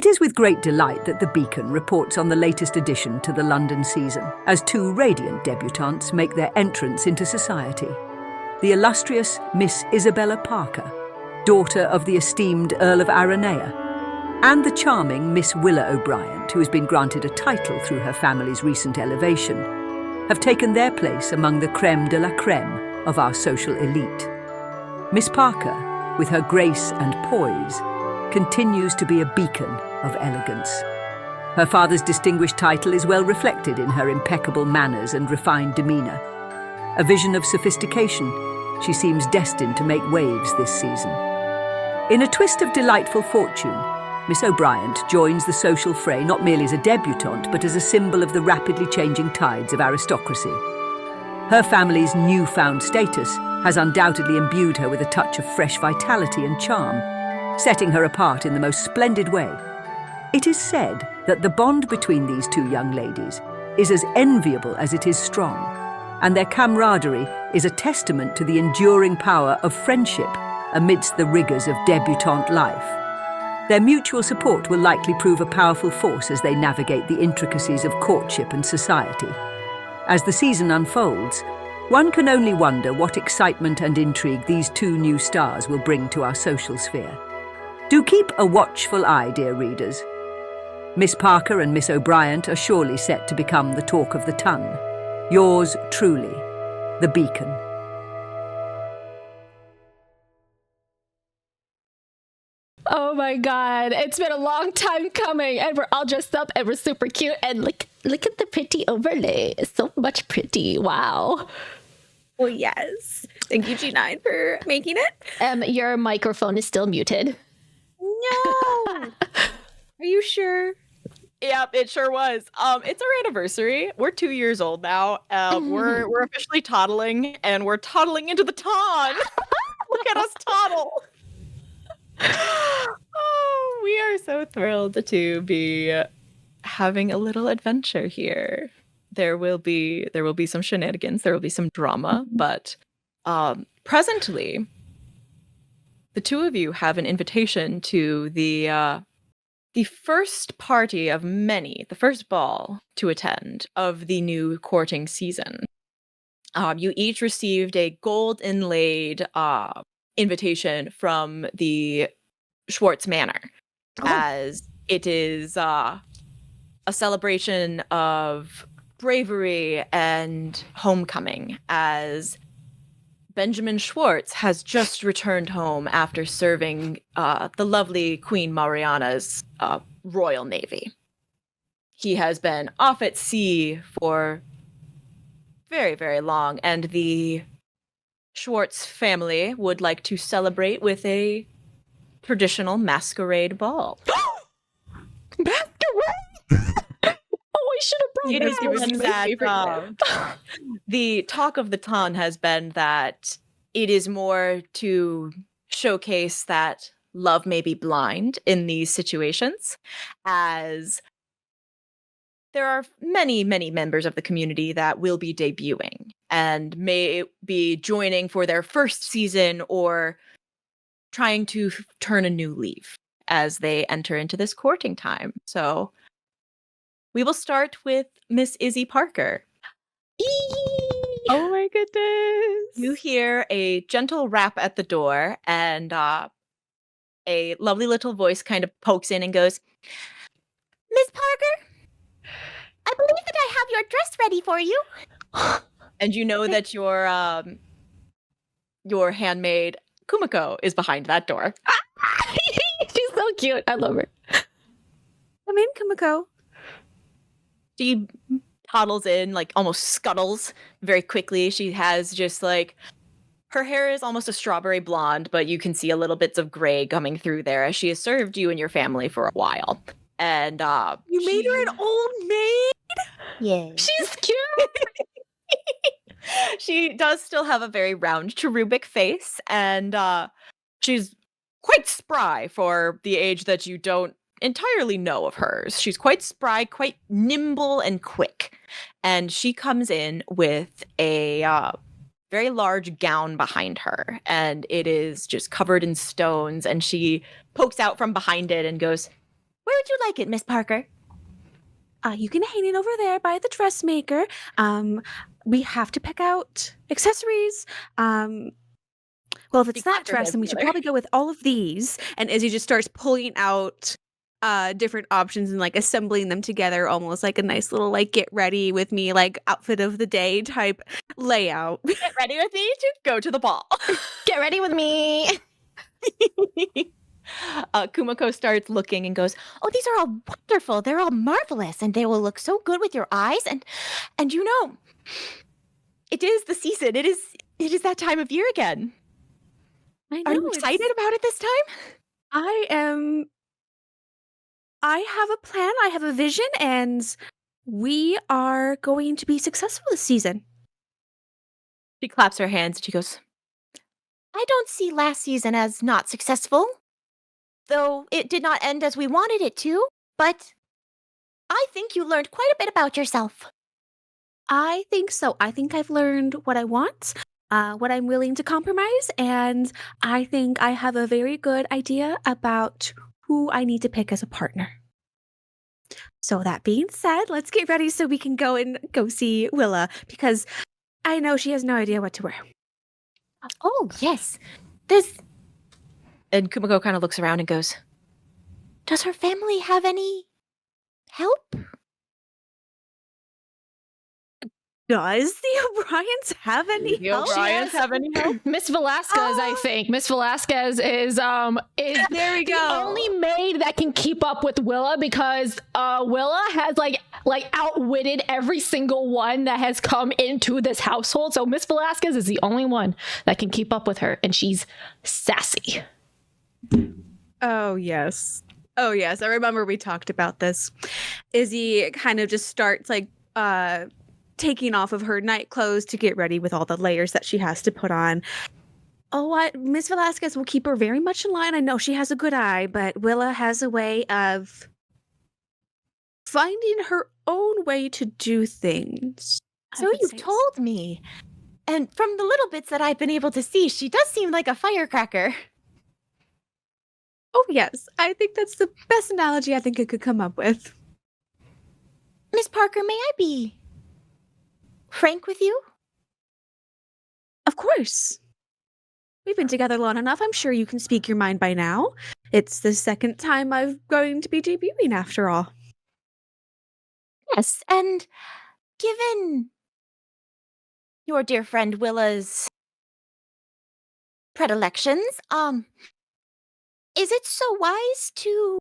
It is with great delight that the Beacon reports on the latest addition to the London season, as two radiant debutantes make their entrance into society. The illustrious Miss Isabella Parker, daughter of the esteemed Earl of Aranea, and the charming Miss Willa O'Bryant, who has been granted a title through her family's recent elevation, have taken their place among the crème de la crème of our social elite. Miss Parker, with her grace and poise, continues to be a beacon of elegance. Her father's distinguished title is well reflected in her impeccable manners and refined demeanour. A vision of sophistication, she seems destined to make waves this season. In a twist of delightful fortune, Miss O'Bryant joins the social fray not merely as a debutante, but as a symbol of the rapidly changing tides of aristocracy. Her family's newfound status has undoubtedly imbued her with a touch of fresh vitality and charm, setting her apart in the most splendid way. It is said that the bond between these two young ladies is as enviable as it is strong, and their camaraderie is a testament to the enduring power of friendship amidst the rigours of debutante life. Their mutual support will likely prove a powerful force as they navigate the intricacies of courtship and society. As the season unfolds, one can only wonder what excitement and intrigue these two new stars will bring to our social sphere. Do keep a watchful eye, dear readers. Miss Parker and Miss O'Bryant are surely set to become the talk of the tongue. Yours truly, The Beacon. Oh my God, it's been a long time coming, and we're all dressed up and we're super cute, and look at the pretty overlay. It's so much pretty. Wow. Well, yes. Thank you, G9, for making it. Your microphone is still muted. No. Are you sure? Yep, it sure was. It's our anniversary. We're 2 years old now. We're officially toddling, and we're toddling into the ton. Look at us toddle. Oh, we are so thrilled to be having a little adventure here. There will be some shenanigans. There will be some drama, but presently, the two of you have an invitation to the first party of many, the first ball to attend of the new courting season. You each received a gold inlaid invitation from the Schwartz Manor, as it is a celebration of bravery and homecoming, as Benjamin Schwartz has just returned home after serving the lovely Queen Mariana's Royal Navy. He has been off at sea for very, very long, and the Schwartz family would like to celebrate with a traditional masquerade ball. Masquerade? Oh, I should have brought It is given that the talk of the town has been that it is more to showcase that love may be blind in these situations, as there are many, many members of the community that will be debuting and may be joining for their first season or trying to turn a new leaf as they enter into this courting time. So we will start with Miss Izzy Parker. Oh my goodness. You hear a gentle rap at the door, and a lovely little voice kind of pokes in and goes, Miss Parker, I believe that I have your dress ready for you. and you know that your handmaid Kumiko is behind that door. She's so cute. I love her. Come in, Kumiko. She toddles in, like almost scuttles very quickly. She has just like, her hair is almost a strawberry blonde, but you can see a little bits of gray coming through there, as she has served you and your family for a while. And You made her an old maid? Yeah. She's cute. She does still have a very round, cherubic face, and she's quite spry for the age that you don't entirely know of hers. She's quite spry, quite nimble and quick. And she comes in with a very large gown behind her, and it is just covered in stones, and she pokes out from behind it and goes, "Where Where would you like it, Miss Parker? You can hang it over there by the dressmaker. We have to pick out accessories. Well, if it's that dress, then we should probably go with all of these. And Izzy just starts pulling out different options and like assembling them together, almost like a nice little like get ready with me, like outfit of the day type layout. Get ready with me to go to the ball. Get ready with me. Kumiko starts looking and goes, Oh, these are all wonderful. They're all marvelous, and they will look so good with your eyes. And you know, it is the season. It is that time of year again. Are you excited about it this time? I have a plan, I have a vision, and we are going to be successful this season. She claps her hands and she goes, I don't see last season as not successful, though it did not end as we wanted it to, but I think you learned quite a bit about yourself. I think so. I think I've learned what I want, what I'm willing to compromise, and I think I have a very good idea about who I need to pick as a partner. So that being said, let's get ready so we can go see Willa, because I know she has no idea what to wear. Oh, yes. And Kumiko kind of looks around and goes, Does her family have any help? Does the O'Briens have any help? O'Briens have any help? Miss Velasquez, I think. Miss Velasquez is There we the go. only maid that can keep up with Willa, because Willa has like outwitted every single one that has come into this household. So Miss Velasquez is the only one that can keep up with her, and she's sassy. Oh, yes. Oh, yes. I remember we talked about this. Izzy kind of just starts like taking off of her night clothes to get ready with all the layers that she has to put on. Oh, what? Miss Velasquez will keep her very much in line. I know she has a good eye, but Willa has a way of finding her own way to do things. So you've told me. And from the little bits that I've been able to see, she does seem like a firecracker. Oh, yes. I think that's the best analogy I think I could come up with. Miss Parker, may I be frank with you? Of course. We've been together long enough. I'm sure you can speak your mind by now. It's the second time I'm going to be debuting after all. Yes, and given your dear friend Willa's predilections, is it so wise to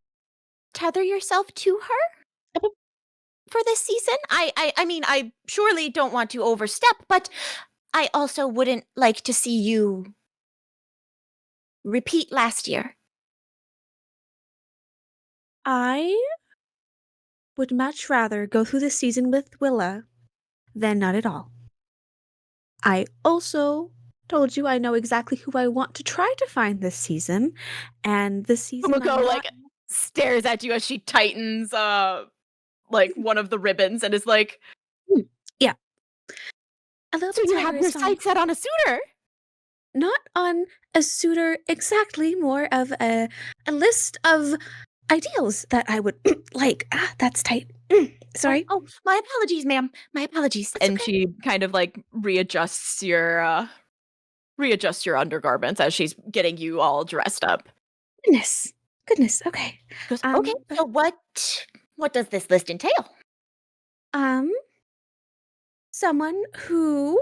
tether yourself to her for this season? I mean, I surely don't want to overstep, but I also wouldn't like to see you repeat last year. I would much rather go through this season with Willa than not at all. I also told you I know exactly who I want to try to find this season, and this season Kumiko like stares at you as she tightens like one of the ribbons and is like, yeah. A little So bit you have your sights set on a suitor? Not on a suitor exactly, more of a list of ideals that I would like. That's tight. Sorry. Oh, my apologies, ma'am. My apologies. and she kind of like readjusts your undergarments as she's getting you all dressed up. Goodness. Okay. Goes, okay. So what does this list entail? Someone who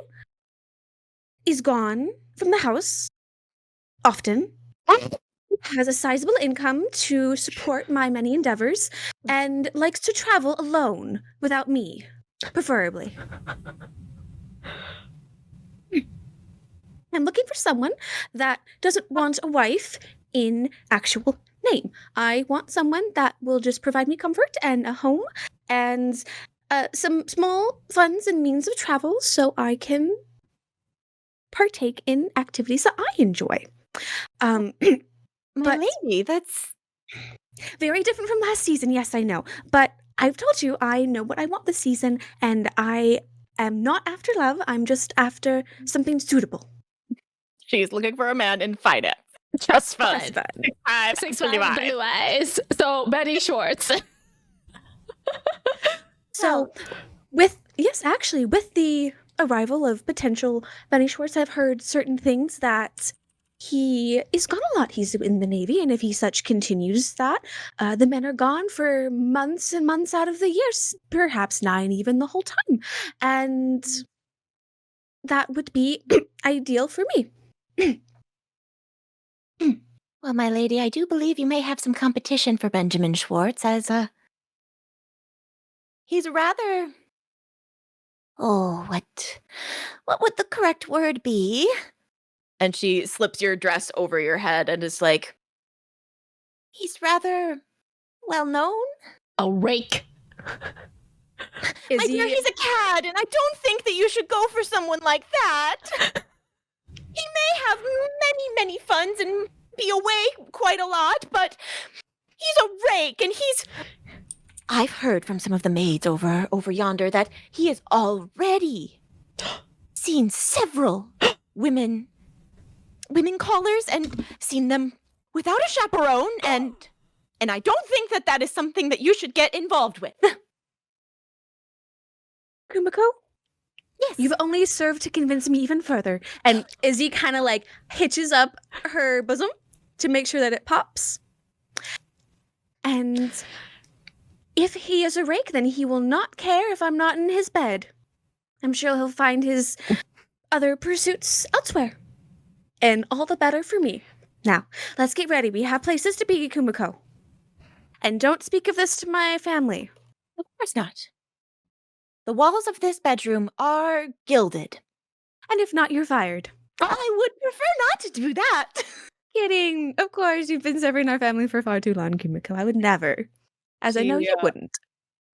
is gone from the house often, has a sizable income to support my many endeavors, and likes to travel alone without me, preferably. I'm looking for someone that doesn't want a wife in actual name. I want someone that will just provide me comfort and a home and some small funds and means of travel so I can partake in activities that I enjoy. My lady, that's very different from last season, yes, I know. But I've told you I know what I want this season, and I am not after love, I'm just after something suitable. She's looking for a man in finance. Trust fund. 6'5", blue eyes. So Betty Schwartz. So, with the arrival of potential Benny Schwartz, I've heard certain things that he is gone a lot. He's in the Navy, and if he such continues that, the men are gone for months and months out of the year, perhaps 9 even the whole time. And that would be ideal for me. Well, my lady, I do believe you may have some competition for Benjamin Schwartz, as he's rather... Oh, what would the correct word be? And she slips your dress over your head and is like, He's rather well known. A rake. My dear, he's a cad, and I don't think that you should go for someone like that. He may have many funds and be away quite a lot, but he's a rake, and I've heard from some of the maids over yonder that he has already seen several women callers and seen them without a chaperone, and I don't think that is something that you should get involved with. Kumiko? Yes. You've only served to convince me even further. And Izzy kind of like hitches up her bosom to make sure that it pops. And if he is a rake, then he will not care if I'm not in his bed. I'm sure he'll find his other pursuits elsewhere. And all the better for me. Now, let's get ready. We have places to be, Kumiko. And don't speak of this to my family. Of course not. The walls of this bedroom are gilded. And if not, you're fired. I would prefer not to do that. Kidding. Of course, you've been serving our family for far too long, Kumiko. I would never. As I know you wouldn't.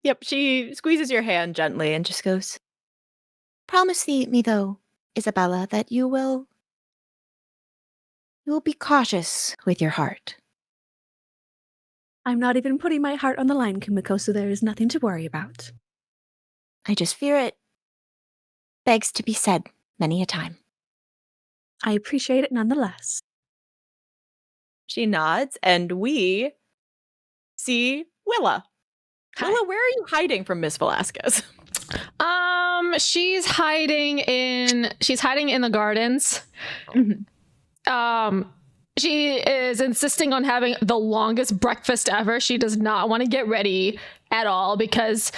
Yep, she squeezes your hand gently and just goes, Promise me, though, Isabella, that you will be cautious with your heart. I'm not even putting my heart on the line, Kumiko, so there is nothing to worry about. I just fear it begs to be said many a time. I appreciate it nonetheless. She nods, and we see Willa. Hi. Willa, where are you hiding from Miss Velasquez? She's hiding in the gardens. Mm-hmm. She is insisting on having the longest breakfast ever. She does not want to get ready at all because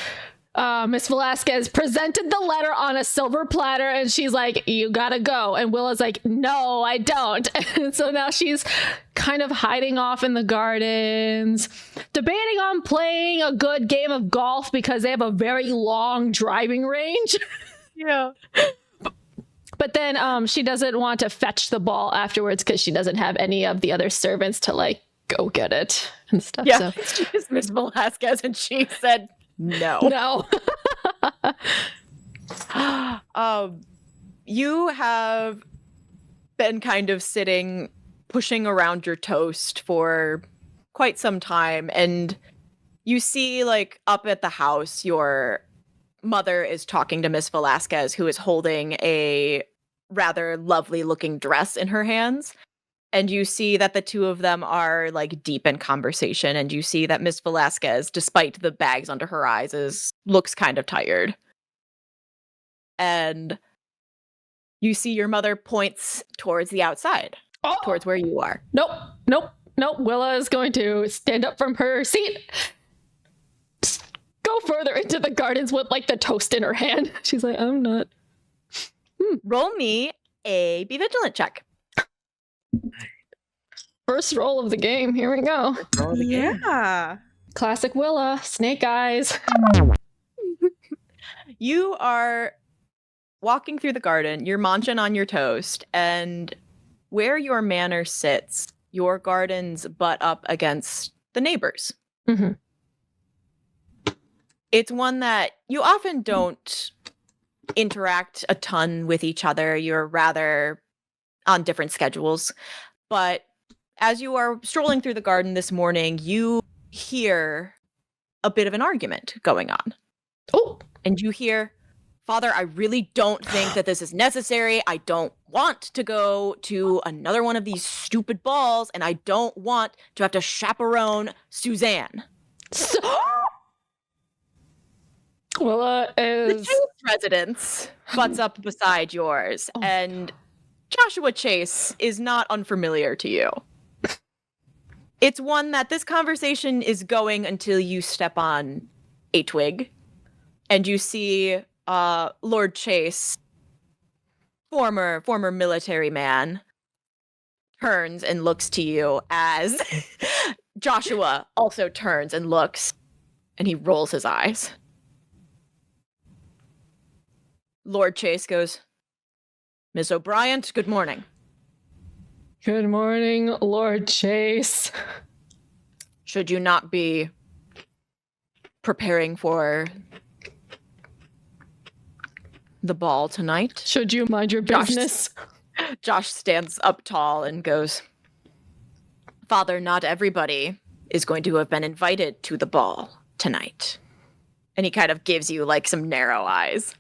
Miss Velasquez presented the letter on a silver platter and she's like, you gotta go. And Willa's like, no, I don't. And so now she's kind of hiding off in the gardens, debating on playing a good game of golf because they have a very long driving range. Yeah. But then she doesn't want to fetch the ball afterwards because she doesn't have any of the other servants to like go get it and stuff. Yeah, so. she's Miss Velasquez and she said no. You have been kind of sitting, pushing around your toast for quite some time, and you see, like, up at the house, your mother is talking to Miss Velasquez, who is holding a rather lovely looking dress in her hands. And you see that the two of them are like deep in conversation. And you see that Miss Velasquez, despite the bags under her eyes, looks kind of tired. And you see your mother points towards the outside, towards where you are. Nope. Willa is going to stand up from her seat, go further into the gardens with like the toast in her hand. She's like, I'm not. Roll me a be vigilant check. First roll of the game. Here we go. Yeah. Classic Willa. Snake eyes. You are walking through the garden. You're munching on your toast. And where your manor sits, your gardens butt up against the neighbors. Mm-hmm. It's one that you often don't interact a ton with each other. You're rather on different schedules. But as you are strolling through the garden this morning, you hear a bit of an argument going on. Oh. And you hear, Father, I really don't think that this is necessary. I don't want to go to another one of these stupid balls, and I don't want to have to chaperone Suzanne. So- Willa is... The Chase residence butts up beside yours, and Joshua Chase is not unfamiliar to you. It's one that this conversation is going until you step on a twig, and you see Lord Chase, former military man, turns and looks to you as Joshua also turns and looks, and he rolls his eyes. Lord Chase goes, Miss O'Bryant, good morning. Good morning, Lord Chase. Should you not be preparing for the ball tonight? Should you mind your business? Josh stands up tall and goes, Father, not everybody is going to have been invited to the ball tonight. And he kind of gives you like some narrow eyes.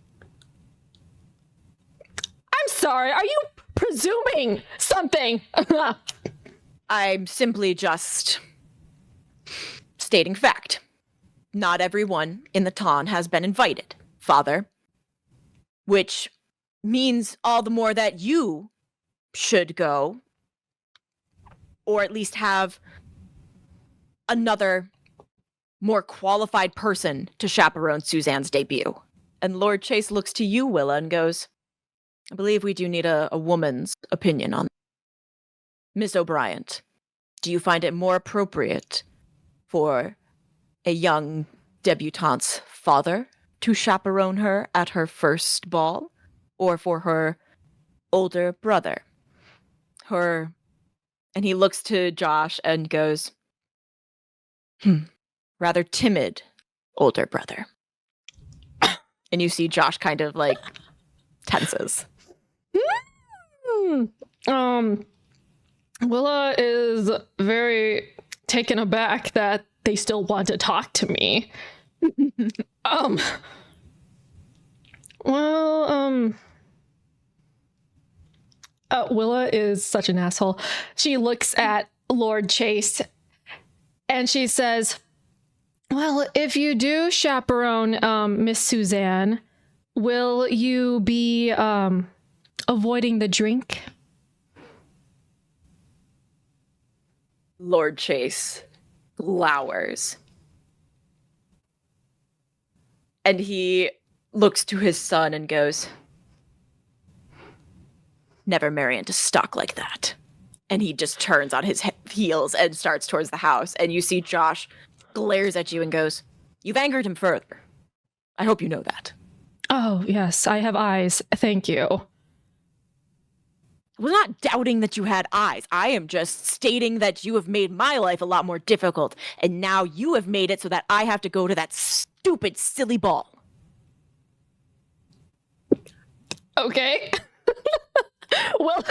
I'm sorry, are you presuming something? I'm simply just stating fact. Not everyone in the Ton has been invited, Father. Which means all the more that you should go, or at least have another more qualified person to chaperone Suzanne's debut. And Lord Chase looks to you, Willa, and goes, I believe we do need a woman's opinion on Miss O'Bryant. Do you find it more appropriate for a young debutante's father to chaperone her at her first ball, or for her older brother? And he looks to Josh and goes, rather timid older brother. And you see Josh kind of like tenses. Willa is very taken aback that they still want to talk to me. Willa is such an asshole. She looks at Lord Chase and she says, well, if you do chaperone Miss Suzanne, will you be avoiding the drink? Lord Chase glowers. And he looks to his son and goes, never marry into stock like that. And he just turns on his heels and starts towards the house. And you see Josh glares at you and goes, you've angered him further. I hope you know that. Oh, yes, I have eyes. Thank you. I was not doubting that you had eyes. I am just stating that you have made my life a lot more difficult. And now you have made it so that I have to go to that stupid, silly ball. Okay. Well,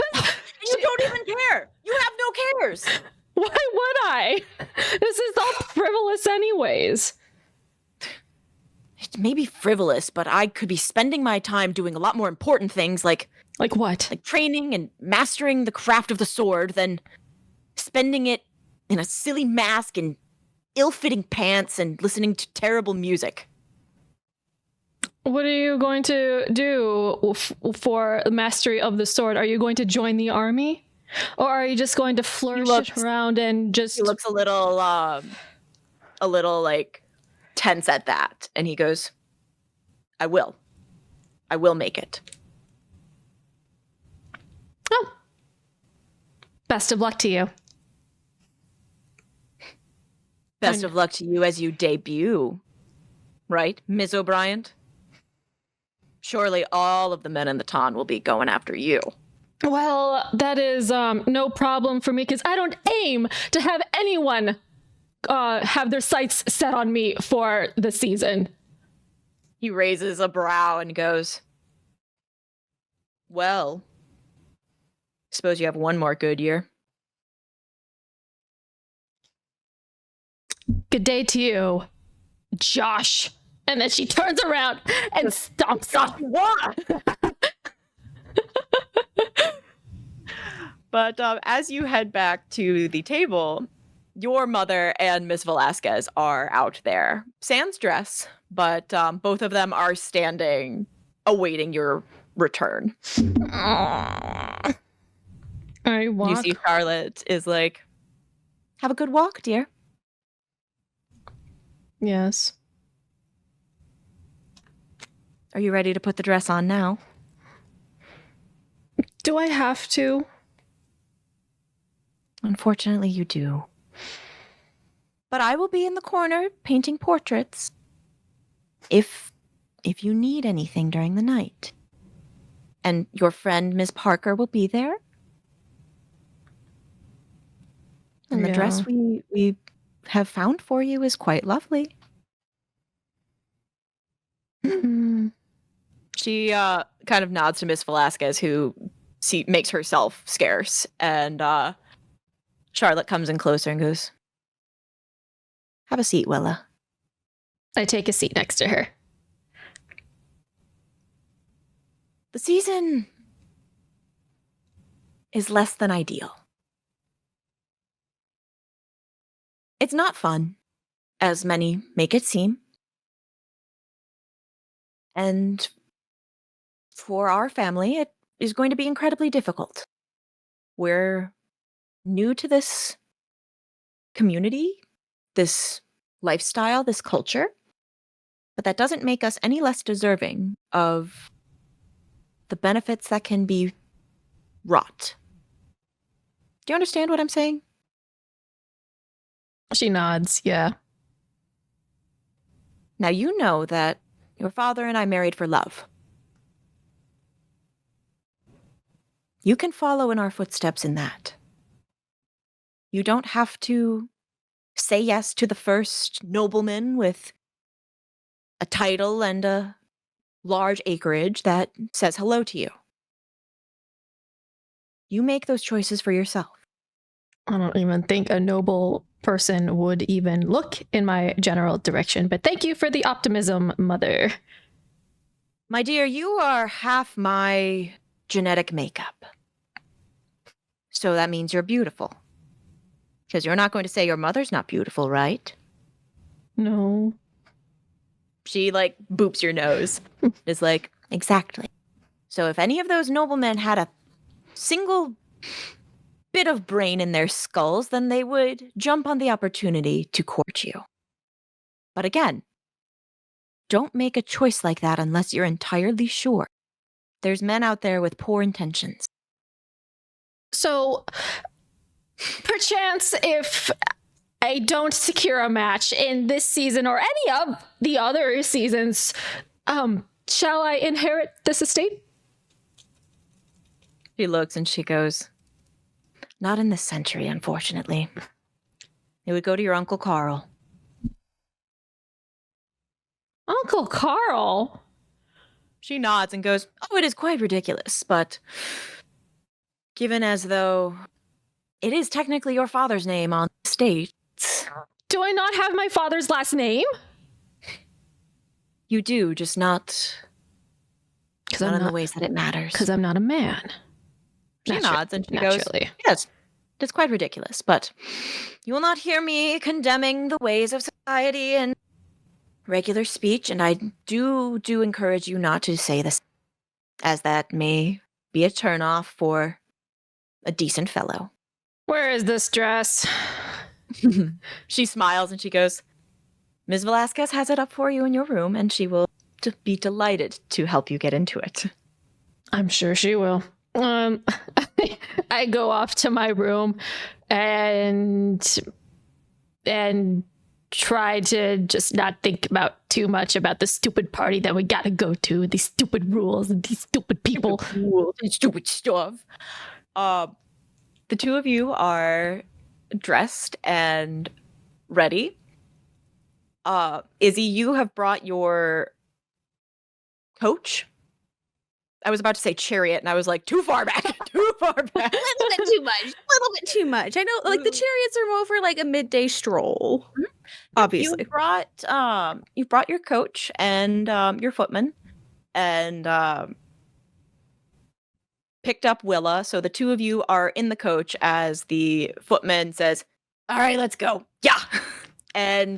you don't even care. You have no cares. Why would I? This is all frivolous anyways. It may be frivolous, but I could be spending my time doing a lot more important things like what? Like training and mastering the craft of the sword than spending it in a silly mask and ill-fitting pants and listening to terrible music. What are you going to do for the mastery of the sword? Are you going to join the army? Or are you just going to flourish around and just... He looks a little like tense at that. And he goes, I will make it. Oh. Best of luck to you. Best of luck to you as you debut. Right, Ms. O'Bryant? Surely all of the men in the Ton will be going after you. Well, that is no problem for me because I don't aim to have anyone have their sights set on me for the season. He raises a brow and goes, well, suppose you have one more good year. Good day to you, Josh. And then she turns around and stomps off. What? But as you head back to the table, your mother and Miss Velasquez are out there. Sans dress, but both of them are standing, awaiting your return. I walk. You see Charlotte is like, have a good walk, dear. Yes. Are you ready to put the dress on now? Do I have to? Unfortunately, you do. But I will be in the corner painting portraits. If you need anything during the night. And your friend, Miss Parker, will be there. And the dress we have found for you is quite lovely. She kind of nods to Miss Velasquez, who makes herself scarce. And Charlotte comes in closer and goes, have a seat, Willa. I take a seat next to her. The season is less than ideal. It's not fun, as many make it seem. And for our family, it is going to be incredibly difficult. We're new to this community, this lifestyle, this culture, but that doesn't make us any less deserving of the benefits that can be wrought. Do you understand what I'm saying? She nods, yeah. Now, you know that your father and I married for love. You can follow in our footsteps in that. You don't have to say yes to the first nobleman with a title and a large acreage that says hello to you. You make those choices for yourself. I don't even think a noble person would even look in my general direction, but thank you for the optimism, Mother. My dear, you are half my genetic makeup. So that means you're beautiful. Because you're not going to say your mother's not beautiful, right? No. She, boops your nose. Is like, exactly. So if any of those noblemen had a single bit of brain in their skulls, then they would jump on the opportunity to court you. But again, don't make a choice like that unless you're entirely sure. There's men out there with poor intentions. So, perchance, if I don't secure a match in this season or any of the other seasons, shall I inherit this estate? She looks and she goes, not in this century, unfortunately. It would go to your Uncle Carl. Uncle Carl? She nods and goes, oh, it is quite ridiculous, but given as though it is technically your father's name on the estate. Do I not have my father's last name? You do, just not in the ways that it matters. Because I'm not a man. She nods and she goes, yes, it's quite ridiculous, but you will not hear me condemning the ways of society and regular speech, and I do encourage you not to say this, as that may be a turnoff for a decent fellow. Where is this dress? She smiles and she goes, Ms. Velasquez has it up for you in your room, and she will be delighted to help you get into it. I'm sure she will. I go off to my room and try to just not think about too much about the stupid party that we gotta go to, these stupid rules and these stupid people. Stupid rules and stupid stuff. The two of you are dressed and ready. Izzy, you have brought your coach. I was about to say chariot, and I was like, too far back. Too far back. A little bit too much. I know, the chariots are more for a midday stroll. Mm-hmm. Obviously. You brought your coach and your footman, and picked up Willa. So the two of you are in the coach as the footman says, "All right, let's go." Yeah. And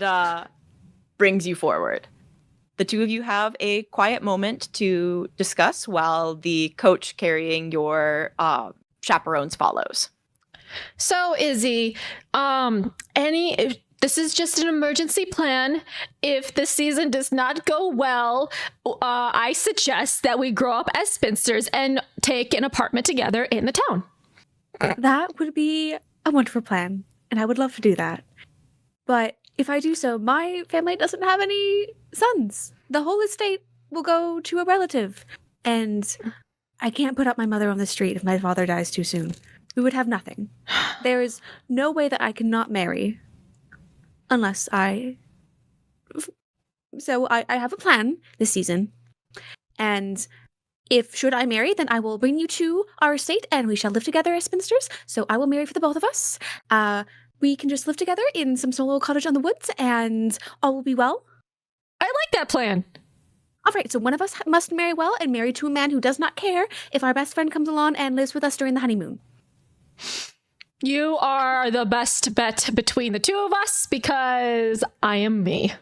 brings you forward. The two of you have a quiet moment to discuss while the coach carrying your chaperones follows. So, Izzy, this is just an emergency plan. If the season does not go well, I suggest that we grow up as spinsters and take an apartment together in the town. That would be a wonderful plan, and I would love to do that. But if I do so, my family doesn't have any sons. The whole estate will go to a relative, and I can't put up my mother on the street if my father dies too soon. We would have nothing. There is no way that I cannot marry unless I... So I have a plan this season, and if should I marry, then I will bring you to our estate, and we shall live together as spinsters. So I will marry for the both of us. We can just live together in some small little cottage on the woods, and all will be well. I like that plan. All right, so one of us must marry well and marry to a man who does not care if our best friend comes along and lives with us during the honeymoon. You are the best bet between the two of us because I am me.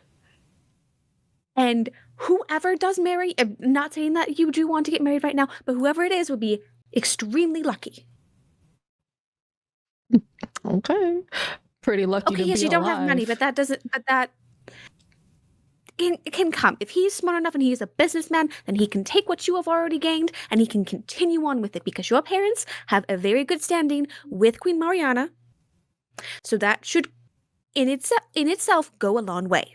And whoever does marry, I'm not saying that you do want to get married right now, but whoever it is will be extremely lucky. Okay. Pretty lucky to be yes, you don't have alive. money, but that can come. If he's smart enough and he's a businessman, then he can take what you have already gained and he can continue on with it because your parents have a very good standing with Queen Mariana. So that should, in itself, go a long way.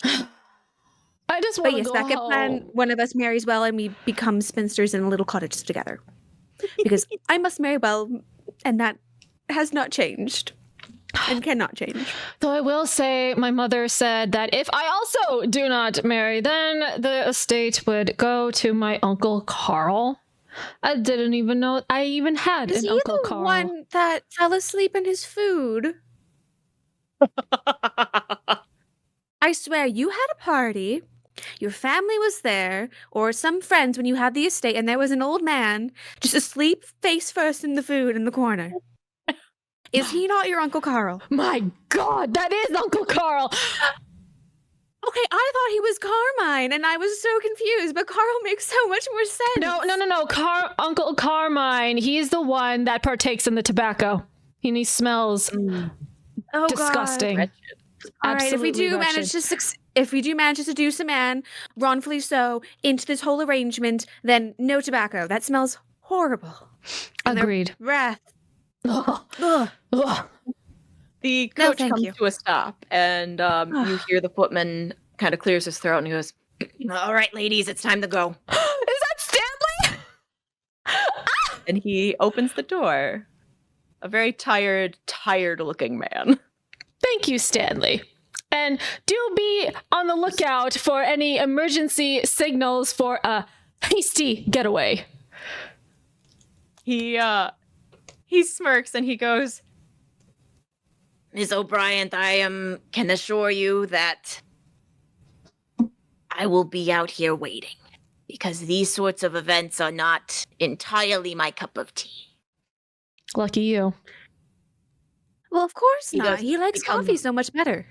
I just But want to yes, go that can home. plan. One of us marries well and we become spinsters in a little cottage together. Because I must marry well, and that has not changed. And cannot change. Though I will say, my mother said that if I also do not marry, then the estate would go to my Uncle Carl. I didn't even know I even had Is an he Uncle the Carl. one that fell asleep in his food? I swear, you had a party, your family was there, or some friends when you had the estate, and there was an old man just asleep face first in the food in the corner. Is he not your Uncle Carl? My God, that is Uncle Carl. Okay, I thought he was Carmine, and I was so confused, but Carl makes so much more sense. No. Uncle Carmine, he's the one that partakes in the tobacco. And he smells Oh, disgusting. God. All right, if we do Absolutely manage to if we do manage to seduce a man, wrongfully so, into this whole arrangement, then no tobacco. That smells horrible. And their Agreed. breath. Ugh. Ugh. Ugh. The No, coach thank comes you. to a stop, and you hear the footman kind of clears his throat, and he goes, "All right, ladies, it's time to go." Is that Stanley? And he opens the door. A very tired-looking man. Thank you, Stanley. And do be on the lookout for any emergency signals for a hasty getaway. He smirks and he goes, "Miss O'Bryant, I can assure you that I will be out here waiting, because these sorts of events are not entirely my cup of tea." Lucky you. Well, of course He not. does He likes become- coffee so much better.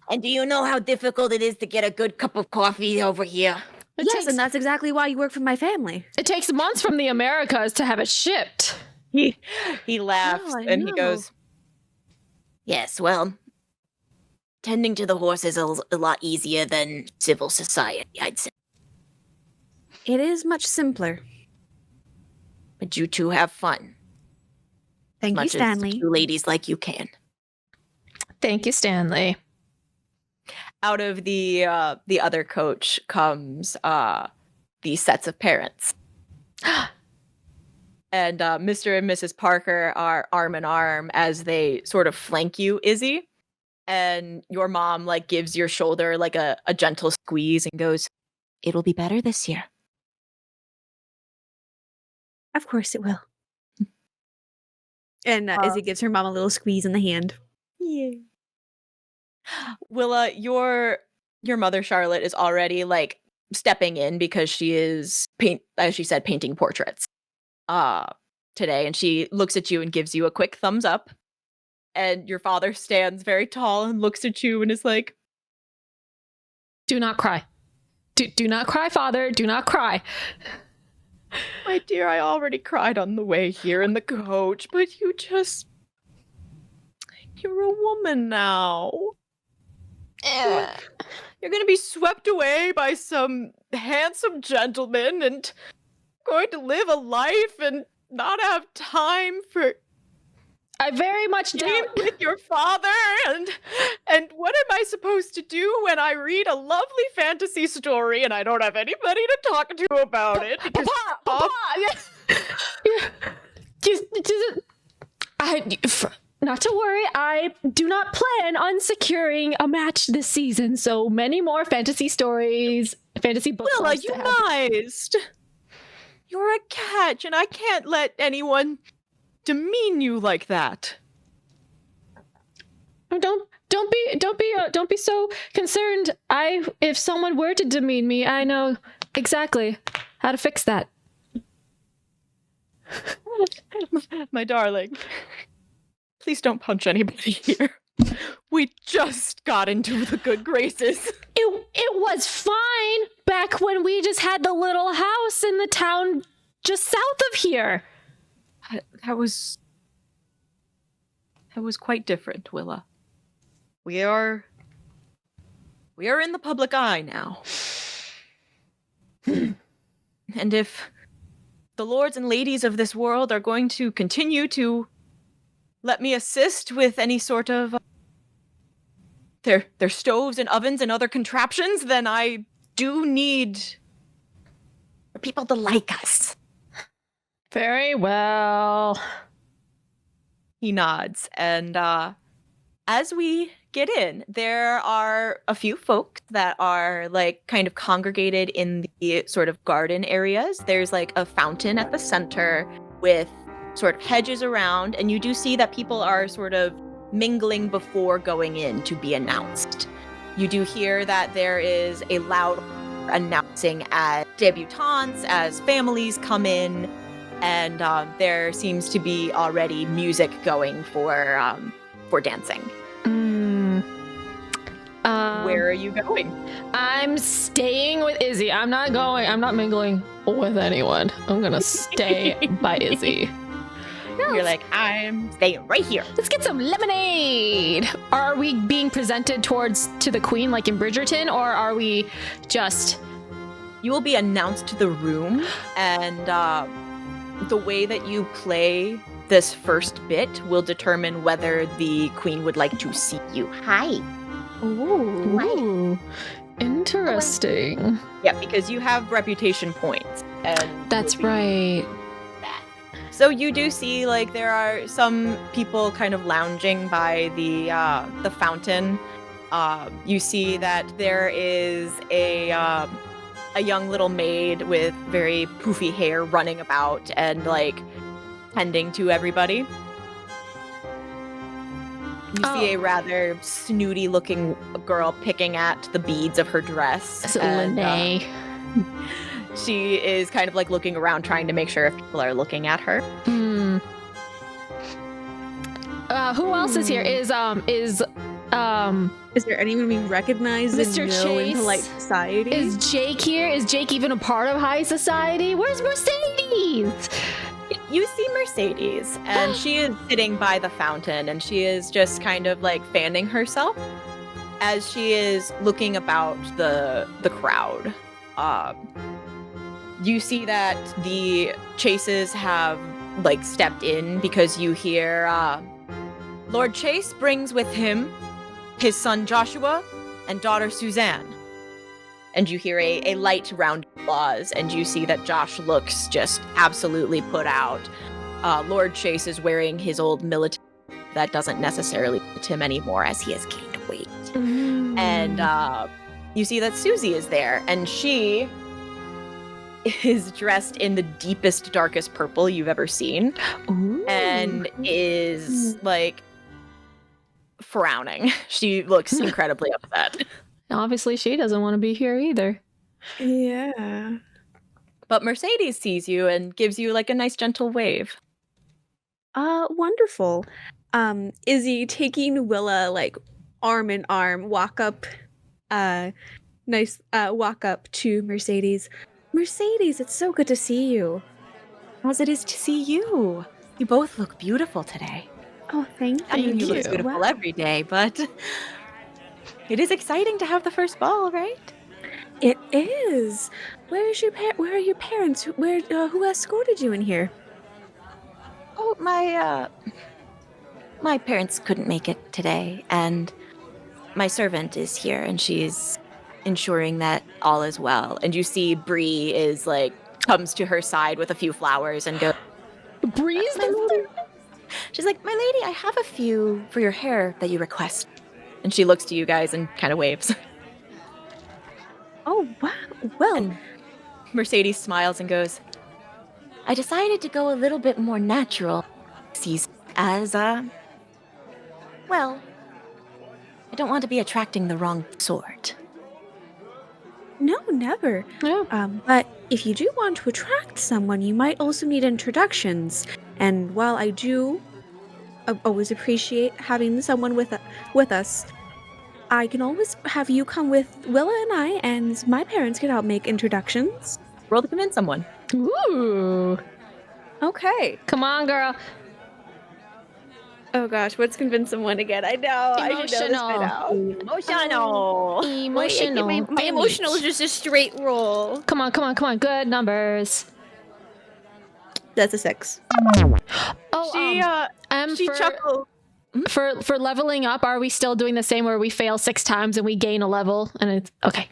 And do you know how difficult it is to get a good cup of coffee over here? Yes, and that's exactly why you work for my family. It takes months from the Americas to have it shipped. He laughs Oh, I and he know. goes, Yes, well, tending to the horse is a lot easier than civil society, I'd say. It is much simpler. But you two have fun. Thank you, Much as Stanley. two ladies like you can. Thank you, Stanley. out of the other coach comes these sets of parents. And Mr. and Mrs. Parker are arm in arm as they sort of flank you, Izzy. And your mom like gives your shoulder like a gentle squeeze and goes, "It'll be better this year." Of course it will. And Izzy gives her mom a little squeeze in the hand. Willa, your mother Charlotte is already like stepping in because she is, as she said, painting portraits today. And she looks at you and gives you a quick thumbs up. And your father stands very tall and looks at you and is like, do not cry. Do not cry, father. Do not cry. My dear, I already cried on the way here in the coach, but you're a woman now. You're going to be swept away by some handsome gentleman and going to live a life and not have time for I very much game doubt. with your father. And what am I supposed to do when I read a lovely fantasy story and I don't have anybody to talk to about it? Because Papa! Not to worry, I do not plan on securing a match this season, so many more fantasy stories, fantasy books. Willa, you niced. You're a catch, and I can't let anyone demean you like that. Don't be so concerned. If someone were to demean me, I know exactly how to fix that. My darling, please don't punch anybody here. We just got into the good graces. It was fine back when we just had the little house in the town just south of here. That was quite different, Willa. We are in the public eye now. And if the lords and ladies of this world are going to continue to let me assist with any sort of their stoves and ovens and other contraptions, then I do need people to like us. Very well. He nods, and as we get in, there are a few folk that are like kind of congregated in the sort of garden areas. There's like a fountain at the center with sort of hedges around, and you do see that people are sort of mingling before going in to be announced. You do hear that there is a loud announcing as debutantes, as families come in, and there seems to be already music going for dancing. Where are you going? I'm staying with Izzy. I'm not mingling with anyone. I'm gonna stay by Izzy. You're like, I'm staying right here. Let's get some lemonade. Are we being presented to the queen like in Bridgerton, or are we just... You will be announced to the room, and the way that you play this first bit will determine whether the queen would like to see you. Hi. Ooh, interesting. Yeah, because you have reputation points. And that's right. So you do see, like, there are some people kind of lounging by the fountain. You see that there is a young little maid with very poofy hair running about and, like, tending to everybody. You see a rather snooty-looking girl picking at the beads of her dress. Is it Lene? She is kind of like looking around, trying to make sure if people are looking at her. Who else is here? Is there anyone we recognize Mr. and know Chase? in polite society? Is Jake here? Is Jake even a part of high society? Where's Mercedes? You see Mercedes, and she is sitting by the fountain, and she is just kind of like fanning herself as she is looking about the crowd. You see that the Chases have like stepped in because you hear Lord Chase brings with him his son Joshua and daughter Suzanne. And you hear a light round of applause, and you see that Josh looks just absolutely put out. Lord Chase is wearing his old military that doesn't necessarily fit him anymore as he has gained weight. And you see that Susie is there, and she is dressed in the deepest, darkest purple you've ever seen. Ooh. And is like frowning. She looks incredibly upset. Obviously, she doesn't want to be here either. Yeah. But Mercedes sees you and gives you like a nice gentle wave. Wonderful. Izzy taking Willa like arm in arm, walk up to Mercedes. Mercedes, it's so good to see you. As it is to see you. You both look beautiful today. Oh, thank I mean, you you. look beautiful Wow. every day, but it is exciting to have the first ball, right? It is. Where are your parents? Who escorted you in here? Oh, my parents couldn't make it today, and my servant is here, and she's ensuring that all is well. And you see Bree is like comes to her side with a few flowers and goes, Breeze "My the lady." She's like, "My lady, I have a few for your hair that you request." And she looks to you guys and kind of waves. Oh, wow. Well, And Mercedes smiles and goes, I decided to go a little bit more natural season as well, I don't want to be attracting the wrong sort. no, never. Yeah. But if you do want to attract someone, you might also need introductions. And while I do always appreciate having someone with us, I can always have you come with Willa and I, and my parents can help make introductions. roll to convince someone. Ooh. Okay. Come on, girl. Oh gosh, what's convince someone again? I know. I should know this by now. Emotional. Emotional. My emotional is just a straight roll. Come on. Good numbers. That's a 6. Oh, She chuckled. for leveling up, are we still doing the same where we fail 6 times and we gain a level? And it's okay.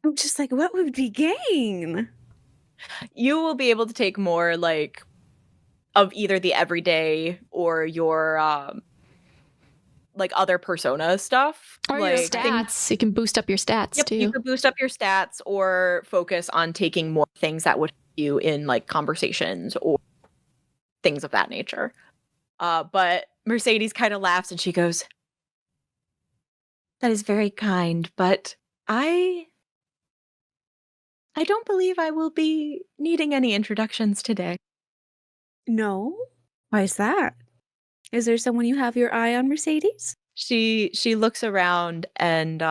I'm just like, what would we gain? You will be able to take more like of either the everyday or your like other persona stuff. Or like your stats. You can boost up your stats Yep, too. you could boost up your stats or focus on taking more things that would help you in like conversations or things of that nature. But Mercedes kind of laughs and she goes, That is very kind, but I don't believe I will be needing any introductions today. No? Why is that? Is there someone you have your eye on, Mercedes? She looks around and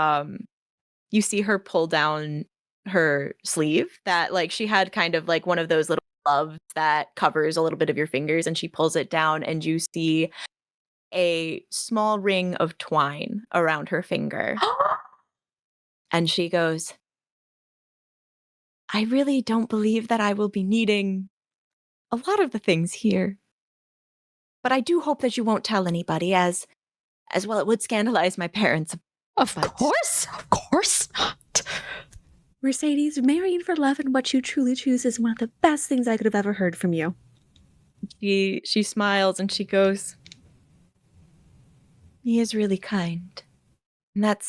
you see her pull down her sleeve that like she had kind of like one of those little gloves that covers a little bit of your fingers, and she pulls it down and you see a small ring of twine around her finger. And she goes, I really don't believe that I will be needing a lot of the things here. But I do hope that you won't tell anybody, as well it would scandalize my parents. Of course not. Mercedes, marrying for love and what you truly choose is one of the best things I could have ever heard from you. She smiles and she goes, He is really kind. And that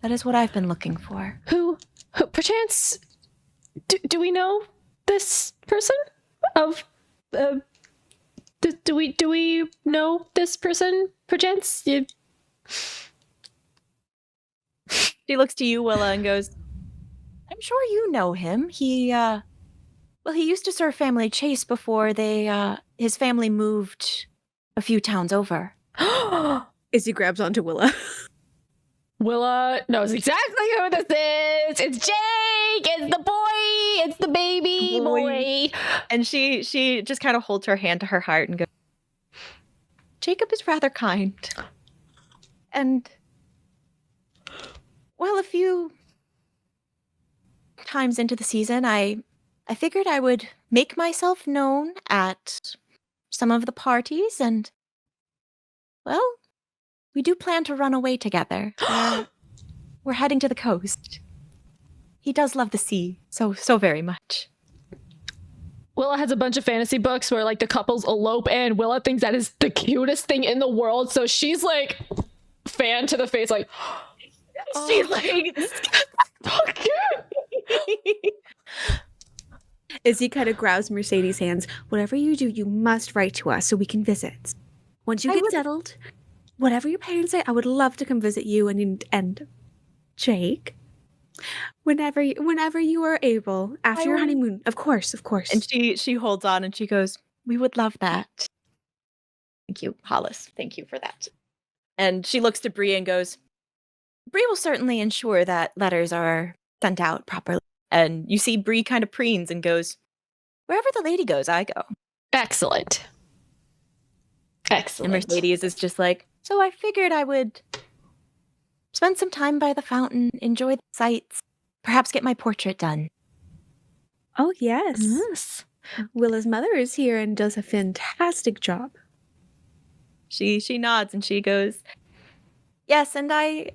is what I've been looking for. Who perchance, do we know this person? Do we know this person, perchance? She looks to you, Willa, and goes, I'm sure you know him. He used to serve Family Chase before his family moved a few towns over. Izzy grabs onto Willa. Willa knows exactly who this is. It's Jake. It's the boy. It's the baby boy. And she just kind of holds her hand to her heart and goes, Jacob is rather kind. And, well, a few times into the season, I figured I would make myself known at some of the parties, and, well, we do plan to run away together. We're heading to the coast. He does love the sea so very much. Willa has a bunch of fantasy books where like the couples elope, and Willa thinks that is the cutest thing in the world. So she's like fan to the face, like She's like, so cute. Izzy kind of grabs Mercedes' hands. Whatever you do, you must write to us so we can visit. Once you get settled, whatever your parents say, I would love to come visit you and Jake. Whenever you are able, after your honeymoon, of course. And she holds on and she goes, "We would love that." Thank you, Hollis. Thank you for that. And she looks to Bree and goes, "Bree will certainly ensure that letters are sent out properly." And you see Bree kind of preens and goes, "Wherever the lady goes, I go." Excellent. And Mercedes is just like, "So I figured I would spend some time by the fountain, enjoy the sights, perhaps get my portrait done." Oh, yes. Yes. Willa's mother is here and does a fantastic job. She nods and she goes, "Yes, and I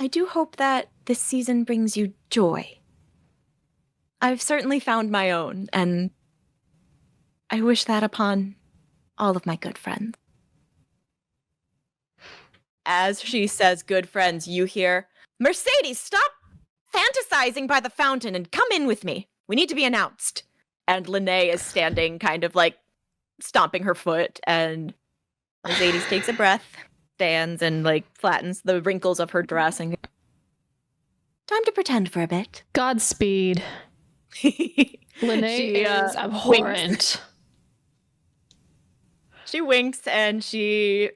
do hope that this season brings you joy. I've certainly found my own, and I wish that upon all of my good friends." As she says good friends, you hear, "Mercedes, stop fantasizing by the fountain and come in with me. We need to be announced." And Lene is standing kind of like stomping her foot, and Mercedes takes a breath, stands and like flattens the wrinkles of her dress and goes, "Time to pretend for a bit." Godspeed. Lene is abhorrent. She winks and she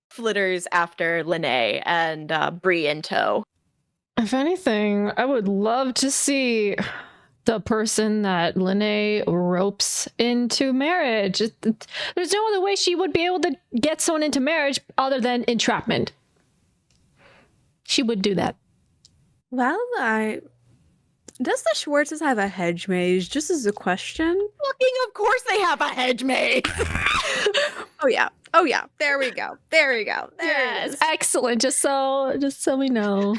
flitters after Lene and Bree in tow. If anything, I would love to see the person that Lene ropes into marriage. There's no other way she would be able to get someone into marriage other than entrapment. She would do that. Well, does the Schwartzes have a hedge maze? Just as a question. Fucking of course they have a hedge maze. Oh yeah. There we go. There Yes, excellent. Just so we know.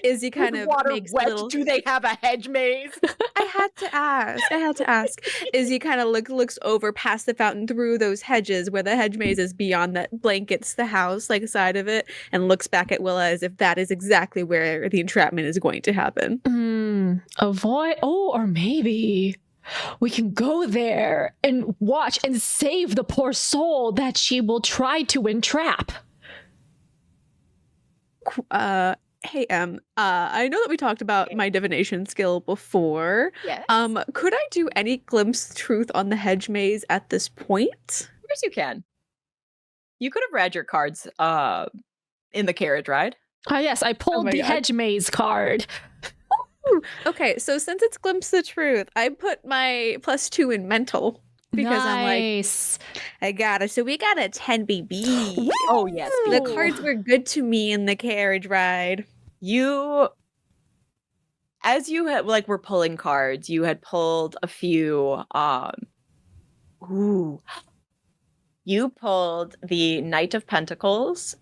Izzy kind of makes wedge, a little. do they have a hedge maze? I had to ask. Izzy kind of looks over past the fountain through those hedges where the hedge maze is beyond that blankets the house, like side of it, and looks back at Willa as if that is exactly where the entrapment is going to happen. Avoid. Oh, or maybe we can go there and watch and save the poor soul that she will try to entrap. Hey, I know that we talked about my divination skill before. Yes. Could I do any glimpse truth on the hedge maze at this point? Of course you can. You could have read your cards in the carriage ride. Ah, yes, I pulled the hedge maze card. Okay, so since it's glimpse the truth, I put my +2 in mental because nice. I got it. So we got a 10 BB. Oh yes, the cards were good to me in the carriage ride. As you had were pulling cards, you had pulled a few. You pulled the Knight of Pentacles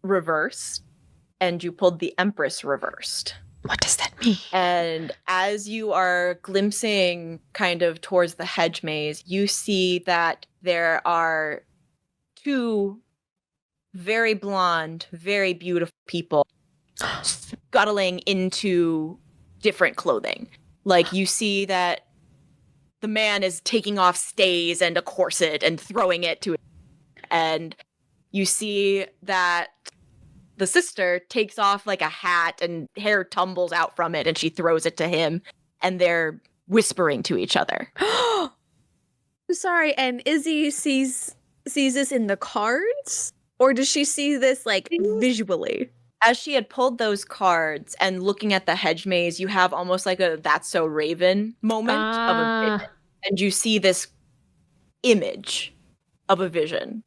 reversed, and you pulled the Empress reversed. What does that mean? And as you are glimpsing kind of towards the hedge maze, you see that there are two very blonde, very beautiful people scuttling into different clothing. Like you see that the man is taking off stays and a corset and throwing it to it. And you see that the sister takes off like a hat and hair tumbles out from it and she throws it to him and they're whispering to each other. Sorry, and Izzy sees this in the cards? Or does she see this like visually? As she had pulled those cards and looking at the hedge maze, you have almost like a "That's So Raven" moment of a vision. And you see this image of a vision.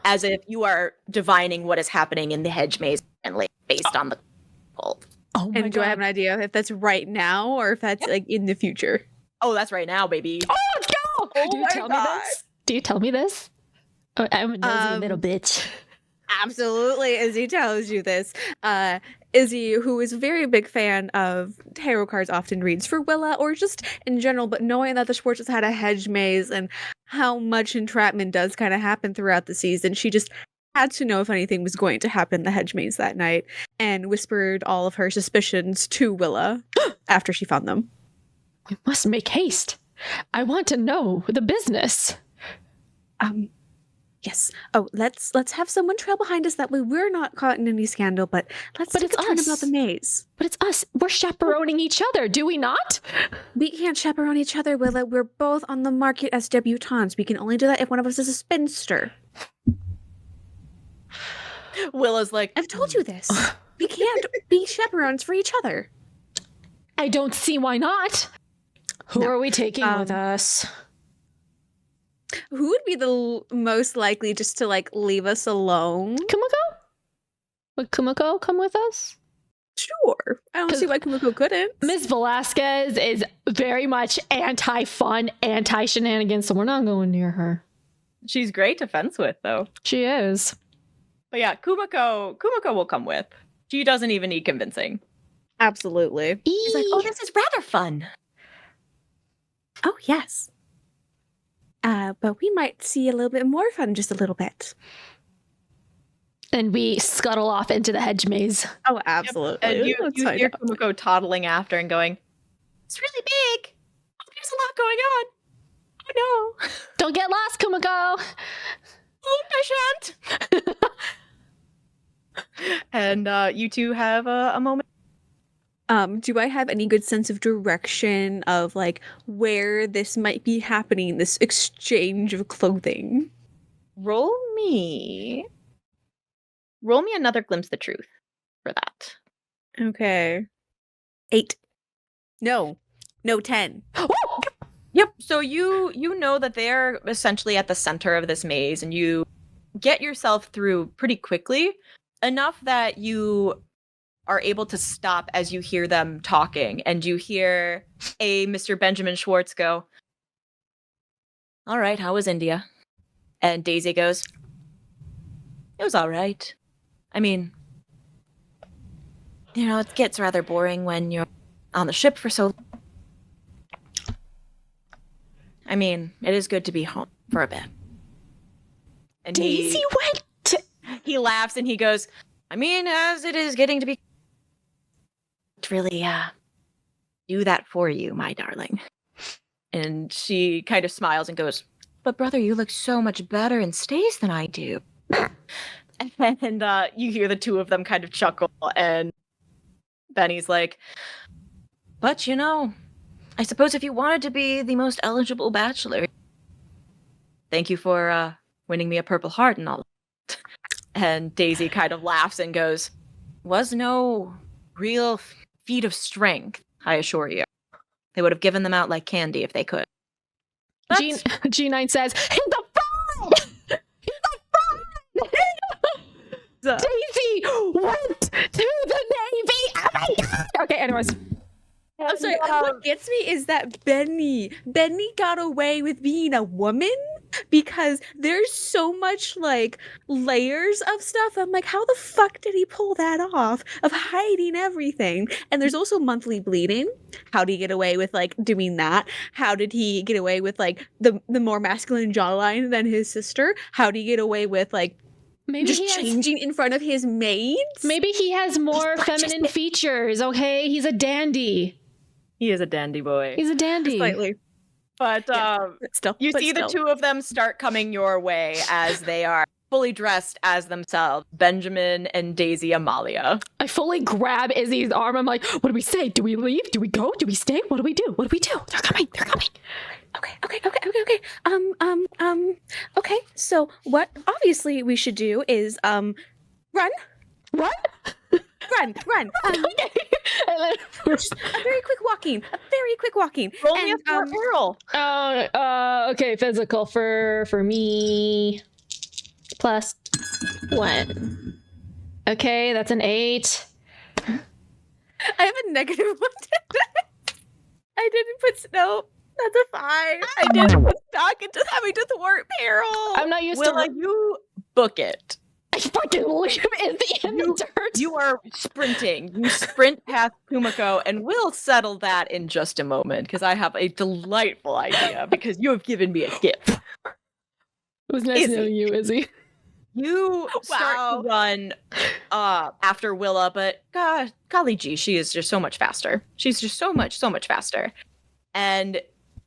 As if you are divining what is happening in the hedge maze and based on the pull. Oh my God. Do I have an idea if that's right now or if that's like in the future? Oh, that's right now, baby. Oh, let's go! Do you tell me this? Do you tell me this? Oh, I'm a nosy little bitch. Absolutely, Izzy tells you this. Izzy, who is a very big fan of tarot cards, often reads for Willa or just in general, but knowing that the Schwartzes had a hedge maze and how much entrapment does kind of happen throughout the season, she just had to know if anything was going to happen in the hedge maze that night and whispered all of her suspicions to Willa after she found them. We must make haste. I want to know the business. Yes. Oh, let's have someone trail behind us. That way we're not caught in any scandal. But let's take a turn about the maze. But it's us. We're chaperoning each other, do we not? We can't chaperone each other, Willa. We're both on the market as debutantes. We can only do that if one of us is a spinster. Willa's like, I've told you this. We can't be chaperones for each other. I don't see why not. Who are we taking with us? Who would be the most likely just to like leave us alone? Kumiko? Would Kumiko come with us? Sure. I don't see why Kumiko couldn't. Miss Velasquez is very much anti-fun, anti-shenanigans, so we're not going near her. she's great to fence with, though. She is. But yeah, Kumiko will come with. She doesn't even need convincing. Absolutely. She's like, oh, this is rather fun. Oh, yes. But we might see a little bit more fun, just a little bit. And we scuttle off into the hedge maze. Oh, absolutely. And you hear Kumiko toddling after and going, It's really big. oh, there's a lot going on. Oh no. Don't get lost, Kumiko! Oh, I shan't. And you two have a moment. Do I have any good sense of direction of like where this might be happening, this exchange of clothing? Roll me another glimpse of the truth for that. Okay. 8. No, 10. Yep. So you know that they're essentially at the center of this maze, and you get yourself through pretty quickly, enough that you are able to stop as you hear them talking, and you hear a Mr. Benjamin Schwartz go, all right, how was India? And Daisy goes, it was all right. I mean, you know, it gets rather boring when you're on the ship for so long. I mean, it is good to be home for a bit. And Daisy he laughs and he goes, I mean, as it is getting to be really do that for you, my darling. And she kind of smiles and goes, but brother, you look so much better in stays than I do. And you hear the two of them kind of chuckle, and Benny's like, but you know, I suppose if you wanted to be the most eligible bachelor, thank you for winning me a Purple Heart and all that. And Daisy kind of laughs and goes, was no real feat of strength, I assure you. They would have given them out like candy if they could. G9 says, he's the front! He's the front! Daisy went to the Navy! Oh my god! Okay, anyways. I'm sorry, what gets me is that Benny got away with being a woman, because there's so much like layers of stuff. I'm like, how the fuck did he pull that off of hiding everything? And there's also monthly bleeding. How did he get away with like doing that? How did he get away with like the more masculine jawline than his sister? How did he get away with like maybe just changing in front of his maids? Maybe he has more feminine features, okay? He's a dandy. He is a dandy boy. He's a dandy. Slightly. But you see the two of them start coming your way as they are fully dressed as themselves, Benjamin and Daisy Amalia. I fully grab Izzy's arm. I'm like, what do we say? Do we leave? Do we go? Do we stay? What do we do? What do we do? They're coming. They're coming. Okay. So what obviously we should do is run. Just a very quick walking. Roll me a barrel. Okay, physical for me +1. Okay, that's an 8. I have a negative one. I didn't put snow. That's a 5. I didn't put stock into having to thwart peril. I'm not used Willa, to. you book it. I fucking leave in the dirt. You are sprinting. You sprint past Kumiko, and we'll settle that in just a moment, because I have a delightful idea, because you have given me a gift. It was nice knowing you, Izzy. You start to run after Willa, but golly gee, she is just so much faster. She's just so much faster. And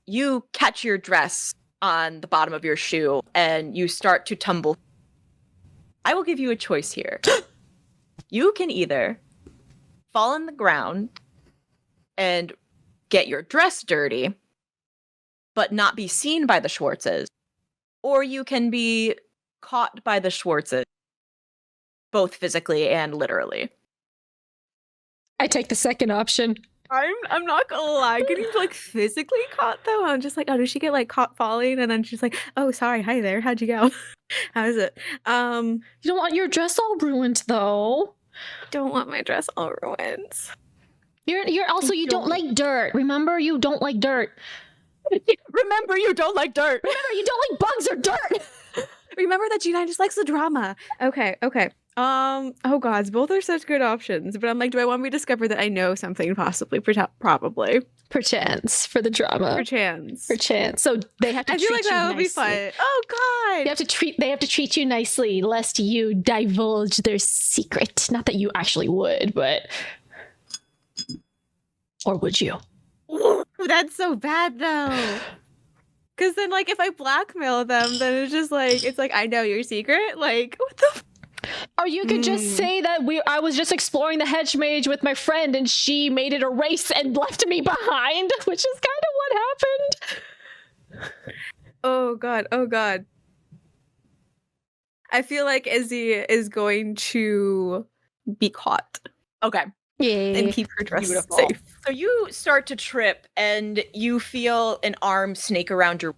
you catch your dress on the bottom of your shoe and you start to tumble. I will give you a choice here. You can either fall on the ground and get your dress dirty, but not be seen by the Schwartzes, or you can be caught by the Schwartzes, both physically and literally. I take the second option. I'm not gonna lie, getting like physically caught though. I'm just like, oh, did she get like caught falling? And then she's like, oh, sorry, hi there, how'd you go? How is it? You don't want your dress all ruined though. Don't want my dress all ruined. You're also you don't like dirt. Remember, you don't like dirt. Remember, you don't like dirt. Remember, you don't like bugs or dirt. Remember that Gina just likes the drama. Okay. Oh gods, both are such good options. But I'm like, do I want me to discover that I know something? Possibly, probably. Perchance for the drama. Perchance. So they have to. I treat feel like you that would be nicely. fun. Oh god. They have to treat you nicely, lest you divulge their secret. Not that you actually would, but or would you? Ooh, that's so bad though. Because then, like, if I blackmail them, then it's like I know your secret. Like, what the? Or you could just say that I was just exploring the hedge mage with my friend and she made it a race and left me behind, which is kind of what happened. Oh god. I feel like Izzy is going to be caught. Okay. Yeah. And keep her dress Beautiful. safe. So you start to trip and you feel an arm snake around your...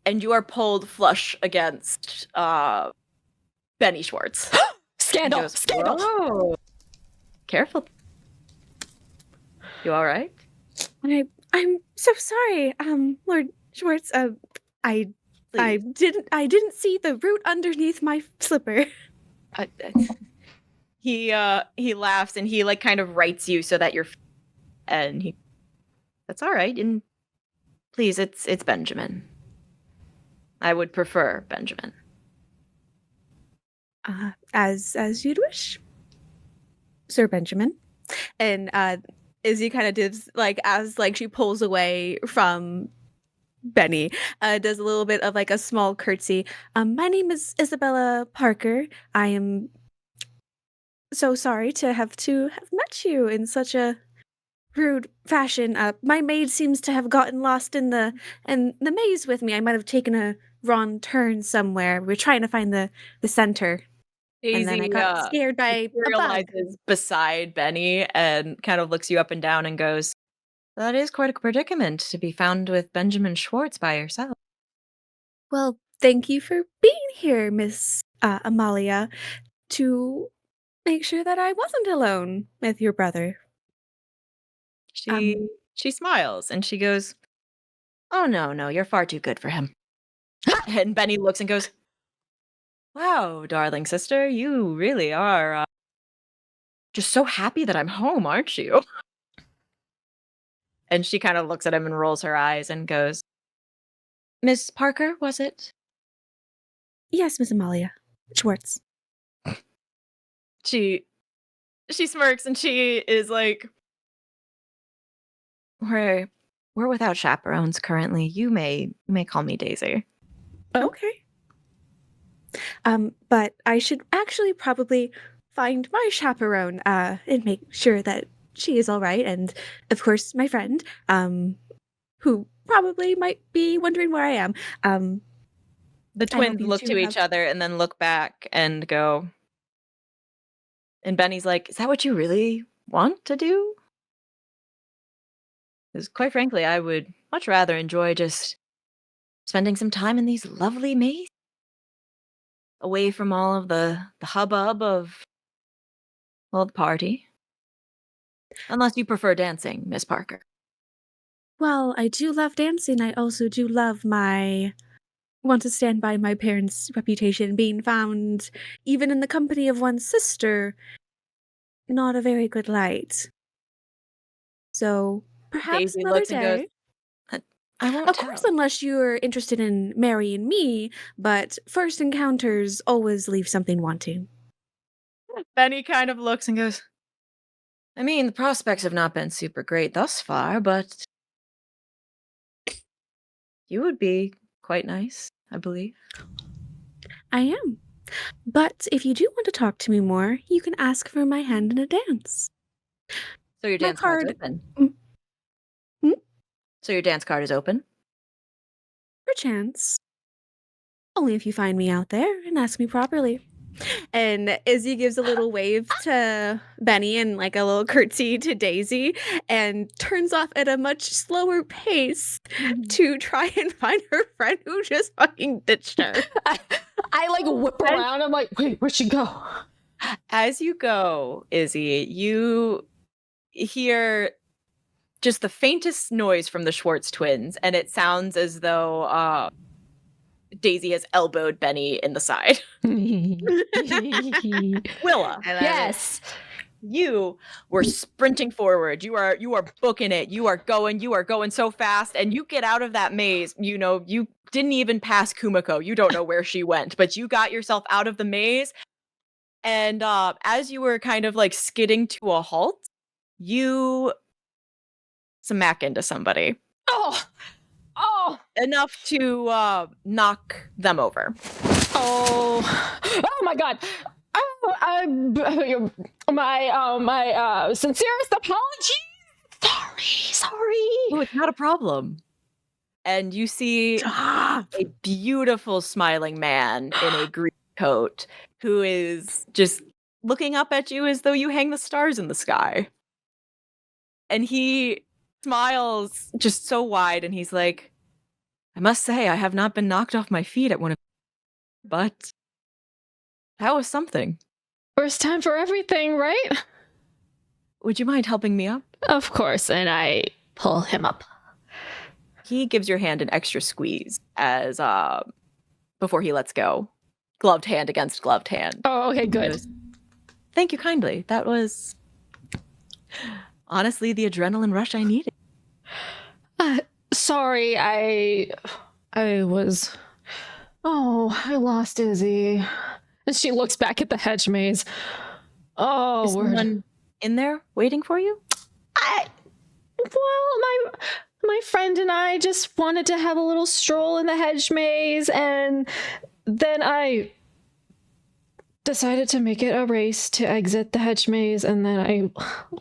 And you are pulled flush against Benny Schwartz. Scandal! Goes, Scandal! "Whoa. Careful. You all right? I'm so sorry, Lord Schwartz. I didn't see the root underneath my slipper. He laughs and he like kind of rights you so that you're... And he... That's all right. And please, it's Benjamin. I would prefer Benjamin. As you'd wish, Sir Benjamin. And Izzy kind of does like as like she pulls away from Benny, does a little bit of like a small curtsy. My name is Isabella Parker. I am so sorry to have met you in such a rude fashion. My maid seems to have gotten lost in the maze with me. I might have taken a wrong turn somewhere. We're trying to find the center. And then I got scared by a bug. Realizes beside Benny and kind of looks you up and down and goes, that is quite a predicament to be found with Benjamin Schwartz by yourself. Well, thank you for being here, Miss Amalia, to make sure that I wasn't alone with your brother. She smiles and she goes, oh, no, you're far too good for him. And Benny looks and goes, wow, darling sister, you really are just so happy that I'm home, aren't you? And she kind of looks at him and rolls her eyes and goes, Miss Parker, was it? Yes, Miss Amalia Schwartz. She smirks and she is like, we're without chaperones currently. You may call me Daisy. Okay. But I should actually probably find my chaperone and make sure that she is all right. And of course, my friend, who probably might be wondering where I am. The twins look to each other and then look back and go. And Benny's like, is that what you really want to do? Because quite frankly, I would much rather enjoy just spending some time in these lovely mazes. Away from all of the hubbub of, well, the party. Unless you prefer dancing, Miss Parker. Well, I do love dancing. I also do love want to stand by my parents' reputation being found, even in the company of one's sister, not a very good light. So, perhaps Daisy another looks and day. goes, I won't Of tell. course, unless you're interested in marrying me, but first encounters always leave something wanting. Benny kind of looks and goes, I mean, the prospects have not been super great thus far, but You would be quite nice, I believe. I am. But if you do want to talk to me more, you can ask for my hand in a dance. So your My dance card's card- open. Hmm? So your dance card is open? Perchance. Only if you find me out there and ask me properly. And Izzy gives a little wave to Benny and like a little curtsy to Daisy and turns off at a much slower pace to try and find her friend who just fucking ditched her. I like whip around. I'm like, wait, where'd she go? As you go, Izzy, you hear just the faintest noise from the Schwartz twins, and it sounds as though Daisy has elbowed Benny in the side. Willa, Yes. you were sprinting forward. You are booking it. You are going so fast, and you get out of that maze. You know, you didn't even pass Kumiko. You don't know where she went, but you got yourself out of the maze. And as you were kind of like skidding to a halt, you smack into somebody. Oh. Enough to knock them over. Oh my God. My sincerest apologies. Sorry. Oh, it's not a problem. And you see a beautiful smiling man in a green coat who is just looking up at you as though you hang the stars in the sky. And he smiles just so wide, and he's like, I must say, I have not been knocked off my feet at one of, but that was something. First time for everything, right? Would you mind helping me up? Of course, and I pull him up. He gives your hand an extra squeeze as before he lets go. Gloved hand against gloved hand. Oh, okay, good. Goes, thank you kindly. That was honestly the adrenaline rush I needed. Sorry, I was... Oh, I lost Izzy. And she looks back at the hedge maze. Oh, Is someone in there waiting for you? Well, my friend and I just wanted to have a little stroll in the hedge maze, and then I decided to make it a race to exit the hedge maze, and then I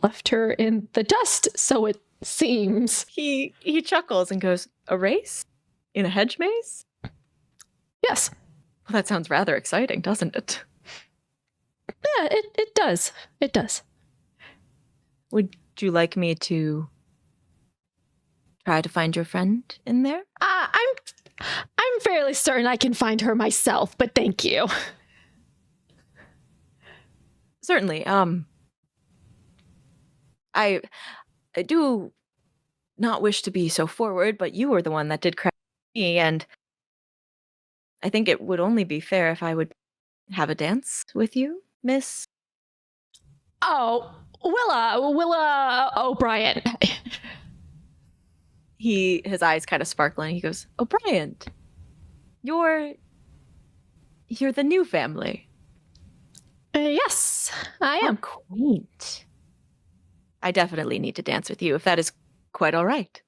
left her in the dust, so it seems. He chuckles and goes, a race? In a hedge maze? Yes. Well, that sounds rather exciting, doesn't it? Yeah, it does. It does. Would you like me to try to find your friend in there? I'm fairly certain I can find her myself, but thank you. Certainly. I do not wish to be so forward, but you were the one that did crash me, and I think it would only be fair if I would have a dance with you, Miss. Oh, Willa O'Bryant. His eyes kind of sparkling. He goes, O'Bryant, you're the new family. Yes, I am. Quaint. I definitely need to dance with you, if that is quite all right.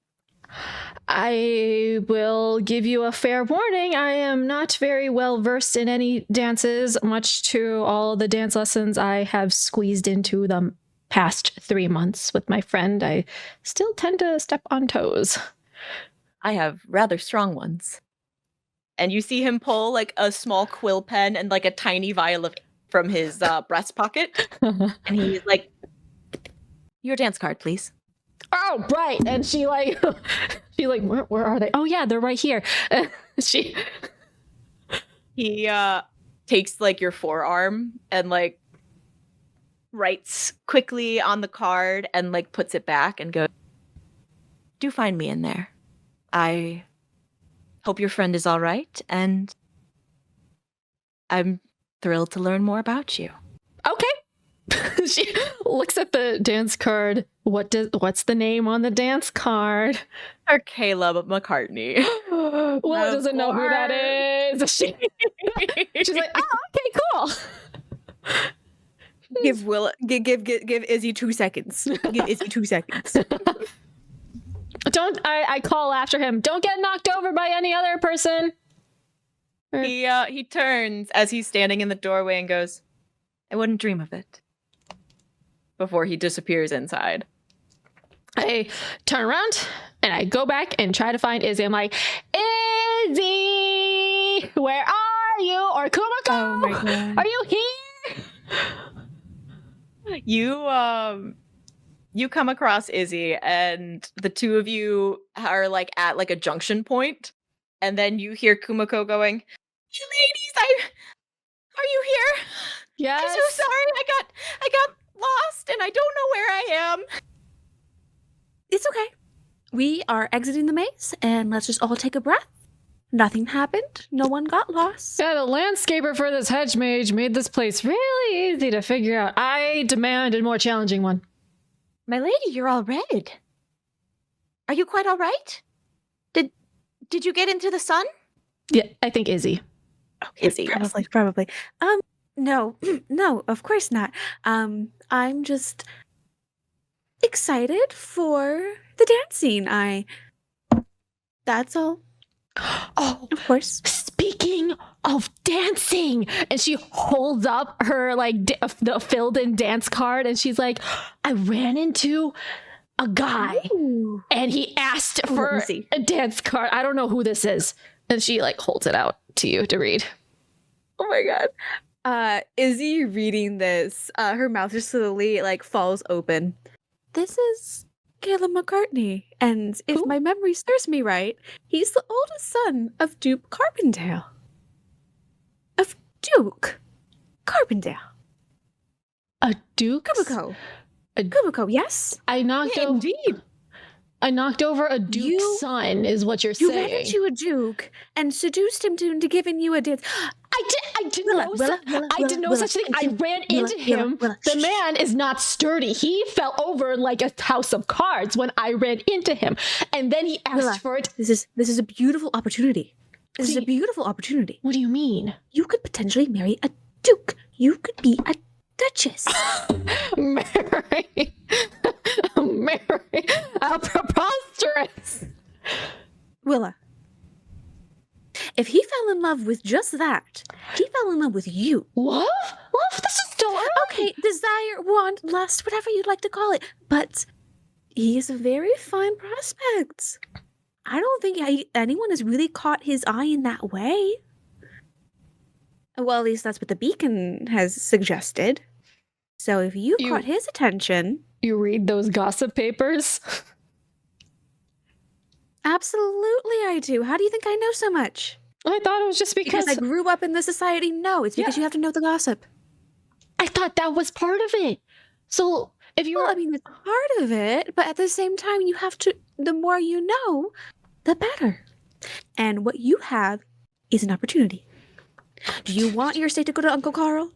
I will give you a fair warning. I am not very well versed in any dances, much to all the dance lessons I have squeezed into the past 3 months with my friend. I still tend to step on toes. I have rather strong ones. And you see him pull like a small quill pen and like a tiny vial of ink from his breast pocket. And he's like, your dance card, please. Oh, right. And she like, where are they? Oh yeah, they're right here. He takes like your forearm and like writes quickly on the card and like puts it back and goes, do find me in there. I hope your friend is all right, and I'm thrilled to learn more about you. Okay. She looks at the dance card. What's the name on the dance card? Or Caleb McCartney. Well, doesn't know who that is. She's like, oh, okay, cool. Give Izzy 2 seconds. Give Izzy 2 seconds. I call after him. Don't get knocked over by any other person. He turns as he's standing in the doorway and goes, I wouldn't dream of it. Before he disappears inside. I turn around and I go back and try to find Izzy. I'm like, Izzy, where are you? Or Kumiko, Oh my God. are you here? You come across Izzy, and the two of you are like at like a junction point, and then you hear Kumiko going, "Hey, ladies, are you here? Yes. I'm so sorry. I got lost, and I don't know where I am." It's okay. We are exiting the maze, and let's just all take a breath. Nothing happened. No one got lost. Yeah, the landscaper for this hedge mage made this place really easy to figure out. I demand a more challenging one. My lady, you're all red. Are you quite all right? Did you get into the sun? Yeah, I think Izzy. Okay, Izzy, yes. probably. No, no, of course not. I'm just excited for the dancing. That's all. Oh, Of course. speaking of dancing, and she holds up her like the filled-in dance card, and she's like, I ran into a guy, Ooh. and he asked Oh, let for me see. a dance card. I don't know who this is, and she like holds it out to you to read. Oh my God. Izzy reading this, her mouth just slowly like falls open. This is Caleb McCartney, and if Who? my memory serves me right, he's the oldest son of Duke Carpendale. Of Duke Carpendale. A duke? Kumiko. A- Kumiko, yes? I knocked over. Indeed. I knocked over a duke's You- son, is what you're You ran saying. into a Duke and seduced him into giving you a dance. I didn't Willa, know. Willa, Willa, I didn't know Willa, such a thing. I Willa, ran Willa, into Willa, him. Willa, The shh, man is not sturdy. He fell over like a house of cards when I ran into him, and then he asked Willa. for it. This is a beautiful opportunity. This is a Please. beautiful opportunity. What do you mean? You could potentially marry a Duke. You could be a Duchess. Mary, Mary, how preposterous! Willa. If he fell in love with just that, he fell in love with you. Love? Love? This is still early. Okay, desire, want, lust, whatever you'd like to call it. But he is a very fine prospect. I don't think anyone has really caught his eye in that way. Well, at least that's what the beacon has suggested. So if you You- caught his attention, You read those gossip papers? absolutely I do. How do you think I know so much? I thought it was just Because because I grew up in the society? No, it's because you have to know the gossip. I thought that was part of it. So if you Well, were, I mean, it's part of it, but at the same time, you have to, the more you know, the better. And what you have is an opportunity. Do you want your estate to go to Uncle Carl?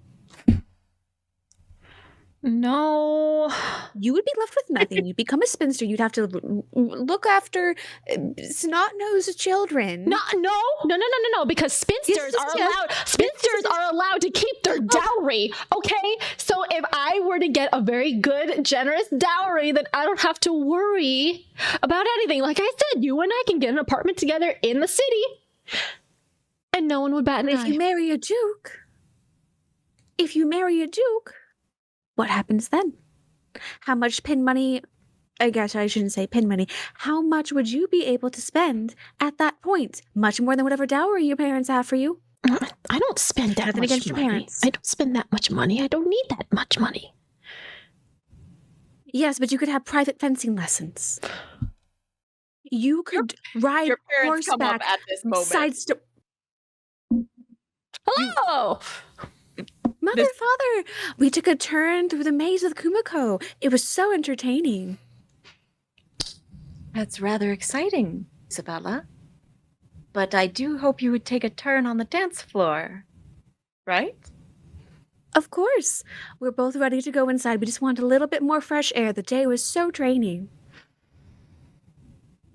no, You would be left with nothing. You'd become a spinster. You'd have to look after snot-nosed children. no, because spinsters Yes, are yes. allowed. Spinsters are allowed to keep their dowry. Okay, so if I were to get a very good, generous dowry, then I don't have to worry about anything. Like I said, you and I can get an apartment together in the city, and no one would bat an If eye. you marry a duke, what happens then? How much pin money? I guess I shouldn't say pin money. How much would you be able to spend at that point? Much more than whatever dowry your parents have for you. I don't spend that Nothing much against your money. parents. I don't spend that much money. I don't need that much money. Yes, but you could have private fencing lessons. You could ride Your parents come horseback. up at this moment. Sidestep. Hello. Mother, father, we took a turn through the maze with Kumiko. It was so entertaining. That's rather exciting, Isabella. But I do hope you would take a turn on the dance floor. Right? Of course. We're both ready to go inside. We just want a little bit more fresh air. The day was so draining.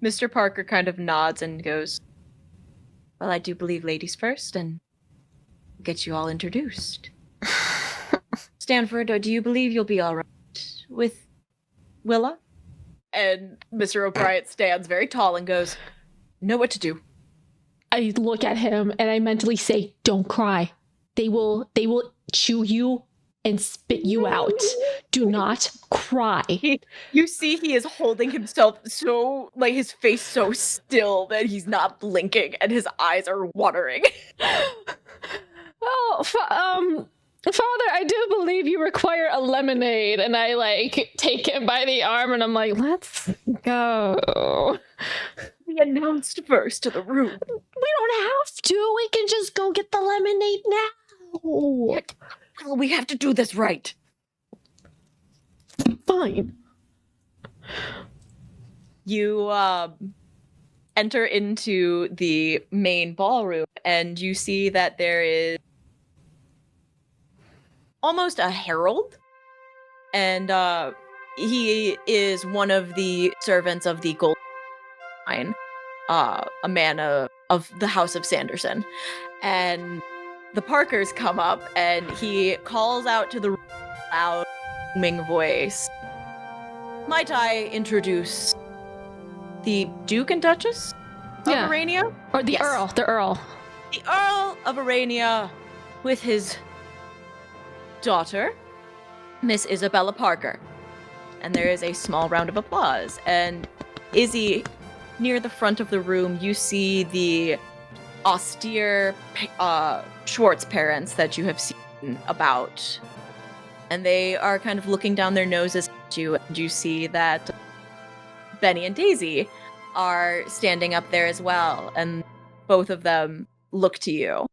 Mr. Parker kind of nods and goes, well, I do believe ladies first, and get you all introduced. Stanford, do you believe you'll be all right with Willa? And Mr. O'Bryant stands very tall and goes, "Know what to do." I look at him and I mentally say, "Don't cry. They will chew you and spit you out. Do not cry." You see he is holding himself so, like, his face so still that he's not blinking and his eyes are watering. Oh, Father, I do believe you require a lemonade. And I like take him by the arm and I'm like, let's go. We announced first to the room. We don't have to. We can just go get the lemonade now. Well, we have to do this right. Fine. You enter into the main ballroom and you see that there is almost a herald, and he is one of the servants of the Gold Line, a man of the House of Sanderson. And the Parkers come up and he calls out to the loud, booming voice, "Might I introduce the Duke and Duchess of Arania?" Or the Earl. The Earl. The Earl of Arania with his daughter, Miss Isabella Parker. And there is a small round of applause. And Izzy, near the front of the room, you see the austere Schwartz parents that you have seen about. And they are kind of looking down their noses at you, and you see that Benny and Daisy are standing up there as well, and both of them look to you.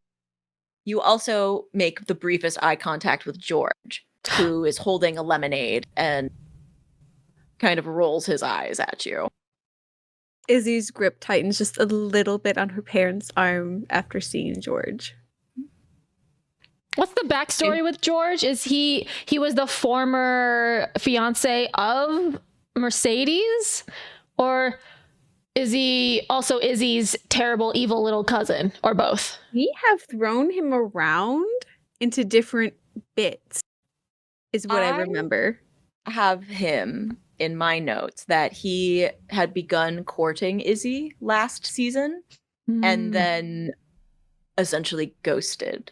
You also make the briefest eye contact with George, who is holding a lemonade and kind of rolls his eyes at you. Izzy's grip tightens just a little bit on her parents' arm after seeing George. What's the backstory with George? Is he was the former fiance of Mercedes? Or is he also Izzy's terrible, evil little cousin? Or both? We have thrown him around into different bits, is what I remember. I have him in my notes that he had begun courting Izzy last season and then essentially ghosted.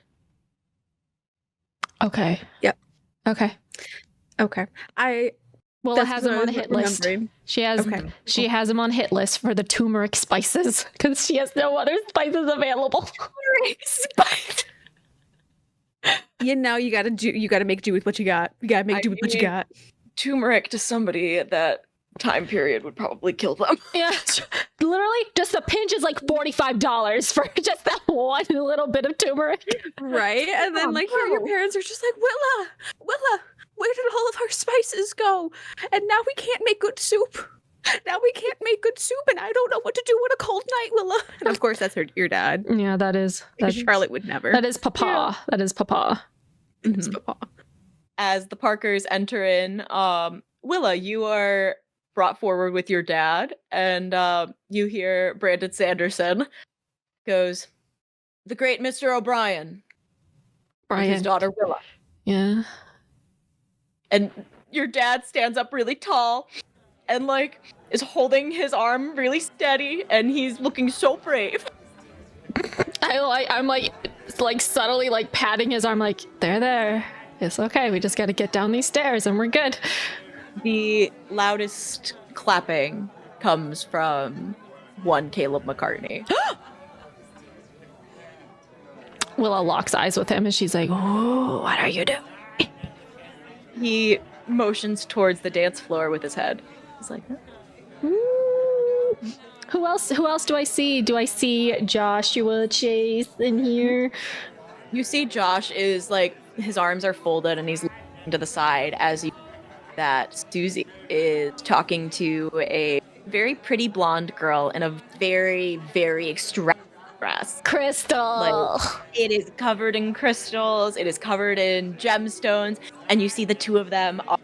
Okay. Yep. Okay. Willa has him on a hit list. She has him on hit list for the turmeric spices because she has no other spices available. Turmeric spice. You know, you gotta make do with what you got. You gotta make do with what you got. Turmeric to somebody at that time period would probably kill them. Yeah, literally, just a pinch is like $45 for just that one little bit of turmeric. Right? And then here your parents are just like, Willa, where did all of our spices go? And now we can't make good soup. And I don't know what to do on a cold night, Willa. And of course, that's your dad. Yeah, that is. Charlotte would never. That is Papa. Yeah. That is Papa. Mm-hmm. It's Papa. As the Parkers enter in, Willa, you are brought forward with your dad, and you hear Brandon Sanderson goes, "The great Mr. O'Brien, with his daughter Willa." Yeah. And your dad stands up really tall and is holding his arm really steady, and he's looking so brave. I'm subtly patting his arm, like, there. It's okay. We just got to get down these stairs and we're good. The loudest clapping comes from one Caleb McCartney. Willa locks eyes with him and she's like, "Oh, what are you doing?" He motions towards the dance floor with his head. He's like, Who else do I see? Do I see Joshua Chase in here? You see Josh is his arms are folded and he's looking to the side as you that Susie is talking to a very pretty blonde girl in a very, very extravagant dress. Crystal. It is covered in crystals. It is covered in gemstones. And you see the two of them are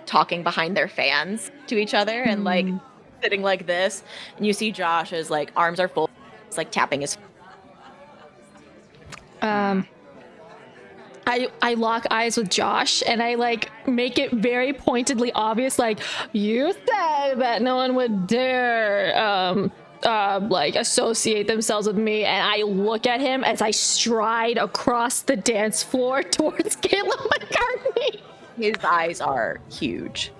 talking behind their fans to each other and sitting like this. And you see Josh's arms are folded. He's tapping his. I lock eyes with Josh and I like make it very pointedly obvious, like, you said that no one would dare like associate themselves with me, and I look at him as I stride across the dance floor towards Caleb McCartney. His eyes are huge.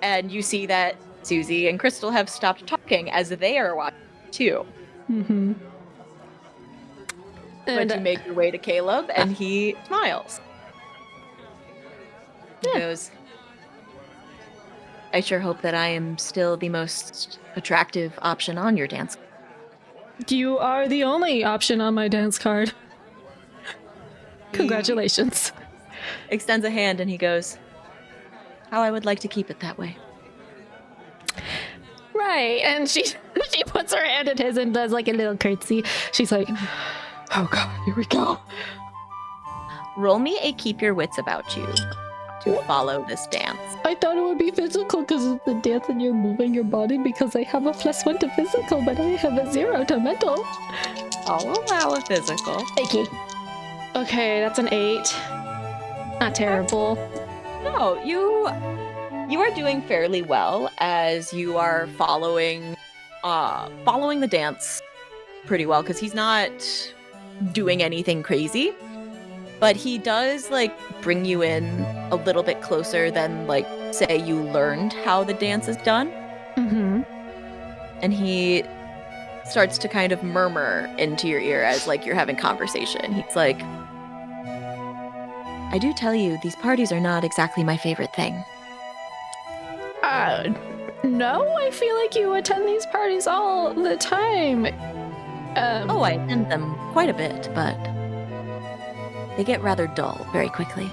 And you see that Susie and Crystal have stopped talking as they are watching too. Mm-hmm. But you make your way to Caleb, and he smiles. He goes, I sure hope that I am still the most attractive option on your dance. You are the only option on my dance card. Congratulations. Extends a hand, and he goes, how I would like to keep it that way. Right, and she puts her hand in his and does like a little curtsy. She's like, oh god, here we go. Roll me a keep your wits about you to follow this dance. I thought it would be physical because it's the dance and you're moving your body, because I have a +1 to physical, but I have a 0 to mental. I'll allow a physical. Okay, that's an 8. Not terrible. No, you are doing fairly well as you are following the dance pretty well, because he's not doing anything crazy, but he does like bring you in a little bit closer than like say you learned how the dance is done. Mm-hmm. And he starts to kind of murmur into your ear as like you're having conversation. He's like, I do tell you, these parties are not exactly my favorite thing. No, I feel like you attend these parties all the time. I attend them quite a bit, but they get rather dull very quickly.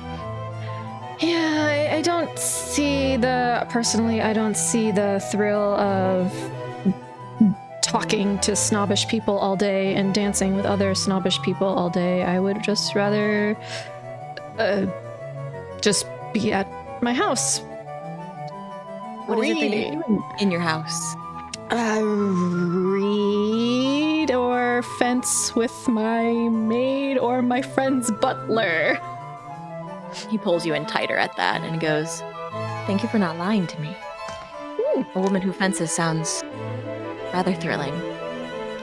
Yeah, I don't see the thrill of talking to snobbish people all day and dancing with other snobbish people all day. I would just rather just be at my house. What is it that you do in your house? Read or fence with my maid or my friend's butler. He pulls you in tighter at that and goes, thank you for not lying to me. A woman who fences sounds rather thrilling.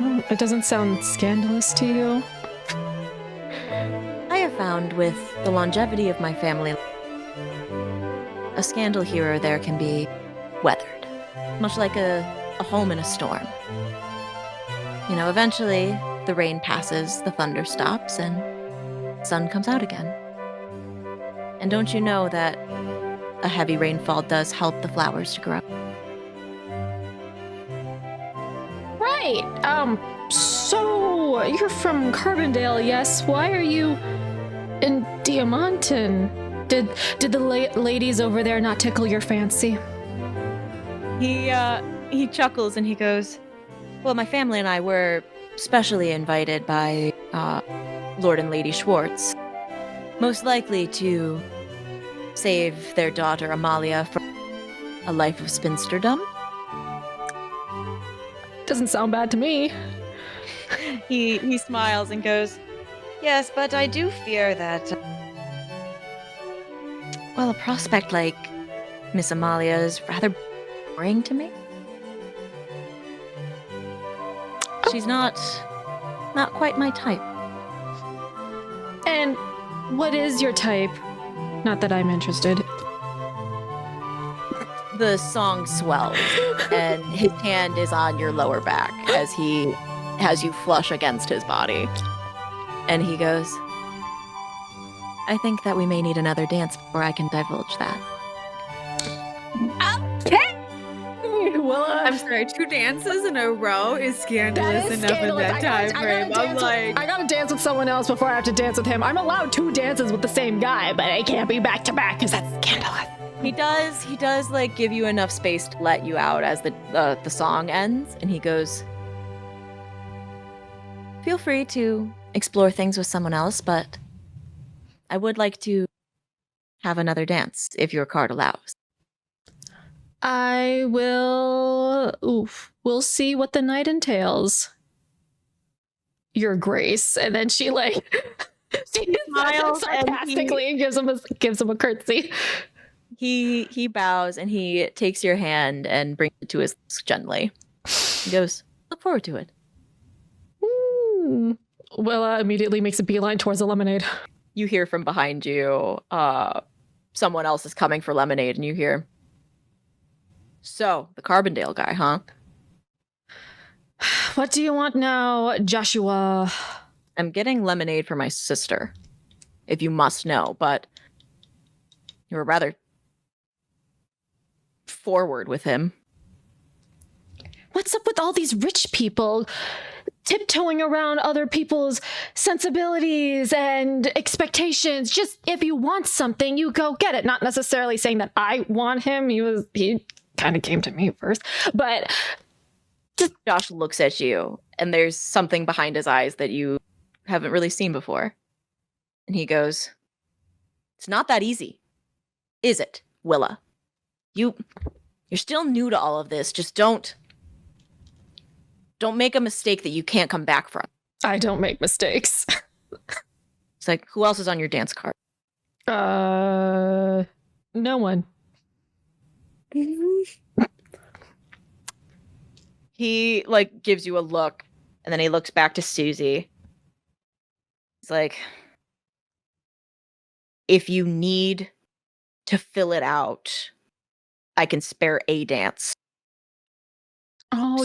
Oh, it doesn't sound scandalous to you? I have found with the longevity of my family, a scandal here or there can be weathered, much like a home in a storm. You know, eventually the rain passes, the thunder stops, and the sun comes out again. And don't you know that a heavy rainfall does help the flowers to grow? Right. So you're from Carbondale, yes? Why are you in Diamanton? Did the ladies over there not tickle your fancy? He chuckles and he goes, well, my family and I were specially invited by Lord and Lady Schwartz, most likely to save their daughter Amalia from a life of spinsterdom. Doesn't sound bad to me. He smiles and goes, yes, but I do fear that, well, a prospect like Miss Amalia is rather boring to me. She's not quite my type. And what is your type? Not that I'm interested. The song swells, and his hand is on your lower back as he has you flush against his body. And he goes, I think that we may need another dance before I can divulge that. Okay. Willa, I'm sorry, 2 dances in a row is scandalous enough scandalous. in that time frame. I gotta dance with someone else before I have to dance with him. I'm allowed 2 dances with the same guy, but it can't be back to back because that's scandalous. He does like give you enough space to let you out as the song ends, and he goes, feel free to explore things with someone else, but I would like to have another dance if your card allows. I will. We'll see what the night entails. Your Grace. And then she like She smiles sarcastically and gives him a curtsy. He bows and he takes your hand and brings it to his lips gently. He goes, look forward to it. Willa immediately makes a beeline towards the lemonade. You hear from behind you, someone else is coming for lemonade, and you hear, so, the Carbondale guy, huh? What do you want now, Joshua? I'm getting lemonade for my sister, if you must know, but you were rather forward with him. What's up with all these rich people tiptoeing around other people's sensibilities and expectations? Just if you want something, you go get it. Not necessarily saying that I want him. He kind of came to me first, but just... Josh looks at you, and there's something behind his eyes that you haven't really seen before. And he goes, it's not that easy, is it, Willa? You're still new to all of this. Just don't make a mistake that you can't come back from. I don't make mistakes. It's like, who else is on your dance card? No one. He gives you a look, and then he looks back to Susie. He's like, if you need to fill it out, I can spare a dance. Oh,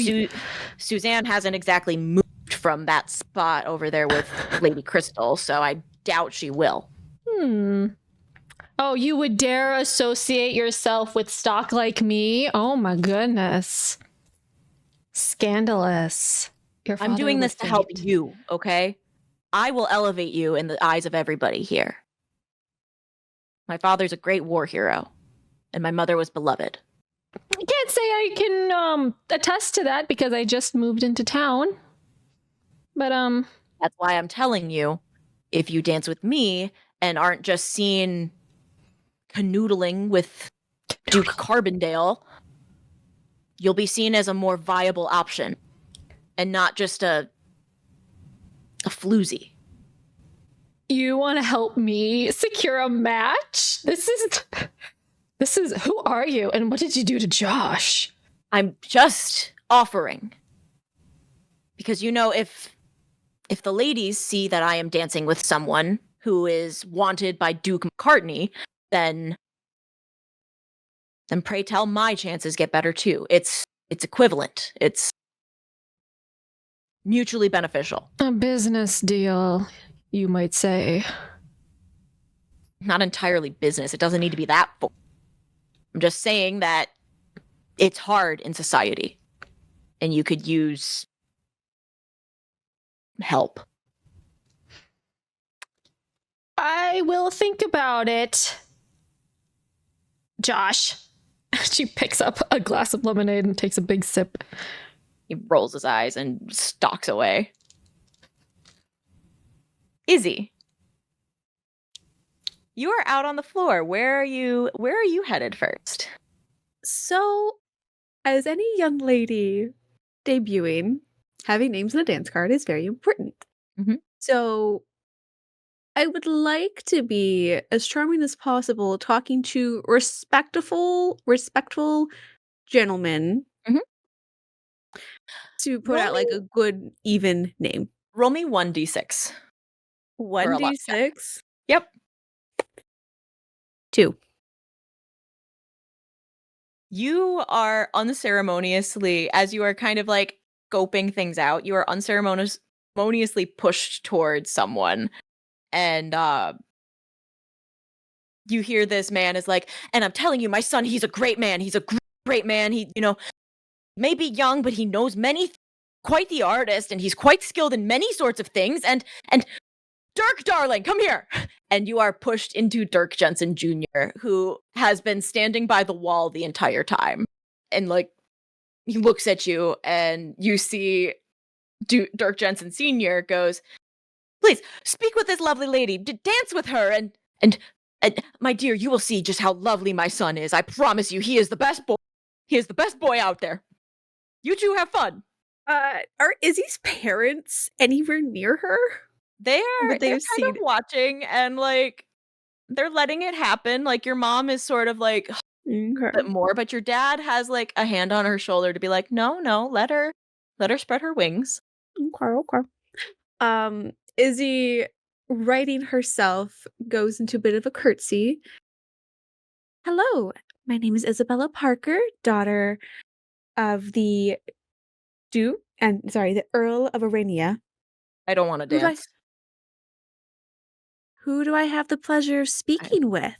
Suzanne hasn't exactly moved from that spot over there with Lady Crystal, so I doubt she will. Oh, you would dare associate yourself with stock like me? Oh my goodness. Scandalous. I'm doing this to help you, okay? I will elevate you in the eyes of everybody here. My father's a great war hero, and my mother was beloved. I can't say I can attest to that because I just moved into town. But that's why I'm telling you, if you dance with me and aren't just seen canoodling with Duke Carbondale, you'll be seen as a more viable option and not just a floozy. You want to help me secure a match? This is who are you and what did you do to Josh? I'm just offering. Because if the ladies see that I am dancing with someone who is wanted by Duke McCartney, then pray tell my chances get better too. It's equivalent. It's mutually beneficial. A business deal, you might say. Not entirely business. It doesn't need to be that. I'm just saying that it's hard in society, and you could use help. I will think about it. Josh. She picks up a glass of lemonade and takes a big sip. He rolls his eyes and stalks away. Izzy, you are out on the floor. Where are you headed first? So, as any young lady debuting, having names on a dance card is very important. Mm-hmm. So, I would like to be as charming as possible, talking to respectful gentlemen to put out like a good, even name. Roll me 1d6. 1d6? Yep. 2. You are unceremoniously, as you are kind of like scoping things out, you are unceremoniously pushed towards someone. And you hear this man is like, and I'm telling you, my son, he's a great man. He's a great man. He, may be young, but he knows many, quite the artist, and he's quite skilled in many sorts of things. And Dirk, darling, come here. And you are pushed into Dirk Jensen Jr., who has been standing by the wall the entire time. And he looks at you, and you see Dirk Jensen Sr. goes, please, speak with this lovely lady. Dance with her. And my dear, you will see just how lovely my son is. I promise you, he is the best boy. He is the best boy out there. You two have fun. Are Izzy's parents anywhere near her? they're But they're they've kind of seen watching and like they're letting it happen. Like your mom is sort of like Okay. bit more, but your dad has like a hand on her shoulder to be like, no, let her spread her wings. Okay. Izzy, writing herself, goes into a bit of a curtsy. Hello, my name is Isabella Parker, daughter of the the Earl of Arania. I don't want to Who do I dance. who do I have the pleasure of speaking with?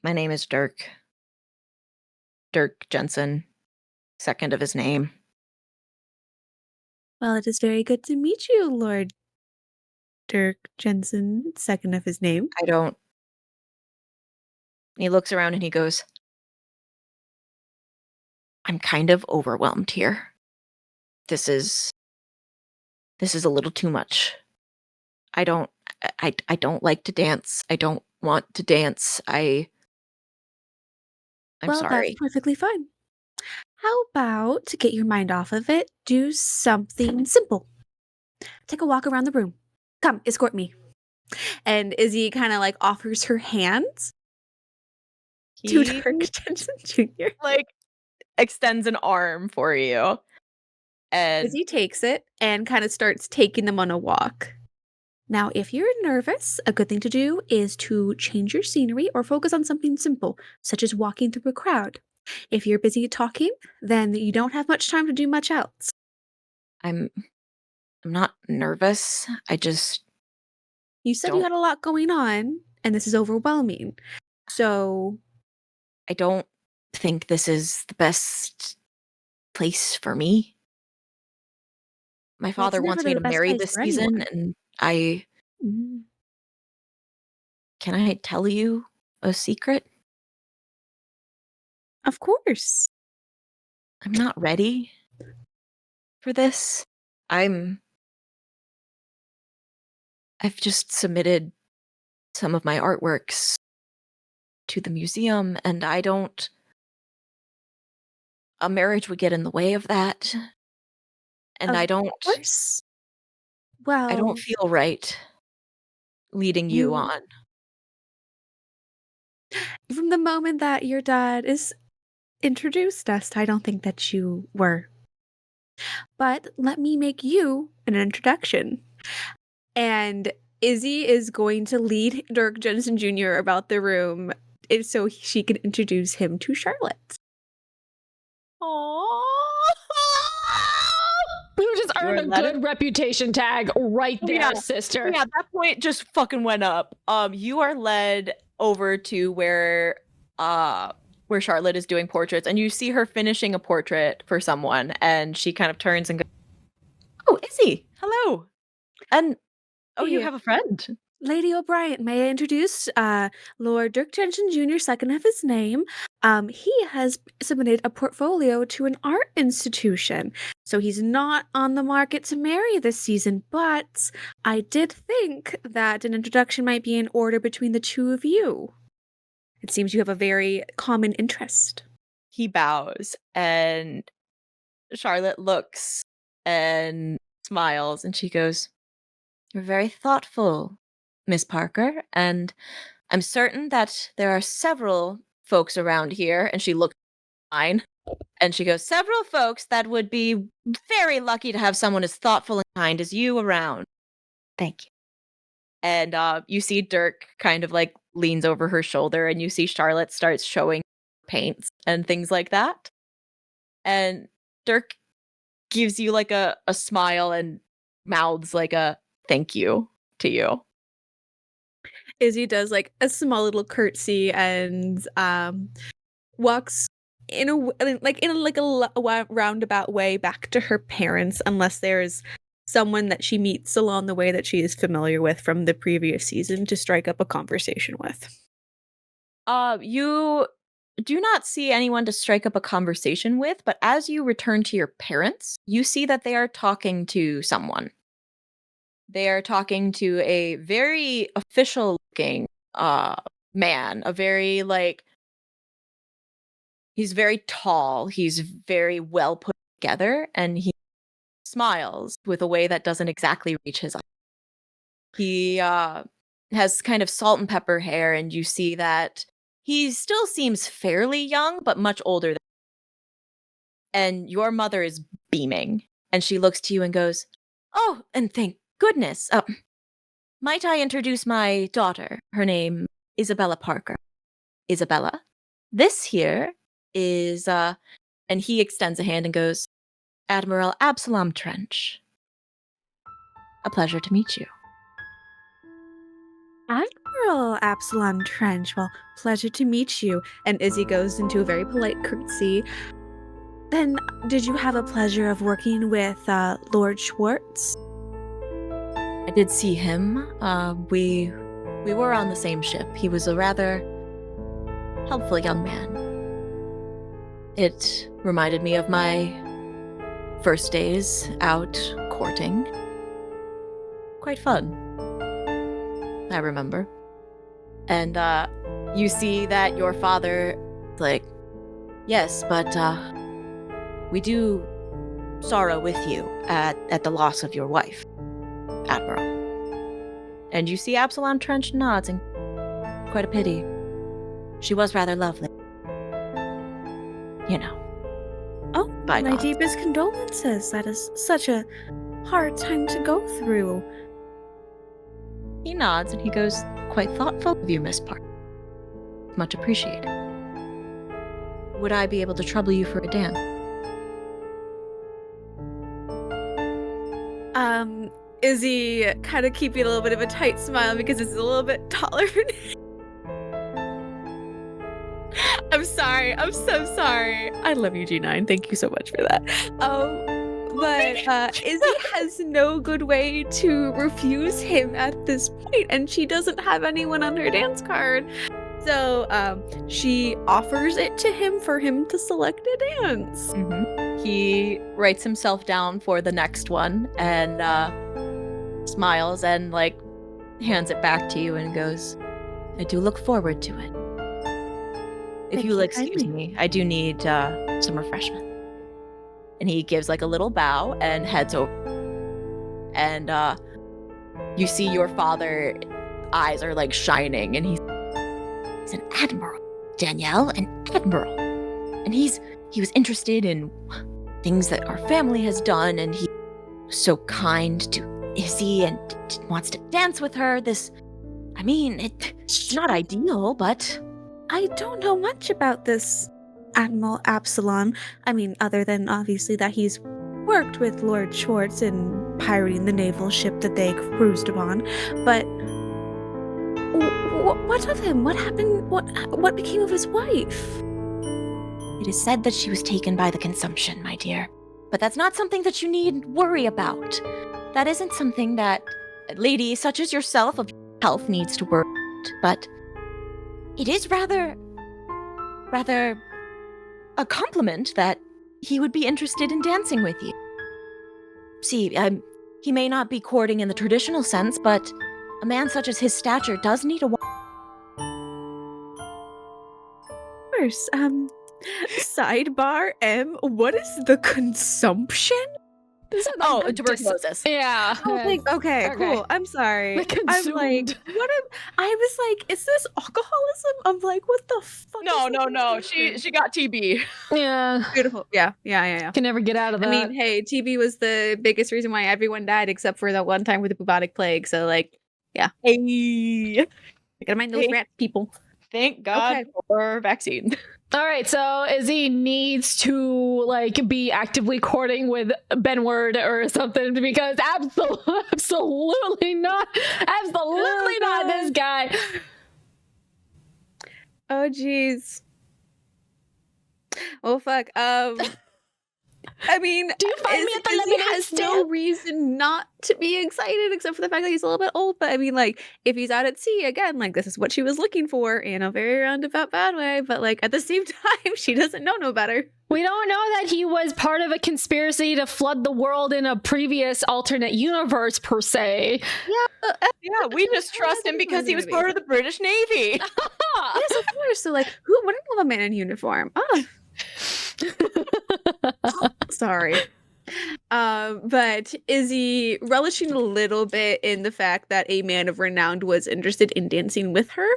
My name is Dirk. Dirk Jensen, second of his name. Well, it is very good to meet you, Lord Dirk Jensen, second of his name. I don't. He looks around and he goes, I'm kind of overwhelmed here. This is a little too much. I don't like to dance. I don't want to dance. I'm Well, that's sorry. perfectly fine. How about, to get your mind off of it, do something simple. Take a walk around the room. Come, escort me. And Izzy kind of like offers her hand to He Dirk Jensen Jr. like extends an arm for you. And Izzy takes it and kind of starts taking them on a walk. Now, if you're nervous, a good thing to do is to change your scenery or focus on something simple, such as walking through a crowd. If you're busy talking, then you don't have much time to do much else. I'm not nervous. I just You said you don't had a lot going on, and this is overwhelming. So, I don't think this is the best place for me. My well, it's father never wants me the to best marry place this for season anyone. and Mm, can I tell you a secret? of course. I'm not ready for this. I'm I've just submitted some of my artworks to the museum and a marriage would get in the way of that. And Of I don't course. I don't Well, feel right leading you you, on. from the moment that your dad is introduced us, I don't think that you were. But let me make you an introduction. And Izzy is going to lead Dirk Jensen Jr. about the room so she can introduce him to Charlotte. Aww. You just You are earned a led good reputation tag right there, yeah. sister. Yeah, that point just fucking went up. You are led over to where Charlotte is doing portraits, and you see her finishing a portrait for someone, and she kind of turns and goes, "Oh, Izzy, hello." And oh, you Hey, have a friend. Lady O'Bryant, may I introduce Lord Dirk Jensen Jr., second of his name. He has submitted a portfolio to an art institution, so he's not on the market to marry this season, but I did think that an introduction might be in order between the two of you. It seems you have a very common interest. He bows, and Charlotte looks and smiles, and she goes, "You're very thoughtful, Miss Parker, and I'm certain that there are several folks around here," and she looks fine, and she goes, "several folks that would be very lucky to have someone as thoughtful and kind as you around. Thank you." And you see Dirk kind of like leans over her shoulder, and you see Charlotte starts showing paints and things like that. And Dirk gives you like a smile and mouths like a thank you to you. Izzy does like a small little curtsy and walks in a roundabout way back to her parents, unless there's someone that she meets along the way that she is familiar with from the previous season to strike up a conversation with. You do not see anyone to strike up a conversation with, but as you return to your parents, you see that they are talking to someone. They are talking to a very official looking man, a very like he's very tall, he's very well put together, and he's smiles with a way that doesn't exactly reach his eye. He has kind of salt and pepper hair, and you see that he still seems fairly young, but much older than. And your mother is beaming, and she looks to you and goes, "Oh, and thank goodness. Might I introduce my daughter? Her name, Isabella Parker. Isabella, this here is, and he extends a hand and goes, Admiral Absalom Trench. A pleasure to meet you." Admiral Absalom Trench, well, pleasure to meet you. And Izzy goes into a very polite curtsy. Then, did you have a pleasure of working with Lord Schwartz? I did see him. We were on the same ship. He was a rather helpful young man. It reminded me of my first days out courting. Quite fun, I remember. And you see that your father is like, "Yes, but we do sorrow with you at the loss of your wife, Admiral." And you see Absalom Trench nods, and quite a pity. She was rather lovely. You know. Oh, By my God. deepest condolences. That is such a hard time to go through. He nods and he goes, "Quite thoughtful of you, Miss Park. Much appreciated. Would I be able to trouble you for a dance?" Izzy kind of keeping a little bit of a tight smile because it's a little bit taller than me. I'm sorry. I'm so sorry. I love you, G9. Thank you so much for that. But Izzy has no good way to refuse him at this point, and she doesn't have anyone on her dance card. So she offers it to him for him to select a dance. He writes himself down for the next one and smiles and like hands it back to you and goes, "I do look forward to it. If Thank you'll you excuse kindly." me, I do need some refreshment." And he gives like a little bow and heads over. And you see your father eyes are like shining, and he's an admiral, Danielle, an admiral. And he was interested in things that our family has done, and he was so kind to Izzy and wants to dance with her. It's not ideal, but I don't know much about this Admiral Absalom. I mean, other than obviously that he's worked with Lord Schwartz in pirating the naval ship that they cruised upon. But what of him? What happened? What became of his wife? It is said that she was taken by the consumption, my dear. But that's not something that you need worry about. That isn't something that a lady such as yourself of health needs to worry about. But it is rather a compliment that he would be interested in dancing with you. See, he may not be courting in the traditional sense, but a man such as his stature does need a wife. Of course. Sidebar M. What is the consumption? Tuberculosis. Yeah. Okay, cool. I'm sorry. I'm like, I was like, is this alcoholism? I'm like, what the fuck? No. is She got TB. Yeah. beautiful. Yeah. Can never get out of that. I mean, hey, TB was the biggest reason why everyone died, except for that one time with the bubonic plague. So, like, yeah. Hey. I gotta mind those Hey. rat people. Thank God Okay. for vaccine. All right, so Izzy needs to like be actively courting with Benward or something because absolutely not this guy. Oh, jeez. Well, fuck. I mean, Do you find me at the Izzy lemonade has no stand? reason not to be excited except for the fact that he's a little bit old. But I mean, like, if he's out at sea again, like, this is what she was looking for in a very roundabout bad way. But like, at the same time, she doesn't know no better. We don't know that he was part of a conspiracy to flood the world in a previous alternate universe, per se. Yeah, we just trust him because he was part of the British Navy. Yes, of course. So like, who wouldn't love a man in uniform? Oh, sorry. But Izzy, relishing a little bit in the fact that a man of renown was interested in dancing with her,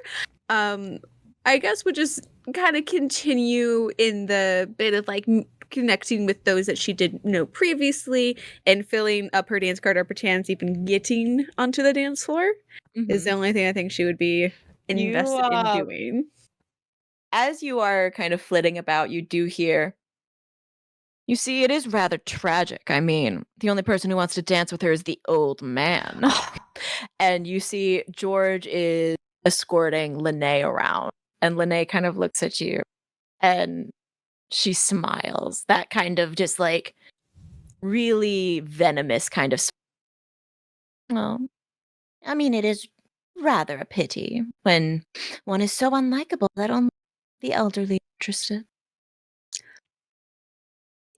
I guess would just kind of continue in the bit of like connecting with those that she didn't know previously and filling up her dance card or perchance even getting onto the dance floor is the only thing I think she would be invested in doing. As you are kind of flitting about, you do hear, you see, it is rather tragic. I mean, the only person who wants to dance with her is the old man. And you see George is escorting Lene around. And Lene kind of looks at you and she smiles. That kind of just like really venomous kind of. Well, I mean, it is rather a pity when one is so unlikable that only the elderly are interested.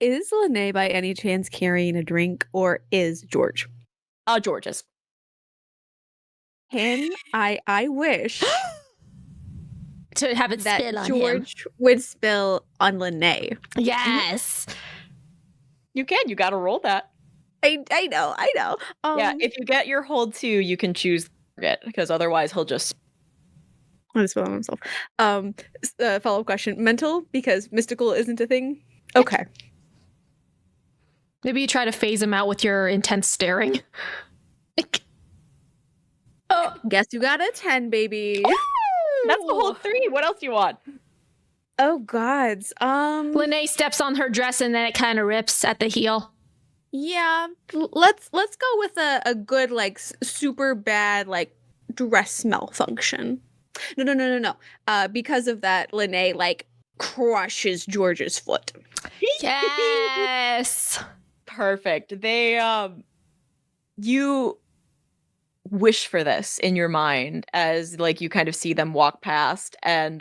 Is Lene by any chance carrying a drink, or is George? George's. Can I wish to have it that spill on George would spill on Lene. Yes. You can. You got to roll that. I know. Yeah, if you get your hold 2, you can choose the target, because otherwise he'll just. I'll spill on himself. Follow-up question. Mental, because mystical isn't a thing? Okay. Maybe you try to phase him out with your intense staring. Oh, guess you got a 10, baby. That's the whole 3. What else do you want? Oh gods. Lene steps on her dress and then it kind of rips at the heel. Yeah, let's go with a good like super bad like dress malfunction. No. Because of that, Lene like crushes George's foot. Yes. Perfect. They you wish for this in your mind as like you kind of see them walk past, and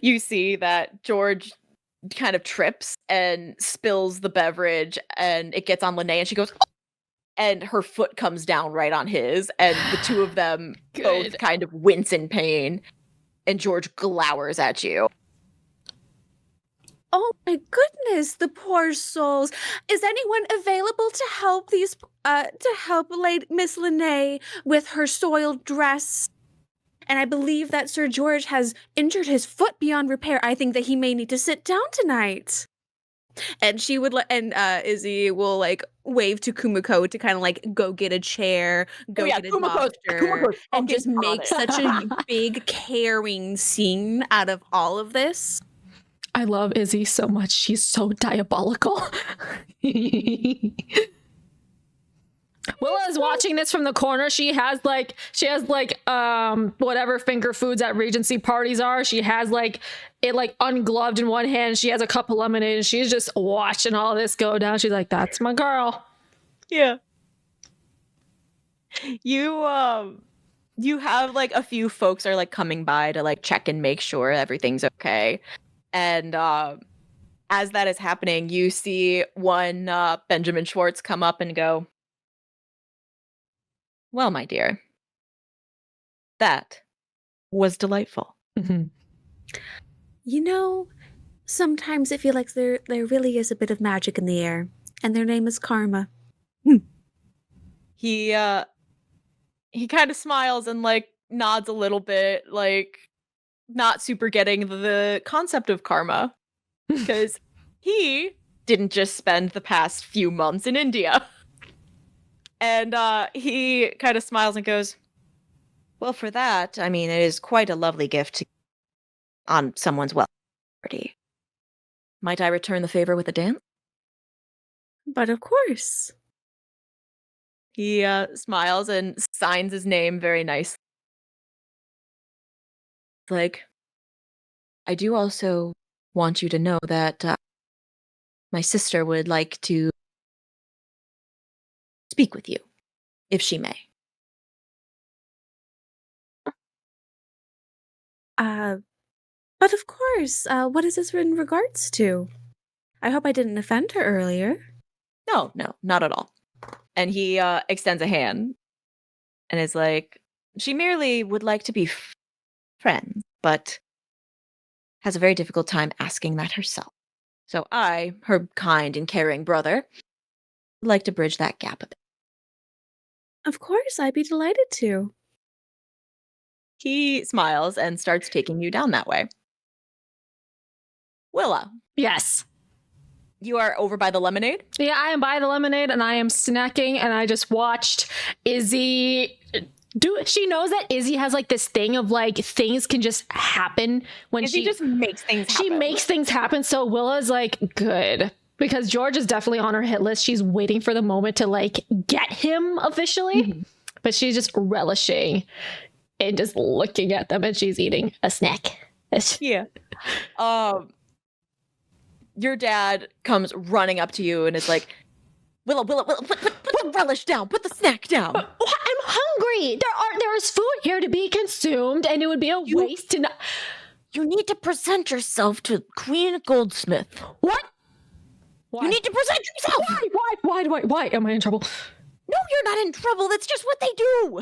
you see that George kind of trips and spills the beverage and it gets on Lene and she goes, oh! And her foot comes down right on his, and the two of them both kind of wince in pain, and George glowers at you. Oh my goodness, the poor souls. Is anyone available to help Miss Lene with her soiled dress? And I believe that Sir George has injured his foot beyond repair. I think that he may need to sit down tonight. And she would Izzy will like wave to Kumiko to kind of like go get a chair, get a doctor, and just make such a big caring scene out of all of this. I love Izzy so much. She's so diabolical. Willa is watching this from the corner. She has whatever finger foods at Regency parties are. She has like it like ungloved in one hand. She has a cup of lemonade and she's just watching all this go down. She's like, that's my girl. Yeah. You have like a few folks are like coming by to like check and make sure everything's okay. And as that is happening, you see one Benjamin Schwartz come up and go, well, my dear, that was delightful. Mm-hmm. You know, sometimes I feel like there really is a bit of magic in the air, and their name is Karma. He kind of smiles and like nods a little bit, like not super getting the concept of karma, because he didn't just spend the past few months in India. And he kind of smiles and goes, well, for that, I mean, it is quite a lovely gift on someone's welfare party. Might I return the favor with a dance? But of course. He smiles and signs his name very nicely. Like, I do also want you to know that my sister would like to speak with you, if she may. But of course, what is this in regards to? I hope I didn't offend her earlier. No, not at all. And he extends a hand and is like, she merely would like to be friends, but has a very difficult time asking that herself. So I, her kind and caring brother, would like to bridge that gap a bit. Of course, I'd be delighted to. He smiles and starts taking you down that way. Willa, Yes. you are over by the lemonade? Yeah, I am by the lemonade and I am snacking and I just watched Izzy. She knows that Izzy has like this thing of like things can just happen when Izzy just makes things happen. She makes things happen. So Willa's like, good. Because George is definitely on her hit list. She's waiting for the moment to like get him officially. Mm-hmm. But she's just relishing and just looking at them and she's eating a snack. Yeah. Your dad comes running up to you and is like, Willa, put the relish down. Put the snack down. I'm hungry. There is food here to be consumed, and it would be a waste to not. You need to present yourself to Queen Goldsmith. What? Why? You need to present yourself. Why? Am I in trouble? No, you're not in trouble. That's just what they do.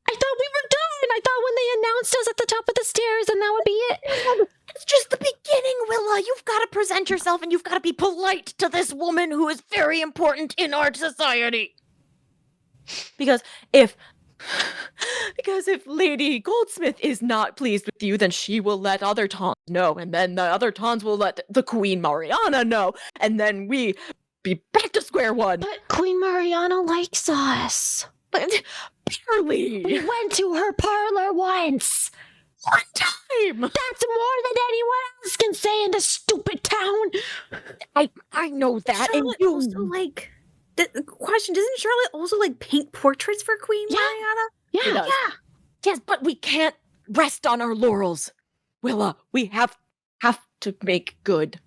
I thought we were done. I thought when they announced us at the top of the stairs, and that would be it. It's just the beginning, Willa. You've got to present yourself, and you've got to be polite to this woman who is very important in our society. Because if Lady Goldsmith is not pleased with you, then she will let other Tons know, and then the other Tons will let the Queen Mariana know, and then we be back to square one. But Queen Mariana likes us. But barely. We went to her parlor once. One time. That's more than anyone else can say in this stupid town. I know that. Charlotte and you also like. The question: doesn't Charlotte also like paint portraits for Queen Mariana? Yeah. Yes, but we can't rest on our laurels, Willa. We have to make good.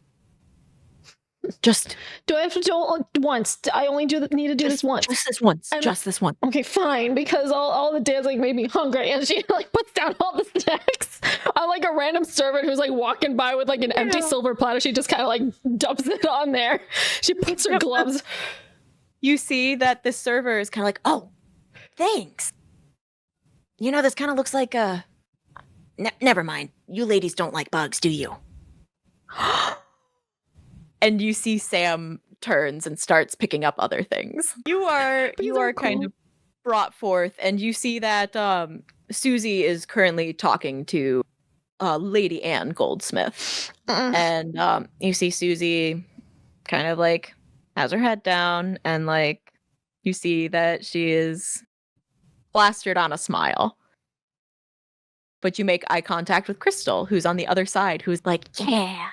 Just do I have to do it once? I only need to do this once. Just this once. Just this one. Okay, fine. Because all the dads like made me hungry, and she like puts down all the snacks. I like a random servant who's like walking by with like an empty silver platter. She just kind of like dumps it on there. She puts her gloves. You see that the server is kind of like, oh, thanks. You know, this kind of looks like never mind. You ladies don't like bugs, do you? And you see Sam turns and starts picking up other things. You are kind of brought forth, and you see that Susie is currently talking to Lady Anne Goldsmith. And you see Susie kind of like has her head down, and like you see that she is plastered on a smile. But you make eye contact with Crystal, who's on the other side, who's like, yeah,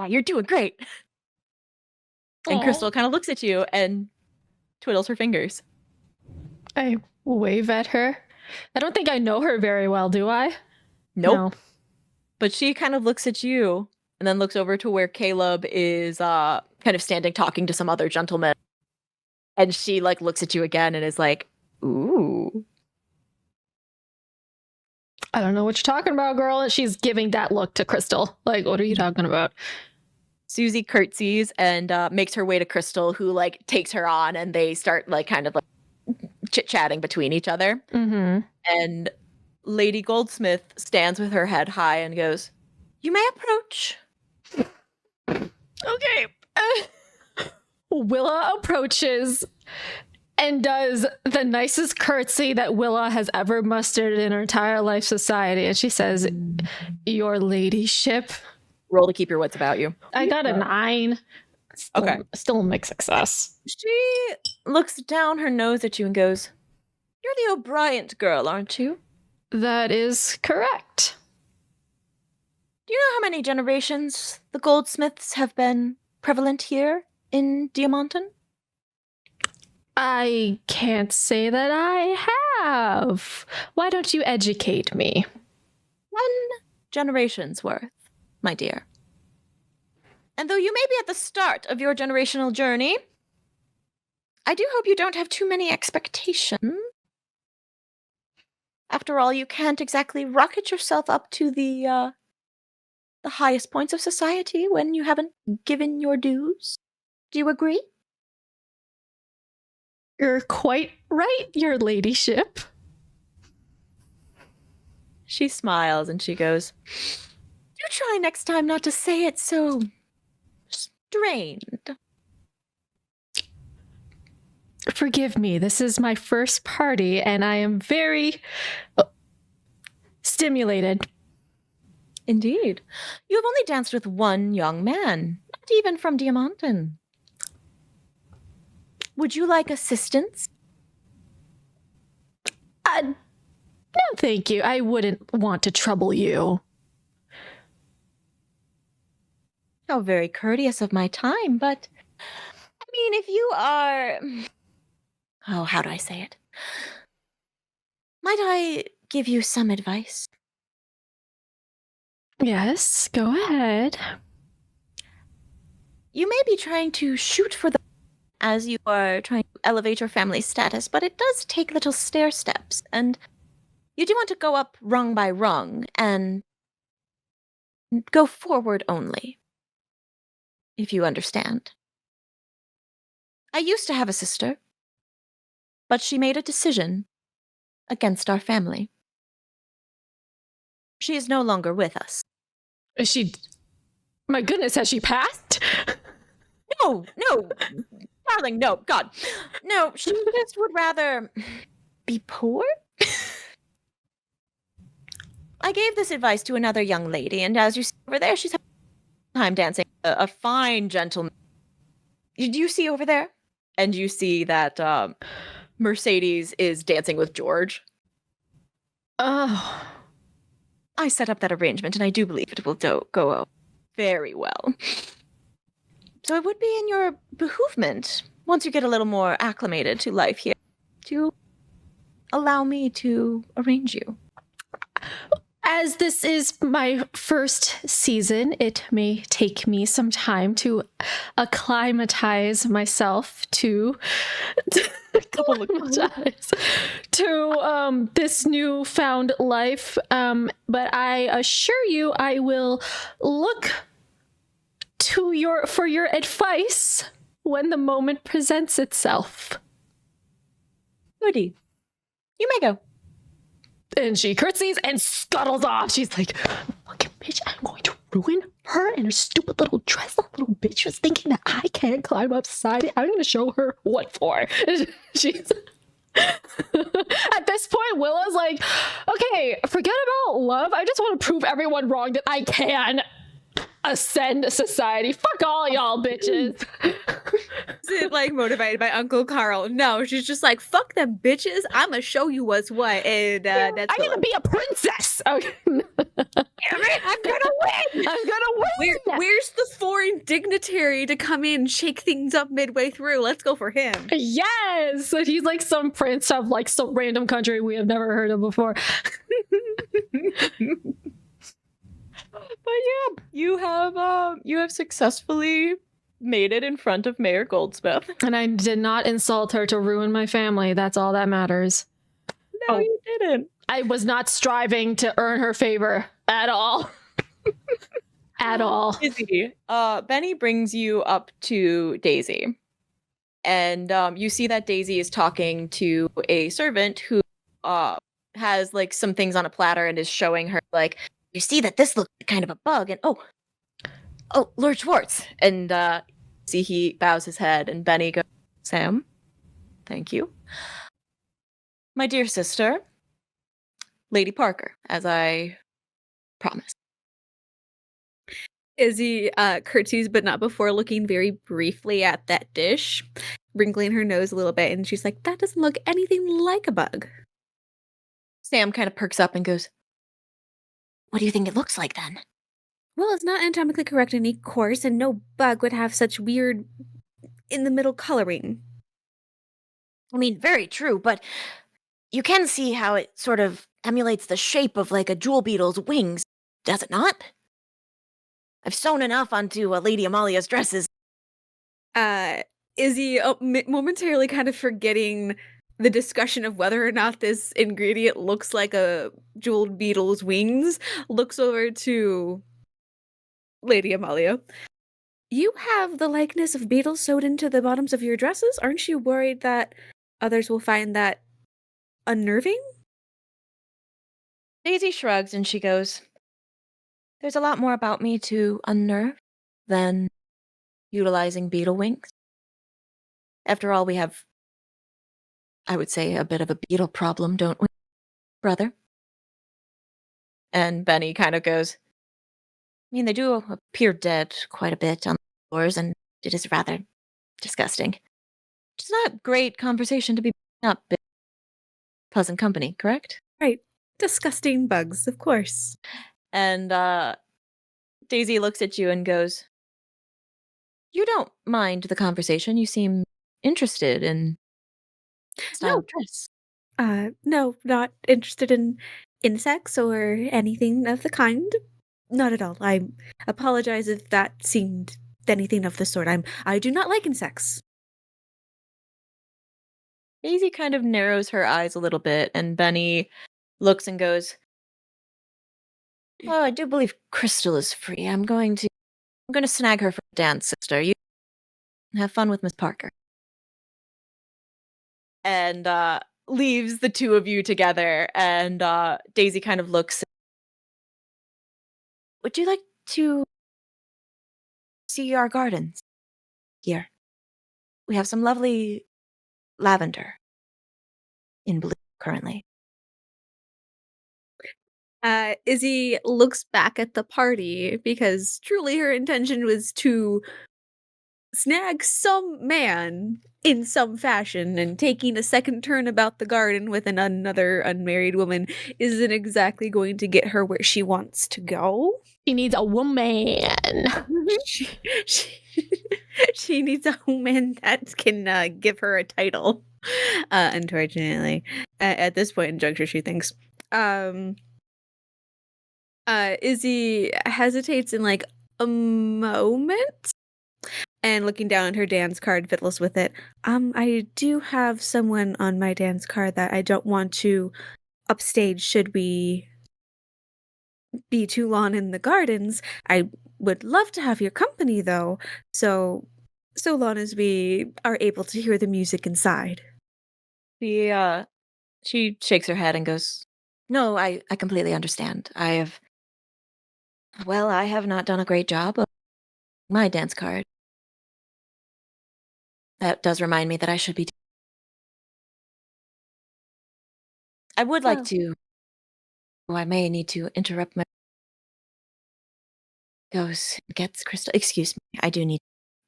you're doing great. And Crystal kind of looks at you and twiddles her fingers. I wave at her. I don't think I know her very well, do I? Nope. No. But she kind of looks at you and then looks over to where Caleb is kind of standing talking to some other gentleman. And she like looks at you again and is like, ooh. I don't know what you're talking about, girl. And she's giving that look to Crystal. Like, what are you talking about? Susie curtsies and makes her way to Crystal, who like takes her on, and they start like kind of like chit-chatting between each other. Mm-hmm. And Lady Goldsmith stands with her head high and goes, "You may approach." Okay. Willa approaches and does the nicest curtsy that Willa has ever mustered in her entire life society. And she says, "Your ladyship." Roll to keep your wits about you. I got a 9. Still a mixed success. She looks down her nose at you and goes, "You're the O'Bryant girl, aren't you?" That is correct. Do you know how many generations the Goldsmiths have been prevalent here in Diamanton? I can't say that I have. Why don't you educate me? 1 generation's worth, my dear. And though you may be at the start of your generational journey, I do hope you don't have too many expectations. After all, you can't exactly rocket yourself up to the highest points of society when you haven't given your dues. Do you agree? You're quite right, your ladyship. She smiles and she goes, Do try next time not to say it so drained. Forgive me, this is my first party, and I am very stimulated. Indeed. You have only danced with one young man, not even from Diamanton. Would you like assistance? No, thank you. I wouldn't want to trouble you. How very courteous of my time, but I mean, if you are... Oh, how do I say it? Might I give you some advice? Yes, go ahead. You may be trying to shoot for the as you are trying to elevate your family's status, but it does take little stair steps, and you do want to go up rung by rung and go forward only, if you understand. I used to have a sister, but she made a decision against our family. She is no longer with us. Is she... My goodness, has she passed? No, darling, no, God. No, she just would rather be poor. I gave this advice to another young lady, and as you see over there, she's having a time dancing. A fine gentleman. Do you see over there? And you see that Mercedes is dancing with George. Oh. I set up that arrangement, and I do believe it will go very well. So it would be in your behoovement, once you get a little more acclimated to life here, to allow me to arrange you. As this is my first season, it may take me some time to acclimatize myself to this newfound life. But I assure you, I will look for your advice when the moment presents itself. Goody. You may go. And she curtsies and scuttles off. She's like, fucking bitch, I'm going to ruin her and her stupid little dress. That little bitch was thinking that I can't climb up society. I'm going to show her what for. She's... At this point, Willa's like, okay, forget about love. I just want to prove everyone wrong that I can ascend society. Fuck all y'all bitches. Is it like motivated by Uncle Carl? No, she's just like, fuck them bitches. I'm gonna show you what's what. And that's I'm gonna be a princess. Okay. Damn it, I'm gonna win. I'm gonna win. Where's the foreign dignitary to come in and shake things up midway through? Let's go for him. Yes. And he's like some prince of like some random country we have never heard of before. But yeah, you have successfully made it in front of Mayor Goldsmith. And I did not insult her to ruin my family. That's all that matters. No, you didn't. I was not striving to earn her favor at all. At all. Izzy, Benny brings you up to Daisy. And you see that Daisy is talking to a servant who has like some things on a platter and is showing her like, you see that this looks kind of a bug, and oh, Lord Schwartz. And see, he bows his head, and Benny goes, Sam, thank you. My dear sister, Lady Parker, as I promised. Izzy curtsies, but not before looking very briefly at that dish, wrinkling her nose a little bit, and she's like, that doesn't look anything like a bug. Sam kind of perks up and goes, what do you think it looks like then? Well, it's not anatomically correct in any course, and no bug would have such weird in-the-middle coloring. I mean, very true, but you can see how it sort of emulates the shape of like a jewel beetle's wings, does it not? I've sewn enough onto Lady Amalia's dresses. Izzy, momentarily kind of forgetting the discussion of whether or not this ingredient looks like a jeweled beetle's wings, looks over to Lady Amalia. You have the likeness of beetles sewed into the bottoms of your dresses? Aren't you worried that others will find that unnerving? Daisy shrugs and she goes, there's a lot more about me to unnerve than utilizing beetle wings. After all, we have, I would say, a bit of a beetle problem, don't we, brother? And Benny kind of goes, I mean, they do appear dead quite a bit on the floors, and it is rather disgusting. It's not great conversation to be up in pleasant company, correct? Right. Disgusting bugs, of course. And Daisy looks at you and goes, you don't mind the conversation. You seem interested in style of dress. No, not interested in insects or anything of the kind. Not at all. I apologize if that seemed anything of the sort. I do not like insects. Daisy kind of narrows her eyes a little bit, and Benny looks and goes, oh, I do believe Crystal is free. I'm going to snag her for a dance, sister. You have fun with Miss Parker. And leaves the two of you together, and Daisy kind of looks. Would you like to see our gardens here? We have some lovely lavender in bloom currently. Izzy looks back at the party because truly her intention was to snag some man in some fashion, and taking a second turn about the garden with another unmarried woman isn't exactly going to get her where she wants to go. She needs a woman. she needs a woman that can give her a title. Unfortunately, at this point in juncture, she thinks. Izzy hesitates in like a moment, and looking down at her dance card, fiddles with it. I do have someone on my dance card that I don't want to upstage should we be too long in the gardens. I would love to have your company, though, so long as we are able to hear the music inside. She shakes her head and goes, no, I completely understand. I have not done a great job of my dance card. That does remind me that I should be. I would like to. Oh, I may need to interrupt my. Goes, gets Crystal. Excuse me. I do need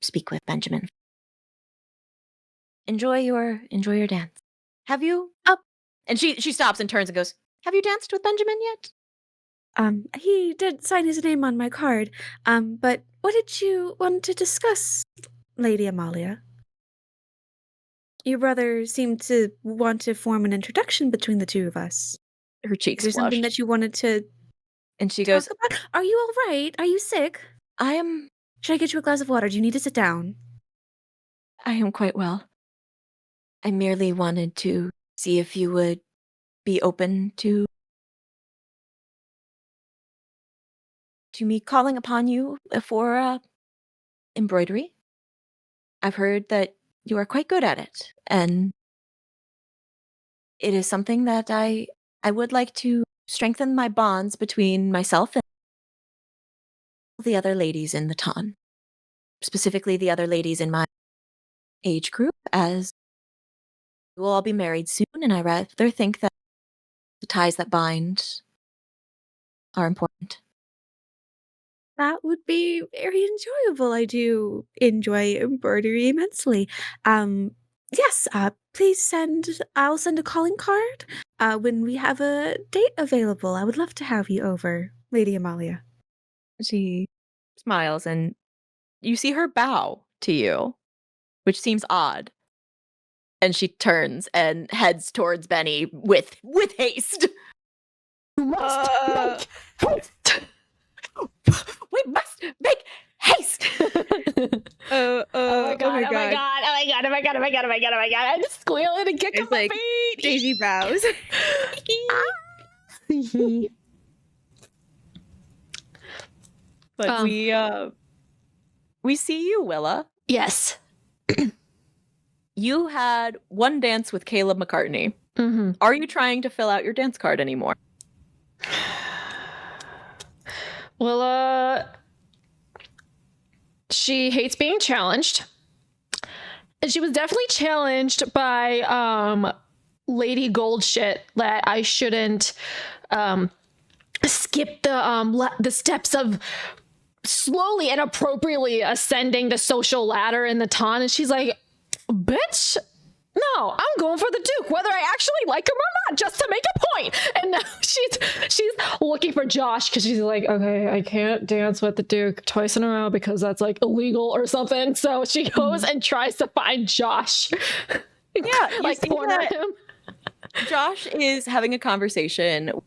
to speak with Benjamin. Enjoy your dance. Have you? Up. And she stops and turns and goes, have you danced with Benjamin yet? He did sign his name on my card. But what did you want to discuss, Lady Amalia? Your brother seemed to want to form an introduction between the two of us. Her cheeks Is there something that you wanted to and she talk goes, about? Are you all right? Are you sick? I am. Should I get you a glass of water? Do you need to sit down? I am quite well. I merely wanted to see if you would be open to me calling upon you for embroidery. I've heard that you are quite good at it, and it is something that I would like to strengthen my bonds between myself and the other ladies in the ton, specifically the other ladies in my age group, as we'll all be married soon, and I rather think that the ties that bind are important. That would be very enjoyable. I do enjoy embroidery immensely. Yes, please I'll send a calling card when we have a date available. I would love to have you over, Lady Amalia. She smiles, and you see her bow to you, which seems odd. And she turns and heads towards Benny with haste. You must make haste. We must make haste. Oh my god. I just squeal and kick up my feet. Daisy bows. But we see you, Willa. Yes. You had one dance with Caleb McCartney. Mm-hmm. Are you trying to fill out your dance card anymore? Well, she hates being challenged. And she was definitely challenged by Lady Goldshit that I shouldn't skip the steps of slowly and appropriately ascending the social ladder in the ton. And she's like, bitch, no, I'm going for the Duke, whether I actually like him or not, just to make a point. And now she's looking for Josh because she's like, okay, I can't dance with the Duke twice in a row because that's like illegal or something. So she goes and tries to find Josh. Yeah, like corner him. Josh is having a conversation with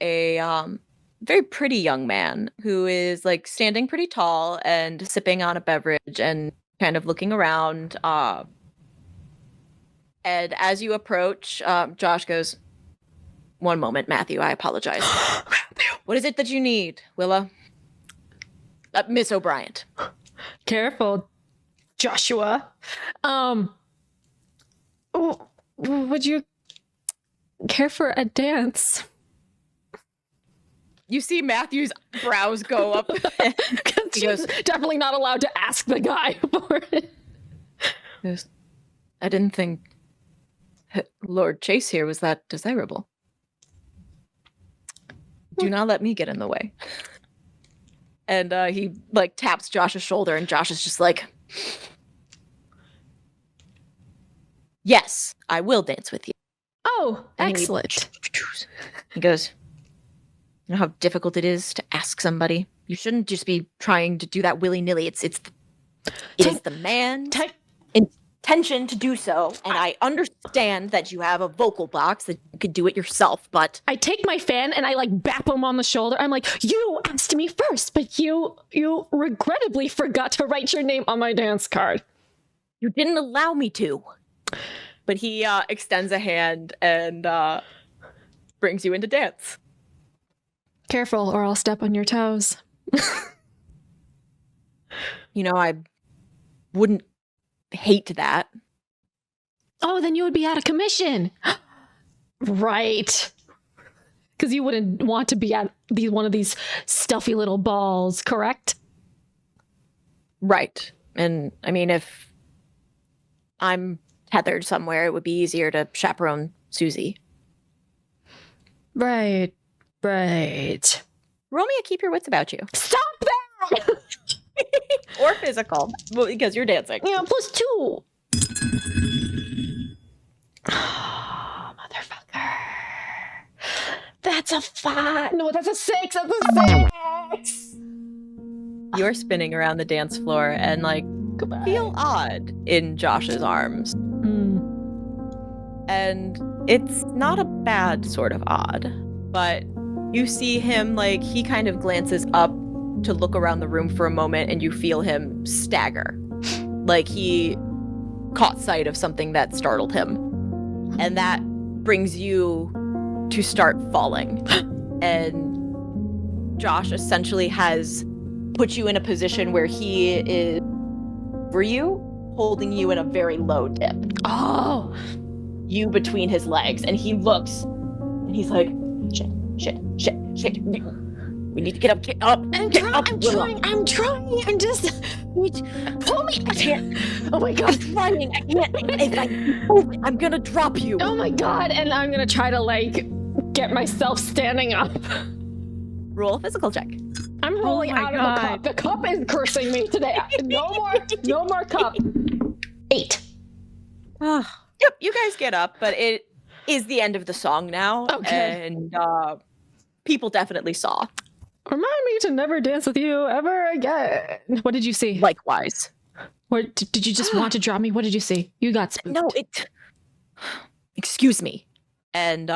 a very pretty young man who is like standing pretty tall and sipping on a beverage and kind of looking around. And as you approach, Josh goes, "One moment, Matthew, I apologize. What is it that you need, Willa?" Miss O'Bryant. Careful, Joshua. Would you care for a dance? You see Matthew's brows go up. He goes, definitely not allowed to ask the guy for it. He goes, I didn't think Lord Chase here was that desirable. Do not let me get in the way. And he like taps Josh's shoulder, and Josh is just like, yes, I will dance with you. Oh, And excellent. He goes, you know how difficult it is to ask somebody? You shouldn't just be trying to do that willy-nilly. It is the man's intention to do so, and I understand that you have a vocal box that you could do it yourself, but I take my fan and I like bap him on the shoulder. I'm like, you asked me first, but you regrettably forgot to write your name on my dance card. you didn't allow me to. But he extends a hand and brings you into dance. Careful or I'll step on your toes. You know, I wouldn't hate that. Oh, then you would be out of commission. Right. Because you wouldn't want to be at one of these stuffy little balls, correct? Right. And I mean, if I'm tethered somewhere, it would be easier to chaperone Susie. Right. Right. Roll me a keep your wits about you. Stop that! Or physical. Well, because you're dancing. Yeah, +2. Oh, motherfucker. That's a 5. No, that's a 6. That's a 6. You're spinning around the dance floor and like Goodbye. feel odd in Josh's arms. And it's not a bad sort of odd, but you see him like he kind of glances up to look around the room for a moment, and you feel him stagger. Like he caught sight of something that startled him. And that brings you to start falling. And Josh essentially has put you in a position where he is for you, holding you in a very low dip. Oh. You between his legs, and he looks and he's like, shit. We need to get up. I'm trying. I'm just pull me. I can't. Oh my god. I'm trying. I can't. If I move, I'm gonna drop you. Oh my god. And I'm gonna try to like get myself standing up. Roll a physical check. I'm rolling out of the cup. The cup is cursing me today. No more cup. 8. Yep, you guys get up, but it is the end of the song now. Okay. And people definitely saw. Remind me to never dance with you ever again. What did you see? Likewise. What did you just want to drop me? What did you see? You got spooked. No, excuse me. And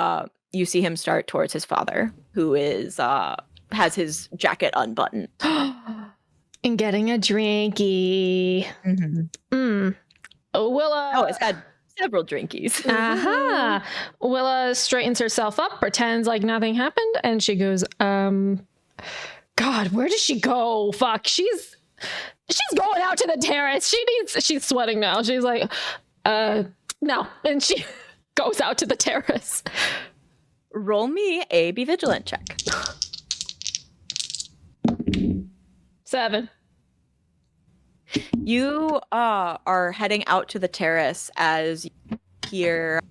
you see him start towards his father, who is has his jacket unbuttoned. And getting a drinky. Mm-hmm. Willa. Oh, it's had several drinkies. Aha. Willa straightens herself up, pretends like nothing happened, and she goes, God, where does she go? Fuck, she's going out to the terrace. She's sweating now. She's like, no. And she goes out to the terrace. Roll me a be vigilant check. 7. You are heading out to the terrace as you hear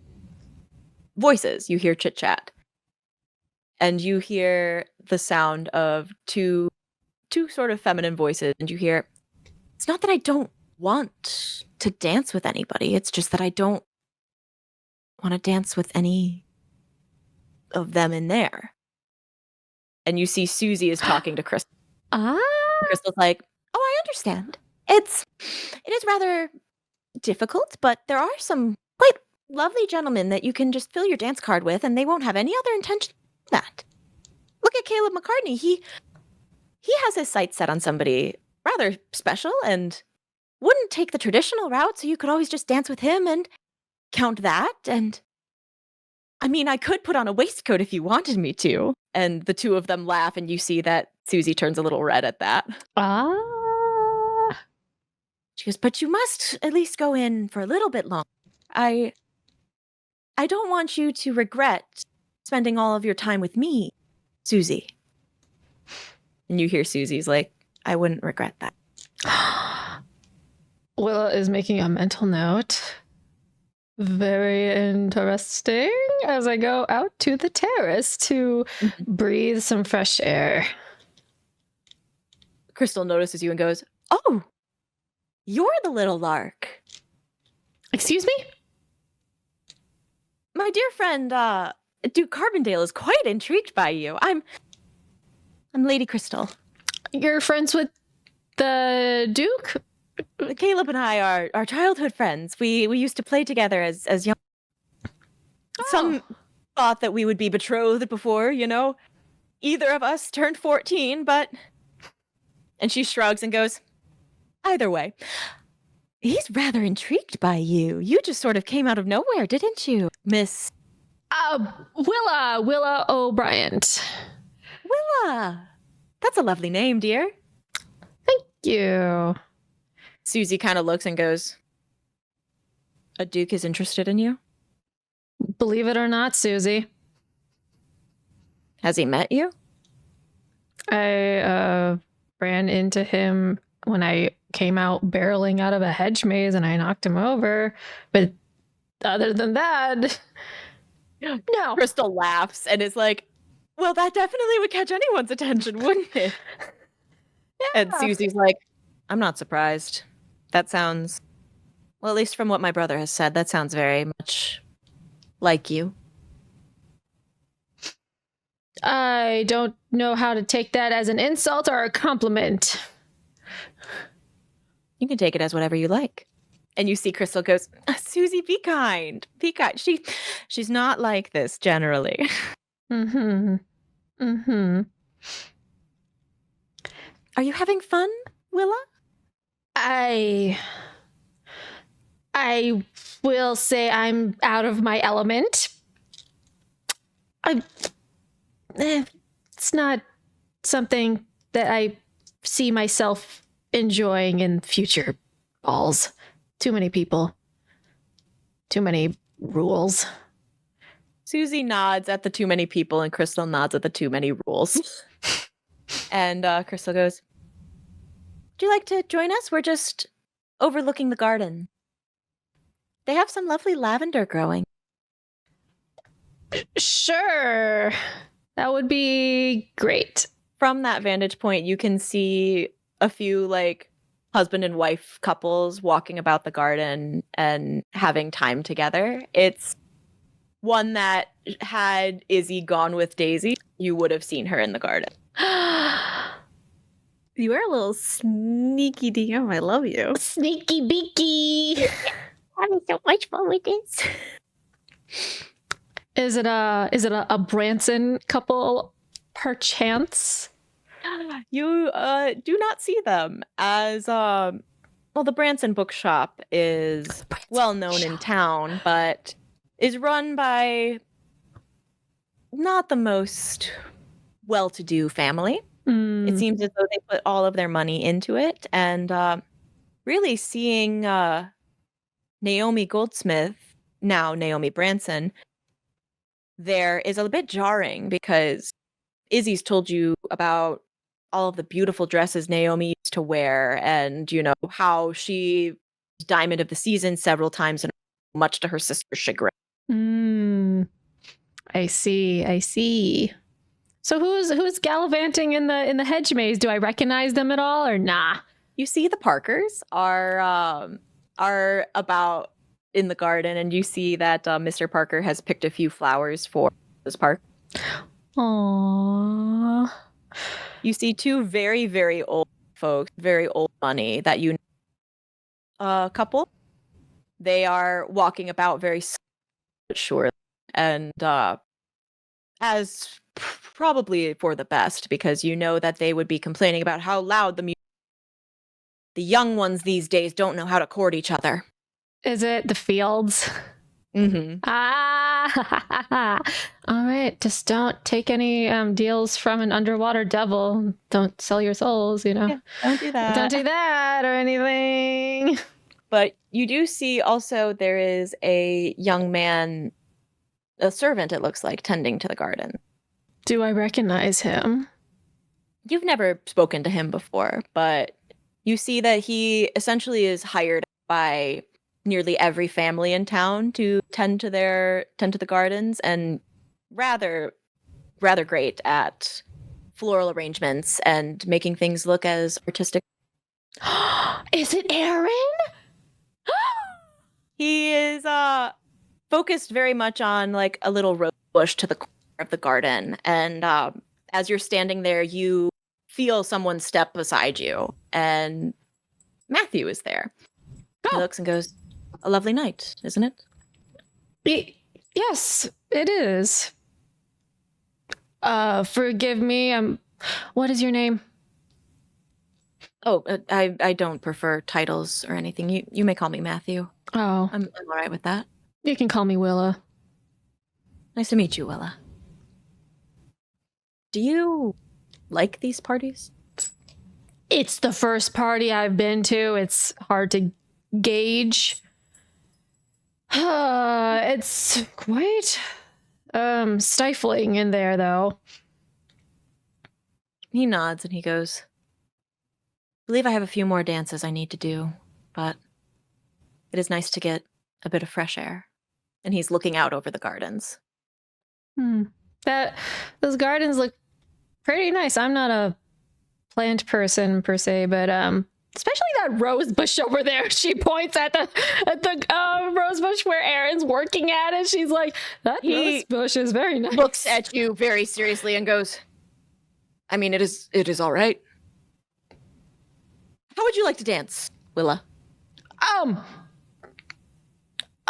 voices. You hear chit-chat. And you hear the sound of two sort of feminine voices. And you hear, it's not that I don't want to dance with anybody. It's just that I don't want to dance with any of them in there. And you see Susie is talking to Crystal. Crystal's like, oh, I understand. It is rather difficult, but there are some quite lovely gentlemen that you can just fill your dance card with, and they won't have any other intention than that. Look at Caleb McCartney. He has his sights set on somebody rather special and wouldn't take the traditional route, so you could always just dance with him and count that. And I mean, I could put on a waistcoat if you wanted me to. And the two of them laugh, and you see that Susie turns a little red at that. She goes, but you must at least go in for a little bit longer. I don't want you to regret spending all of your time with me, Susie. And you hear Susie's like, I wouldn't regret that. Willa is making a mental note. Very interesting, as I go out to the terrace to breathe some fresh air. Crystal notices you and goes, oh, you're the little lark. Excuse me? My dear friend, Duke Carbondale is quite intrigued by you. I'm Lady Crystal. You're friends with the Duke? Caleb and I are childhood friends. We used to play together as young. Oh. Some thought that we would be betrothed before, either of us turned 14, but... And she shrugs and goes, either way, he's rather intrigued by you. You just sort of came out of nowhere, didn't you, Miss... Willa O'Bryant. Willa! That's a lovely name, dear. Thank you. Susie kind of looks and goes, a Duke is interested in you? Believe it or not, Susie. Has he met you? I ran into him when I came out barreling out of a hedge maze and I knocked him over. But other than that, no. Crystal laughs and is like, well, that definitely would catch anyone's attention, wouldn't it? Yeah. And Susie's like, I'm not surprised. That sounds, well, at least from what my brother has said, that sounds very much like you. I don't know how to take that as an insult or a compliment. You can take it as whatever you like. And you see Crystal goes, Susie, be kind. Be kind. She's not like this generally. Mm-hmm. Mm-hmm. Are you having fun, Willa? I will say I'm out of my element. It's not something that I see myself enjoying in future balls. Too many people. Too many rules. Susie nods at the too many people and Crystal nods at the too many rules. And Crystal goes, would you like to join us? We're just overlooking the garden. They have some lovely lavender growing. Sure. That would be great. From that vantage point, you can see a few husband and wife couples walking about the garden and having time together. It's one that had Izzy gone with Daisy, you would have seen her in the garden. You are a little sneaky DM. I love you. Sneaky beaky. Having so much fun with this. Is it a Branson couple perchance? You do not see them as the Branson bookshop is well known in town, but is run by not the most well-to-do family. It seems as though they put all of their money into it, and really seeing Naomi Goldsmith, now Naomi Branson, there is a bit jarring because Izzy's told you about all of the beautiful dresses Naomi used to wear, and how she was Diamond of the Season several times, and much to her sister's chagrin. I see. So who's gallivanting in the hedge maze? Do I recognize them at all, or nah? You see the Parkers are about in the garden, and you see that Mr. Parker has picked a few flowers for this park. Aww. You see two very, very old folks, very old money that couple. They are walking about very surely, and as probably for the best, because that they would be complaining about how loud the young ones these days don't know how to court each other. Is it the fields? Mm-hmm. All right. Just don't take any deals from an underwater devil. Don't sell your souls, Yeah, don't do that. Don't do that or anything. But you do see also there is a young man, a servant, it looks like, tending to the garden. Do I recognize him? You've never spoken to him before, but you see that he essentially is hired by nearly every family in town to tend to the gardens, and rather great at floral arrangements and making things look as artistic. Is it Aaron? He is focused very much on like a little rose bush to the corner of the garden, and as you're standing there, you feel someone step beside you, and Matthew is there. He looks and goes, "A lovely night, isn't it?" Yes, it is. Forgive me. What is your name? Oh, I don't prefer titles or anything. You may call me Matthew. Oh, I'm all right with that. you can call me Willa. Nice to meet you, Willa. Do you like these parties? It's the first party I've been to. It's hard to gauge. It's quite stifling in there, though. He nods and he goes, "I believe I have a few more dances I need to do, but it is nice to get a bit of fresh air." And he's looking out over the gardens. Those gardens look pretty nice. I'm not a plant person per se, but especially that rose bush over there. She points at the rose bush where Aaron's working at, and she's like, "That rose bush is very nice." Looks at you very seriously and goes, "I mean, it is all right. How would you like to dance, Willa?"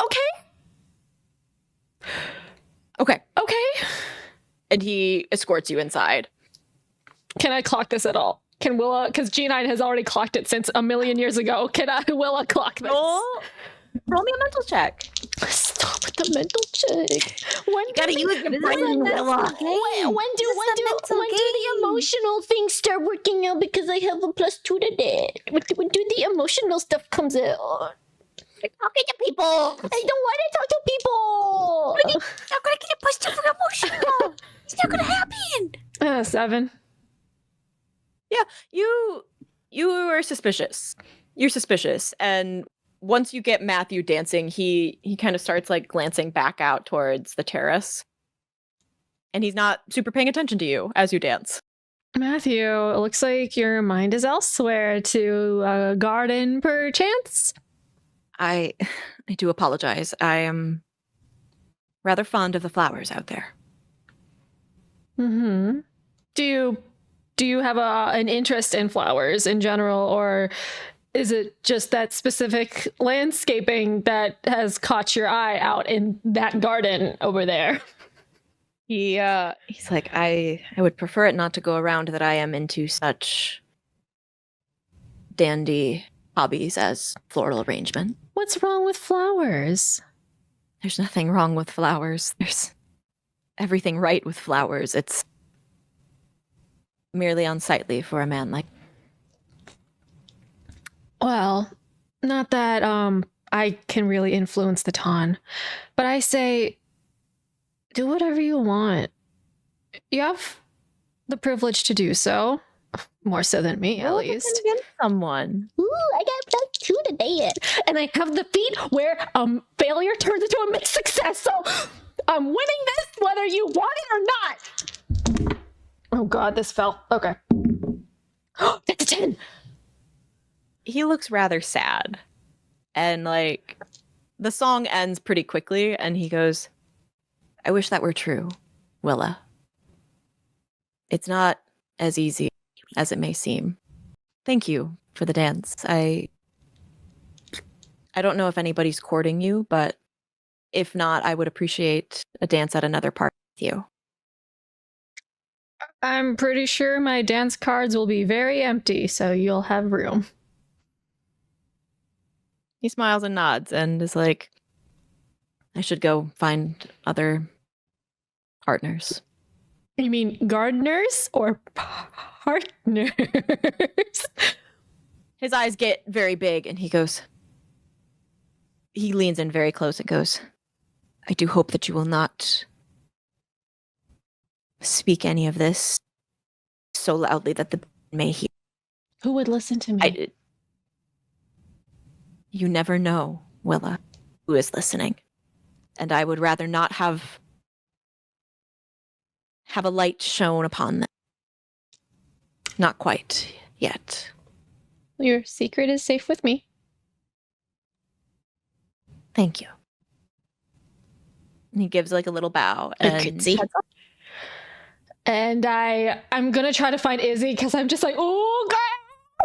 Okay. And he escorts you inside. Can I clock this at all? Can Willa, because G9 has already clocked it since a million years ago. Can Willa clock this? Roll me a mental check. Stop with the mental check. When Gotta use your brain, Willa. When do the emotional things start working out? Because I have a +2 to that. When do the emotional stuff comes out? You're talking to people. I don't want to talk to people. You're not gonna get a positive emotional. It's not gonna happen. 7. Yeah, you are suspicious. You're suspicious, and once you get Matthew dancing, he kind of starts like glancing back out towards the terrace, and he's not super paying attention to you as you dance. Matthew, it looks like your mind is elsewhere. To a garden, perchance? I do apologize. I am rather fond of the flowers out there. Mm-hmm. Do you have an interest in flowers in general, or is it just that specific landscaping that has caught your eye out in that garden over there? He's like, I would prefer it not to go around that I am into such dandy hobbies as floral arrangement. What's wrong with flowers? There's nothing wrong with flowers. There's everything right with flowers. It's merely unsightly for a man like... Well, not that I can really influence the Ton, but I say do whatever you want. You have the privilege to do so. More so than me, at least. Convince someone. Ooh, I got +2 to date. And I have the feat where failure turns into a mixed success. So I'm winning this whether you want it or not. Oh God, this fell. Okay. That's a 10. He looks rather sad. And like the song ends pretty quickly and he goes, I wish that were true, Willa. It's not as easy as it may seem. Thank you for the dance. I don't know if anybody's courting you, but if not, I would appreciate a dance at another party with you. I'm pretty sure my dance cards will be very empty, so you'll have room. He smiles and nods and is like, I should go find other partners. You mean gardeners or partners? His eyes get very big and he leans in very close and goes, I do hope that you will not speak any of this so loudly that the may hear. Who would listen to me? You never know, Willa, who is listening. And I would rather not have a light shone upon them. Not quite yet. Your secret is safe with me. Thank you. And he gives like a little bow and curtsy. And I'm gonna try to find Izzy because I'm just like, oh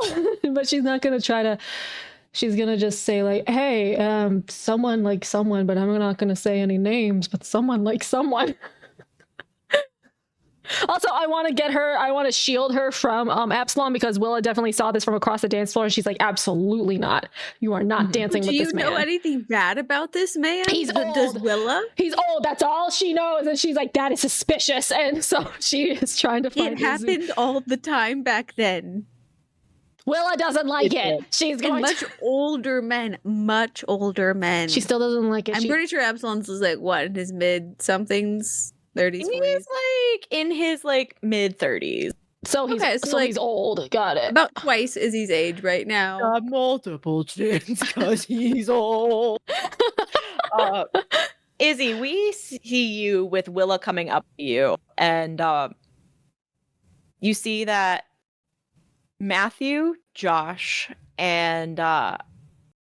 God. But she's not gonna try to. She's gonna just say like, hey, someone like someone, but I'm not gonna say any names, but someone like someone. Also, I want to get her, I want to shield her from Absalom because Willa definitely saw this from across the dance floor and she's like, absolutely not. You are not dancing with this man. Do you know anything bad about this man? He's old. Does Willa? He's old. That's all she knows. And she's like, that is suspicious. And so she is trying to find It happened all the time back then. Willa doesn't like it. She's going much older men. Much older men. She still doesn't like it. I'm pretty sure Absalom's is like, what, in his mid-somethings? 30s, 40s? He's like in his like mid-30s. So he's like, he's old. Got it. About twice Izzy's age right now. Multiple chins because he's old. Izzy, we see you with Willa coming up to you, and you see that Matthew, Josh, and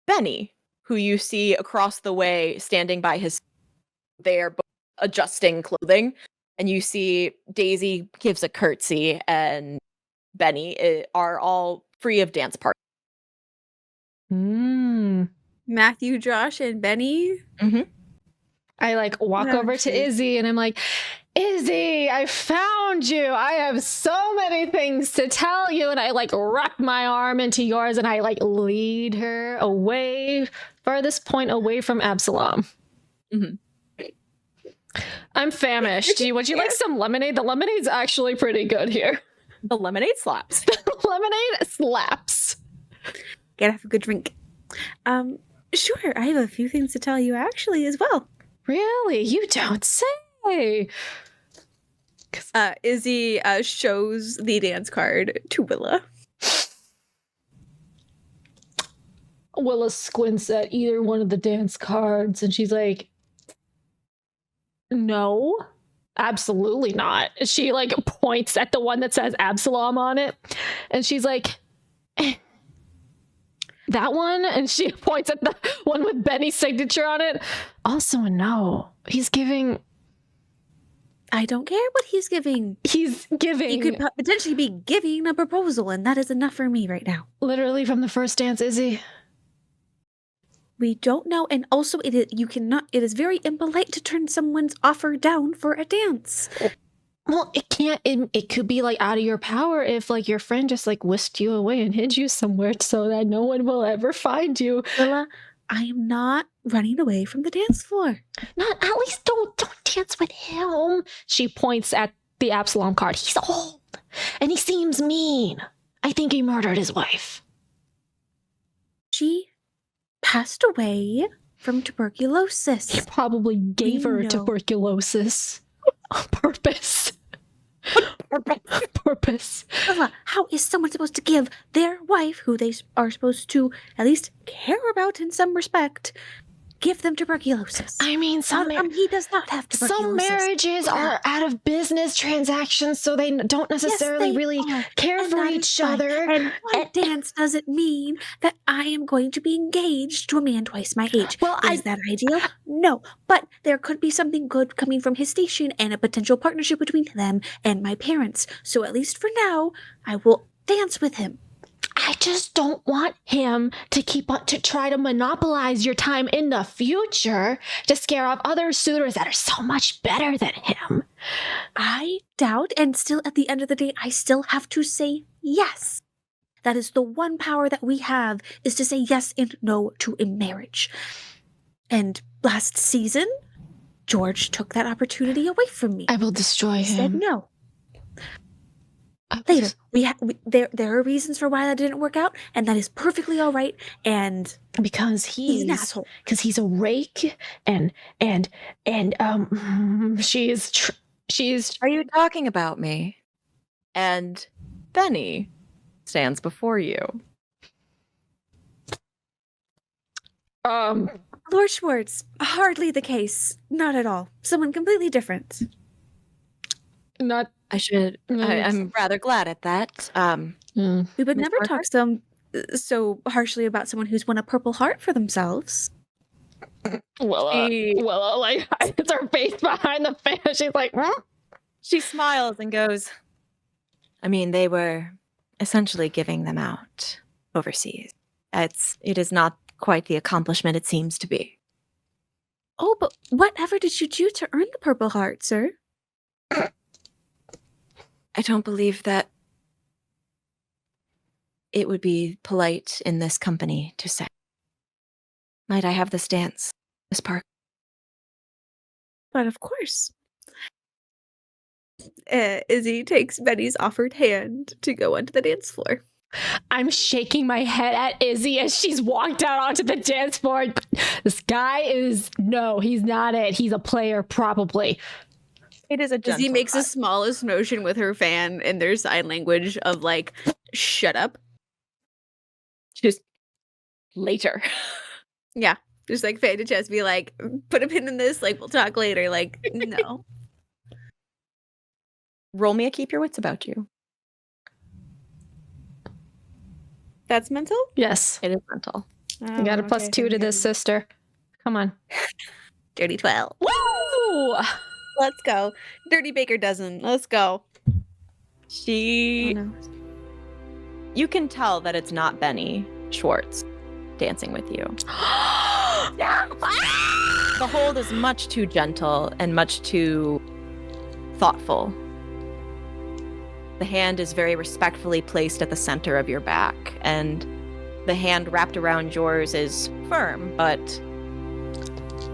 Benny, who you see across the way standing by his, they're both adjusting clothing, and you see Daisy gives a curtsy and Benny are all free of dance party. Matthew, Josh, and Benny. Mm-hmm. I like walk over to Izzy and I'm like, Izzy, I found you. I have so many things to tell you. And I like wrap my arm into yours and I like lead her away, farthest point away from Absalom. Mm-hmm. I'm famished. Would you like some lemonade? The lemonade's actually pretty good here. The lemonade slaps. The lemonade slaps. Gotta have a good drink. Sure, I have a few things to tell you actually as well. Really? You don't say. Izzy shows the dance card to Willa. Willa squints at either one of the dance cards and she's like, no, absolutely not. She like points at the one that says Absalom on it and she's like, that one? And she points at the one with Benny's signature on it. Also a no. He's giving... I don't care what he's giving. He's giving... He could potentially be giving a proposal, and that is enough for me right now. Literally from the first dance, Izzy. We don't know, and also it is very impolite to turn someone's offer down for a dance. Well, it could be like out of your power if like your friend just like whisked you away and hid you somewhere so that no one will ever find you. Willa, I am not running away from the dance floor. Not, at least don't dance with him. She points at the Absalom card. He's old and he seems mean. I think he murdered his wife. She passed away from tuberculosis. He probably gave her tuberculosis on purpose. purpose. Willa, how is someone supposed to give their wife, who they are supposed to at least care about in some respect, give them tuberculosis? I mean, he does not have tuberculosis. some marriages are out of business transactions, so they don't necessarily really care And for that is each fine. other. And one dance doesn't mean that I am going to be engaged to a man twice my age. Well, Is that ideal? No. But there could be something good coming from his station and a potential partnership between them and my parents. So at least for now, I will dance with him. I just don't want him to keep on to try to monopolize your time in the future to scare off other suitors that are so much better than him. I doubt, and still at the end of the day, I still have to say yes. That is the one power that we have, is to say yes and no to a marriage. And last season, George took that opportunity away from me. I will destroy He said him. no. Later, there are reasons for why that didn't work out, and that is perfectly all right. And Because he's an asshole. Because he's a rake, and she's. Are you talking about me? And Benny stands before you. Lord Schwartz, hardly the case. Not at all. Someone completely different. Not. I'm rather glad at that. We would Miss never Parker? talk so harshly about someone who's won a Purple Heart for themselves. Willa, like, hides her face behind the fan. She's like, She smiles and goes, I mean, they were essentially giving them out overseas. It is not quite the accomplishment it seems to be. Oh, but whatever did you do to earn the Purple Heart, sir? I don't believe that it would be polite in this company to say. Might I have this dance, Miss Park? But of course. Izzy takes Benny's offered hand to go onto the dance floor. I'm shaking my head at Izzy as she's walked out onto the dance floor. This guy he's not it. He's a player, probably. It is a gentle Izzy makes the clap. smallest motion with her fan in their sign language of like, shut up. Just later. Yeah. Just like fan to chest, be like, put a pin in this, like we'll talk later. Like, no. Roll me a keep your wits about you. That's mental? Yes. It is mental. You got a +2 to this, sister. Come on. Dirty 12. Woo! Let's go. Dirty Baker dozen. Let's go. She... Oh, no. You can tell that it's not Benny Schwartz dancing with you. The hold is much too gentle and much too thoughtful. The hand is very respectfully placed at the center of your back, and the hand wrapped around yours is firm, but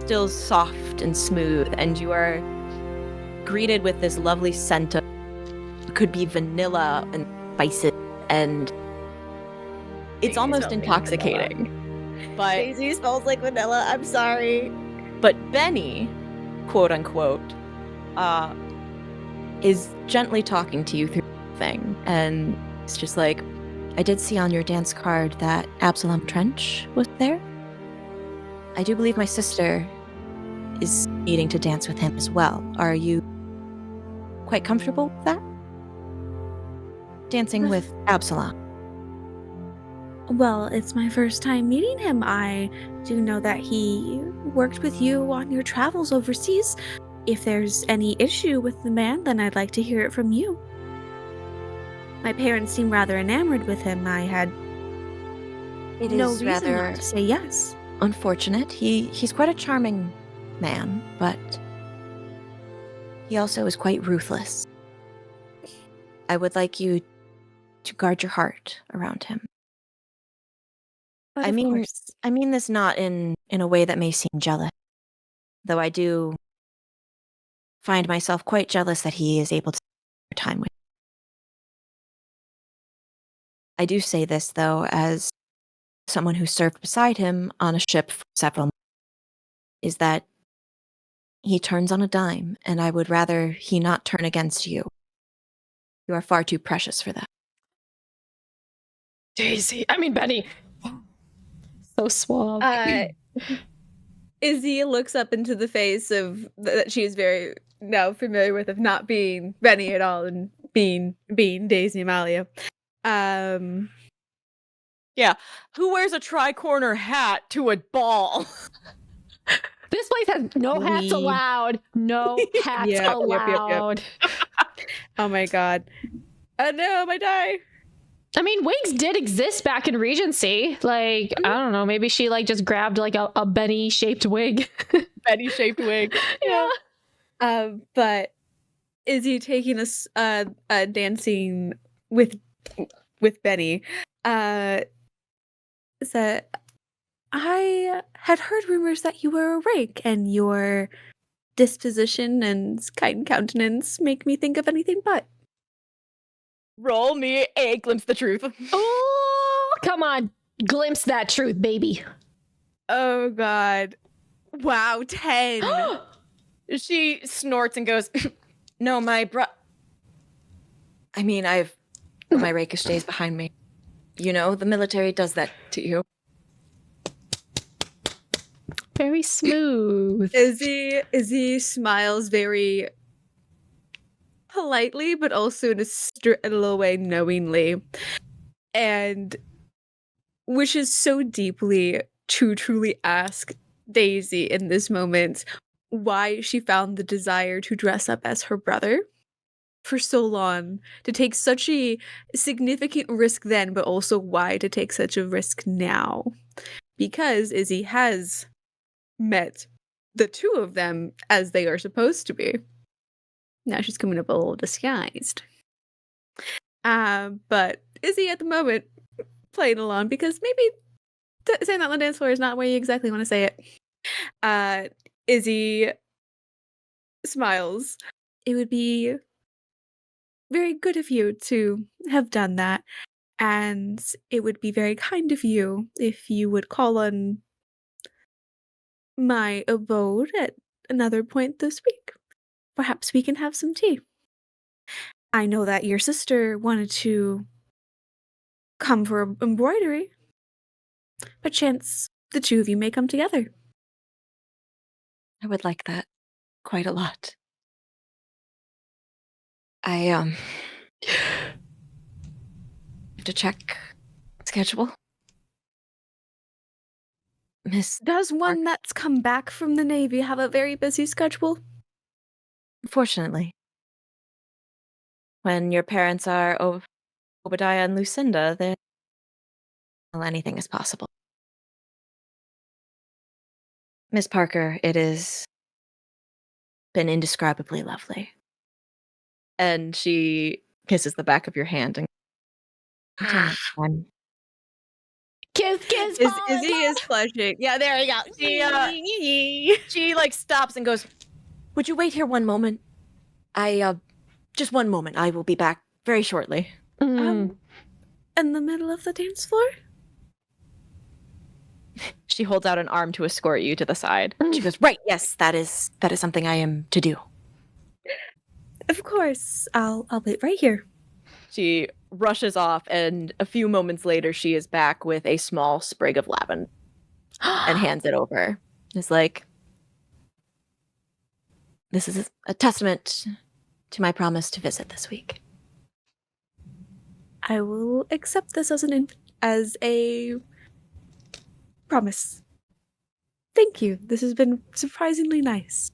still soft and smooth, and you are greeted with this lovely scent of, it could be vanilla and spices, and it's almost intoxicating. But Daisy smells like vanilla. I'm sorry. But Benny, quote unquote, is gently talking to you through the thing. And it's just like, I did see on your dance card that Absalom Trench was there. I do believe my sister is needing to dance with him as well. Are you quite comfortable with that? Dancing with Absalom. Well, it's my first time meeting him. I do know that he worked with you on your travels overseas. If there's any issue with the man, then I'd like to hear it from you. My parents seem rather enamored with him. I had It no is reason rather not to say yes. unfortunate. He's quite a charming man, but he also is quite ruthless. I would like you to guard your heart around him. But I of mean, course. I mean this not in a way that may seem jealous, though I do find myself quite jealous that he is able to spend time with. I do say this, though, as someone who served beside him on a ship for several months, is that he turns on a dime, and I would rather he not turn against you. You are far too precious for that. Benny. So suave. Izzy looks up into the face of that she is very now familiar with of not being Benny at all and being Daisy Amalia. Yeah. Who wears a tri-corner hat to a ball? This place has no hats allowed. No hats allowed. Oh my god. Oh no, my die. I mean, wigs did exist back in Regency. Like, I don't know, maybe she like just grabbed like a Benny-shaped wig. Benny-shaped wig. Yeah. But Izzy taking us dancing with Benny said, I had heard rumors that you were a rake, and your disposition and kind countenance make me think of anything but. Roll me a glimpse the truth. Oh, come on. Glimpse that truth, baby. Oh, God. Wow, 10. She snorts and goes, no, my I've my rakish days behind me. You know, the military does that to you. Very smooth. Izzy smiles very politely, but also in a little way knowingly, and wishes so deeply to truly ask Daisy in this moment why she found the desire to dress up as her brother for so long, to take such a significant risk then, but also why to take such a risk now. Because Izzy has met the two of them as they are supposed to be. Now she's coming up a little disguised. But Izzy at the moment playing along because maybe saying that on the dance floor is not where you exactly want to say it. Izzy smiles. It would be very good of you to have done that, and it would be very kind of you if you would call on my abode at another point this week. Perhaps we can have some tea. I know that your sister wanted to come for embroidery. Perchance the two of you may come together. I would like that quite a lot. I have to check schedule. Miss, Does one that's come back from the Navy have a very busy schedule? unfortunately, when your parents are Obadiah and Lucinda, then anything is possible. Miss Parker, it has been indescribably lovely. And she kisses the back of your hand and Until next time. Kiss, Izzy is blushing. Yeah, there you go. she like stops and goes, Would you wait here one moment? Just one moment. I will be back very shortly. In the middle of the dance floor? she holds out an arm to escort you to the side. She goes, right, yes, that is something I am to do. Of course. I'll wait right here. She rushes off, and a few moments later, she is back with a small sprig of lavender and hands it over. It's like, This is a testament to my promise to visit this week. I will accept this as a promise. Thank you. This has been surprisingly nice.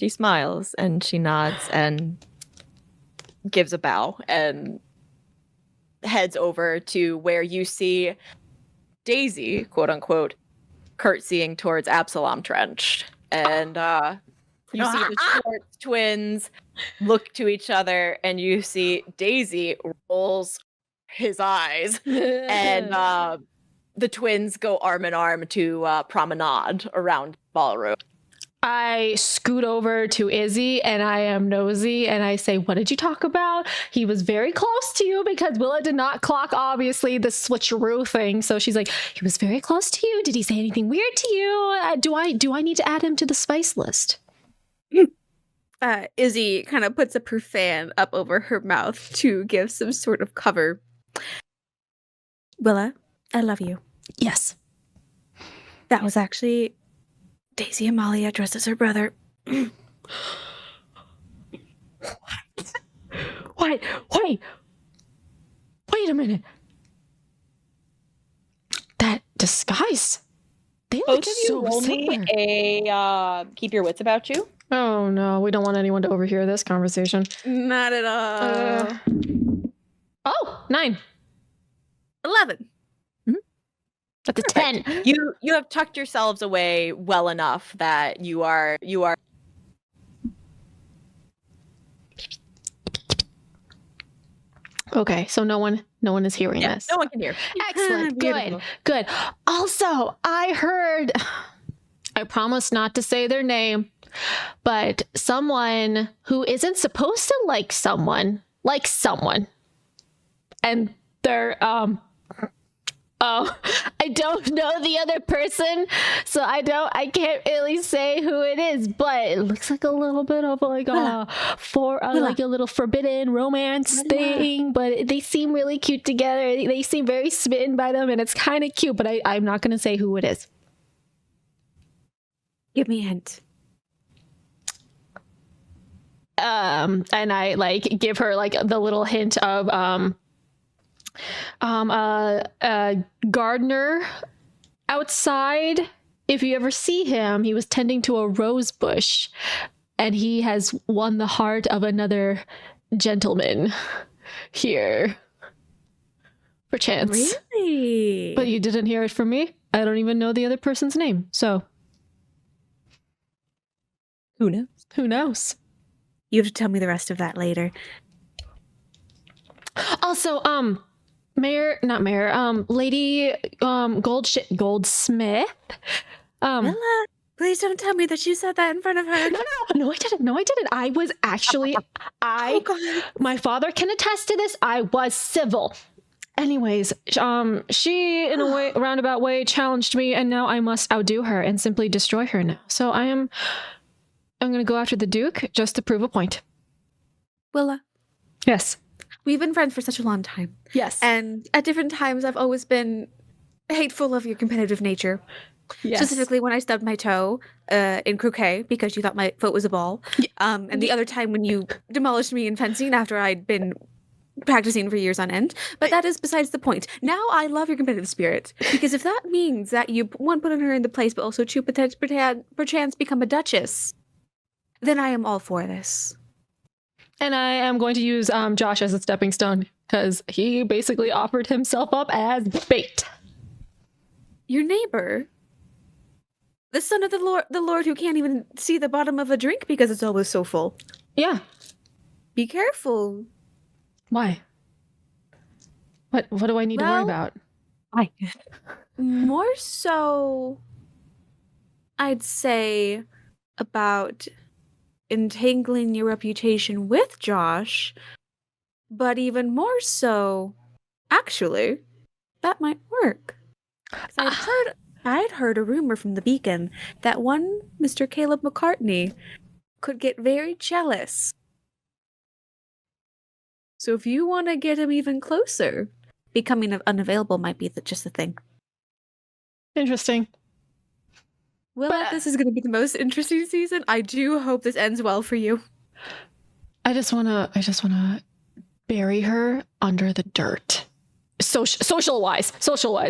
she smiles and she nods and gives a bow and heads over to where you see Daisy, quote unquote, curtsying towards Absalom Trench. And you see the Schwartz twins look to each other, and you see Daisy rolls his eyes, and the twins go arm in arm to promenade around the ballroom. I scoot over to Izzy and I am nosy and I say, what did you talk about? He was very close to you because Willa did not clock, obviously, the switcheroo thing. So she's like, he was very close to you. Did he say anything weird to you? Do I need to add him to the spice list? Izzy kind of puts up her fan up over her mouth to give some sort of cover. Willa, I love you. Yes. That was actually Daisy Amalia dressed as her brother. Wait a minute. That disguise. They look Both of you so roll me similar. a keep your wits about you. Oh no, we don't want anyone to overhear this conversation. Not at all. 9. 11. That's a 10. You have tucked yourselves away well enough that you are Okay, so no one is hearing this. no one can hear. Excellent. Beautiful. Good. Also, I heard, I promise not to say their name, but someone who isn't supposed to like someone. And they're, I don't know the other person, so I can't really say who it is, but it looks like a little bit of like like a little forbidden romance thing, but they seem really cute together. They seem very smitten by them, and it's kind of cute, but I'm not going to say who it is. Give me a hint. And I like give her like the little hint of a gardener outside. If you ever see him, he was tending to a rose bush, and he has won the heart of another gentleman here. Perchance. Really? But you didn't hear it from me. I don't even know the other person's name. So Who knows? who knows? You have to tell me the rest of that later. Also, Lady Goldsmith. Willa, please don't tell me that you said that in front of her. No, I didn't. I was actually, Oh, God. my father can attest to this. I was civil. Anyways, she, in a way, roundabout way, challenged me, and now I must outdo her and simply destroy her now. So I'm going to go after the Duke just to prove a point. Willa, Yes. we've been friends for such a long time. Yes. And at different times, I've always been hateful of your competitive nature. Yes. Specifically when I stubbed my toe in croquet because you thought my foot was a ball. And the other time when you demolished me in fencing after I'd been practicing for years on end. But that is besides the point. Now I love your competitive spirit. Because if that means that you, one, put her in the place, but also two, perchance become a duchess, then I am all for this. And I am going to use Josh as a stepping stone because he basically offered himself up as bait. Your neighbor, the son of the Lord who can't even see the bottom of a drink because it's always so full. Yeah. Be careful. Why? What do I need to worry about? More so, I'd say, about entangling your reputation with Josh, but even more so, actually, that might work. 'Cause I'd heard a rumor from the Beacon that one Mr. Caleb McCartney could get very jealous. So if you want to get him even closer, becoming unavailable might be just the thing. Interesting. Willa, this is going to be the most interesting season. I do hope this ends well for you. I just wanna bury her under the dirt. Social wise,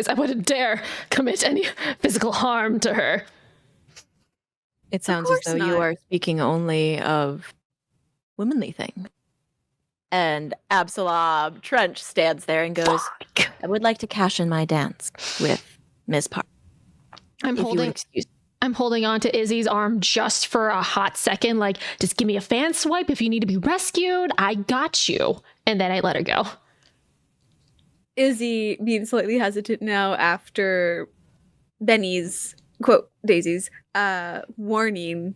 I wouldn't dare commit any physical harm to her. It sounds as though you are speaking only of womanly things. And Absalom Trench stands there and goes, I would like to cash in my dance with Ms. Park. I'm holding on to Izzy's arm just for a hot second, like, just give me a fan swipe if you need to be rescued. I got you. And then I let her go. Izzy being slightly hesitant now after Benny's, quote, Daisy's, warning,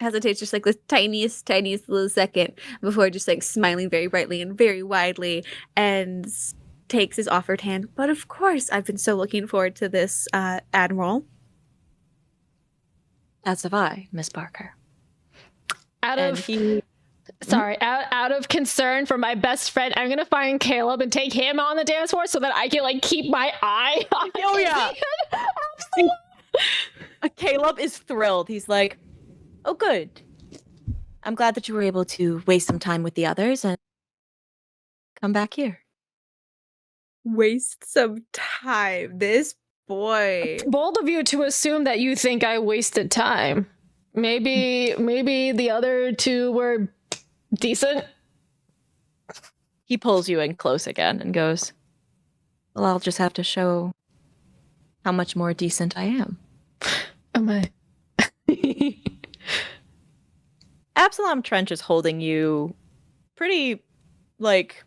hesitates just like the tiniest little second before just like smiling very brightly and very widely and takes his offered hand. But of course, I've been so looking forward to this, Admiral. As have I, Miss Parker. Out And of he out of concern for my best friend, I'm gonna find Caleb and take him on the dance floor so that I can like keep my eye on Oh, yeah. Absolutely. Caleb is thrilled. He's like, "Oh, good. I'm glad that you were able to waste some time with the others and come back here." Waste some time. This boy. Bold of you to assume that you think I wasted time. Maybe the other two were decent. He pulls you in close again and goes, "Well, I'll just have to show how much more decent I am." Am I? Absalom Trench is holding you pretty, like,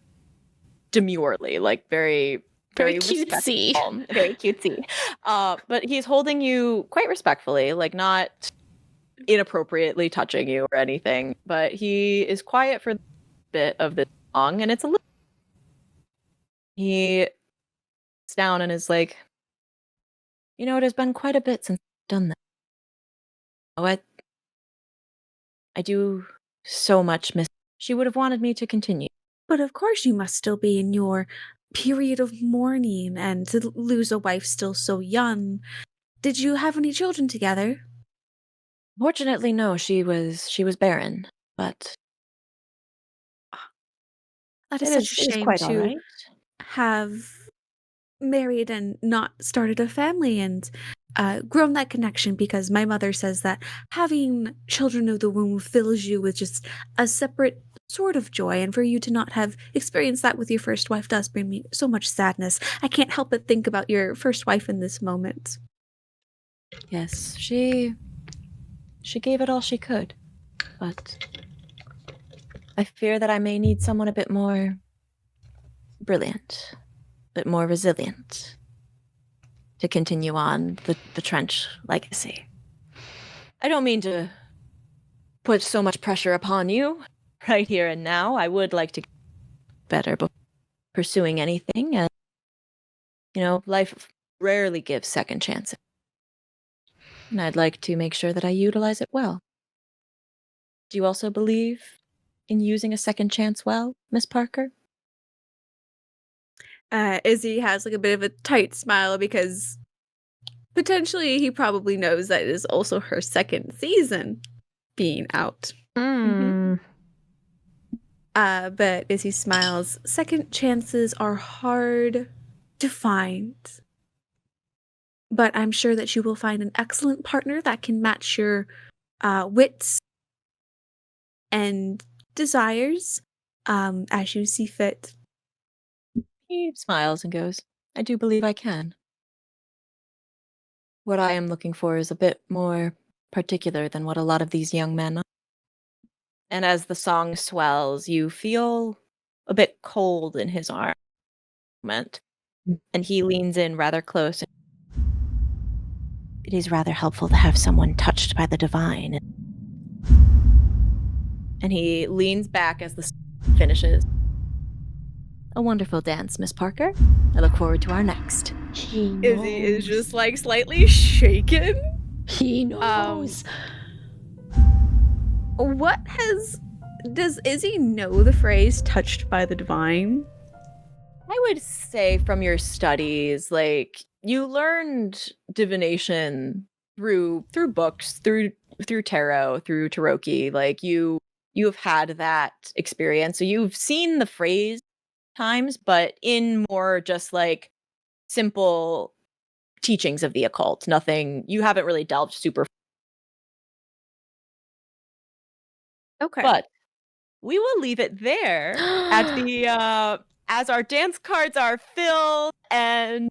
demurely, like very, Very very cutesy. respectful, very cutesy. But he's holding you quite respectfully, like not inappropriately touching you or anything. But he is quiet for a bit of this song, and it's a little. He sits down and is like, "You know, it has been quite a bit since I've done that. Oh, I do so much miss. She would have wanted me to continue." But of course you must still be in your period of mourning, and to lose a wife still so young. Did you have any children together? Fortunately, no. She was barren, but That is it such is, a it is shame quite to all right. have married and not started a family and grown that connection, because my mother says that having children of the womb fills you with just a separate sort of joy, and for you to not have experienced that with your first wife does bring me so much sadness. I can't help but think about your first wife in this moment. Yes, she gave it all she could, but I fear that I may need someone a bit more brilliant, a bit more resilient to continue on the Trench legacy. I don't mean to put so much pressure upon you right here and now. I would like to get better before pursuing anything, and life rarely gives second chances. And I'd like to make sure that I utilize it well. Do you also believe in using a second chance well, Miss Parker? Izzy has like a bit of a tight smile, because potentially he probably knows that it is also her second season being out. But Izzy smiles. Second chances are hard to find, but I'm sure that you will find an excellent partner that can match your wits and desires as you see fit. He smiles and goes, "I do believe I can. What I am looking for is a bit more particular than what a lot of these young men are." And as the song swells, you feel a bit cold in his arm, and he leans in rather close. "It is rather helpful to have someone touched by the divine." And he leans back as the song finishes. "A wonderful dance, Miss Parker. I look forward to our next." Izzy is just like slightly shaken. He knows. Does Izzy know the phrase touched by the divine? I would say from your studies, like, you learned divination through books, through tarot, through tarot. Like, you have had that experience. So you've seen the phrase times, but in more just like simple teachings of the occult. Nothing, you haven't really delved super. Okay. But we will leave it there at the as our dance cards are filled and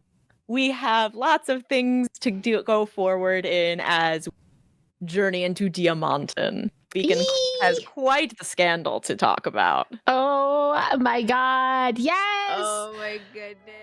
we have lots of things to go forward in as we journey into Diamanton. Beacon has quite the scandal to talk about. Oh my god, yes! Oh my goodness.